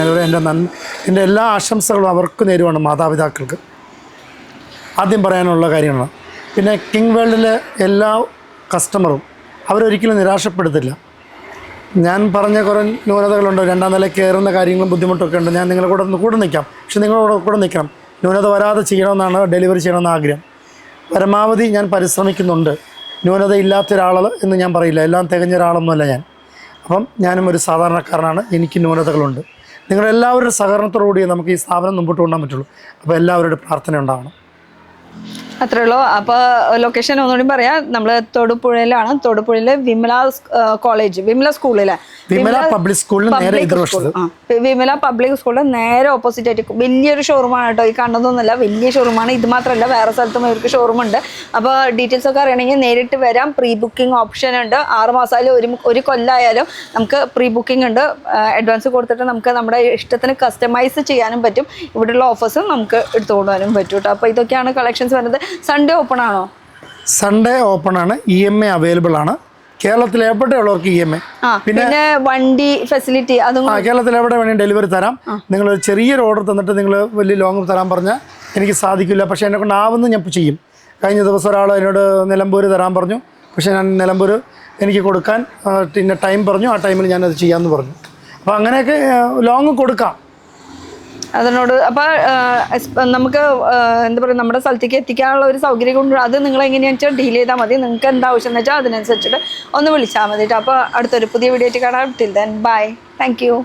എൻ്റെ എല്ലാ ആശംസകളും അവർക്ക് നേരുവാണ്, മാതാപിതാക്കൾക്ക്. ആദ്യം പറയാനുള്ള കാര്യങ്ങളാണ്. പിന്നെ കിങ് വേൾഡിലെ എല്ലാ കസ്റ്റമറും അവരൊരിക്കലും നിരാശപ്പെടുത്തില്ല. ഞാൻ പറഞ്ഞ കുറേ ന്യൂനതകളുണ്ട്, 2ാം നില കയറുന്ന കാര്യങ്ങളും ബുദ്ധിമുട്ടൊക്കെ ഉണ്ട്. ഞാൻ നിങ്ങളുടെ കൂടെ നിൽക്കാം, പക്ഷെ നിങ്ങളുടെ കൂടെ നിൽക്കണം. ന്യൂനത വരാതെ ചെയ്യണമെന്നാണ്, ഡെലിവറി ചെയ്യണമെന്ന് ആഗ്രഹം. പരമാവധി ഞാൻ പരിശ്രമിക്കുന്നുണ്ട്. ന്യൂനത ഇല്ലാത്ത ഒരാൾ എന്ന് ഞാൻ പറയില്ല, എല്ലാം തികഞ്ഞ ഒരാളൊന്നുമല്ല ഞാൻ. അപ്പം ഞാനും ഒരു സാധാരണക്കാരനാണ്, എനിക്ക് ന്യൂനതകളുണ്ട്. നിങ്ങളെല്ലാവരുടെ സഹകരണത്തോടുകൂടിയേ നമുക്ക് ഈ സ്ഥാപനം മുമ്പോട്ട് കൊണ്ടുപോകാൻ പറ്റുള്ളൂ. അപ്പോൾ എല്ലാവരുടെ പ്രാർത്ഥന ഉണ്ടാവണം. അത്രേ ഉള്ളൂ. അപ്പോൾ ലൊക്കേഷൻ ഒന്നുകൂടി പറയാം. നമ്മൾ തൊടുപുഴയിലാണ്. തൊടുപുഴയിലെ വിമല കോളേജ്, വിമല സ്കൂളിലെ വിമല പബ്ലിക് സ്കൂളിൽ നേരെ എതിർവശത്ത്, വിമല പബ്ലിക് സ്കൂളിൽ നേരെ ഓപ്പോസിറ്റ് ആയിട്ട് വലിയൊരു ഷോറൂമാണ് കേട്ടോ. ഈ കണ്ടതൊന്നുമല്ല, വലിയ ഷോറൂമാണ്. ഇത് മാത്രമല്ല, വേറെ സ്ഥലത്തും ഇവർക്ക് ഷോറൂം ഉണ്ട്. അപ്പോൾ ഡീറ്റെയിൽസ് ഒക്കെ അറിയണമെങ്കിൽ നേരിട്ട് വരാം. പ്രീ ബുക്കിംഗ് ഓപ്ഷൻ ഉണ്ട്. 6 മാസമായാലും ഒരു കൊല്ലമായാലും നമുക്ക് പ്രീ ബുക്കിംഗ് ഉണ്ട്. അഡ്വാൻസ് കൊടുത്തിട്ട് നമുക്ക് നമ്മുടെ ഇഷ്ടത്തിന് കസ്റ്റമൈസ് ചെയ്യാനും പറ്റും. ഇവിടെയുള്ള ഓഫേഴ്സും നമുക്ക് എടുത്തുകൊണ്ടുപോകാനും പറ്റും കേട്ടോ. അപ്പോൾ ഇതൊക്കെയാണ് കളക്ഷൻസ് വരുന്നത്. സൺഡേ ഓപ്പൺ ആണോ? സൺഡേ ഓപ്പൺ ആണ്. EMI അവൈലബിൾ ആണ്. കേരളത്തിൽ എവിടെയുള്ളവർക്ക് EMI. പിന്നെ വണ്ടി ഫെസിലിറ്റി അതും കേരളത്തിൽ എവിടെ വേണമെങ്കിൽ ഡെലിവറി തരാം. നിങ്ങൾ ചെറിയൊരു ഓർഡർ തന്നിട്ട് നിങ്ങൾ വലിയ ലോങ് തരാൻ പറഞ്ഞാൽ എനിക്ക് സാധിക്കില്ല, പക്ഷേ എന്നെ കൊണ്ടാവുന്നത് ഞാൻ ചെയ്യും. കഴിഞ്ഞ ദിവസം ഒരാൾ എന്നോട് നിലമ്പൂർ തരാൻ പറഞ്ഞു, പക്ഷേ ഞാൻ നിലമ്പൂർ എനിക്ക് കൊടുക്കാൻ പിന്നെ ടൈം പറഞ്ഞു. ആ ടൈമിൽ ഞാനത് ചെയ്യാമെന്ന് പറഞ്ഞു. അപ്പോൾ അങ്ങനെയൊക്കെ ലോങ് കൊടുക്കാം അതിനോട്. അപ്പോൾ നമുക്ക് എന്താ പറയുക, നമ്മുടെ സ്ഥലത്തേക്ക് എത്തിക്കാനുള്ള ഒരു സൗകര്യം കൊണ്ട് അത് നിങ്ങൾ എങ്ങനെയാണെന്ന് വെച്ചാൽ ഡീൽ ചെയ്താൽ മതി. നിങ്ങൾക്ക് എന്താ ആവശ്യം എന്ന് വെച്ചാൽ അതിനനുസരിച്ചിട്ട് ഒന്ന് വിളിച്ചാൽ മതി. അപ്പോൾ അടുത്തൊരു പുതിയ വീഡിയോ ആയിട്ട് കാണാം. Till then bye, thank you.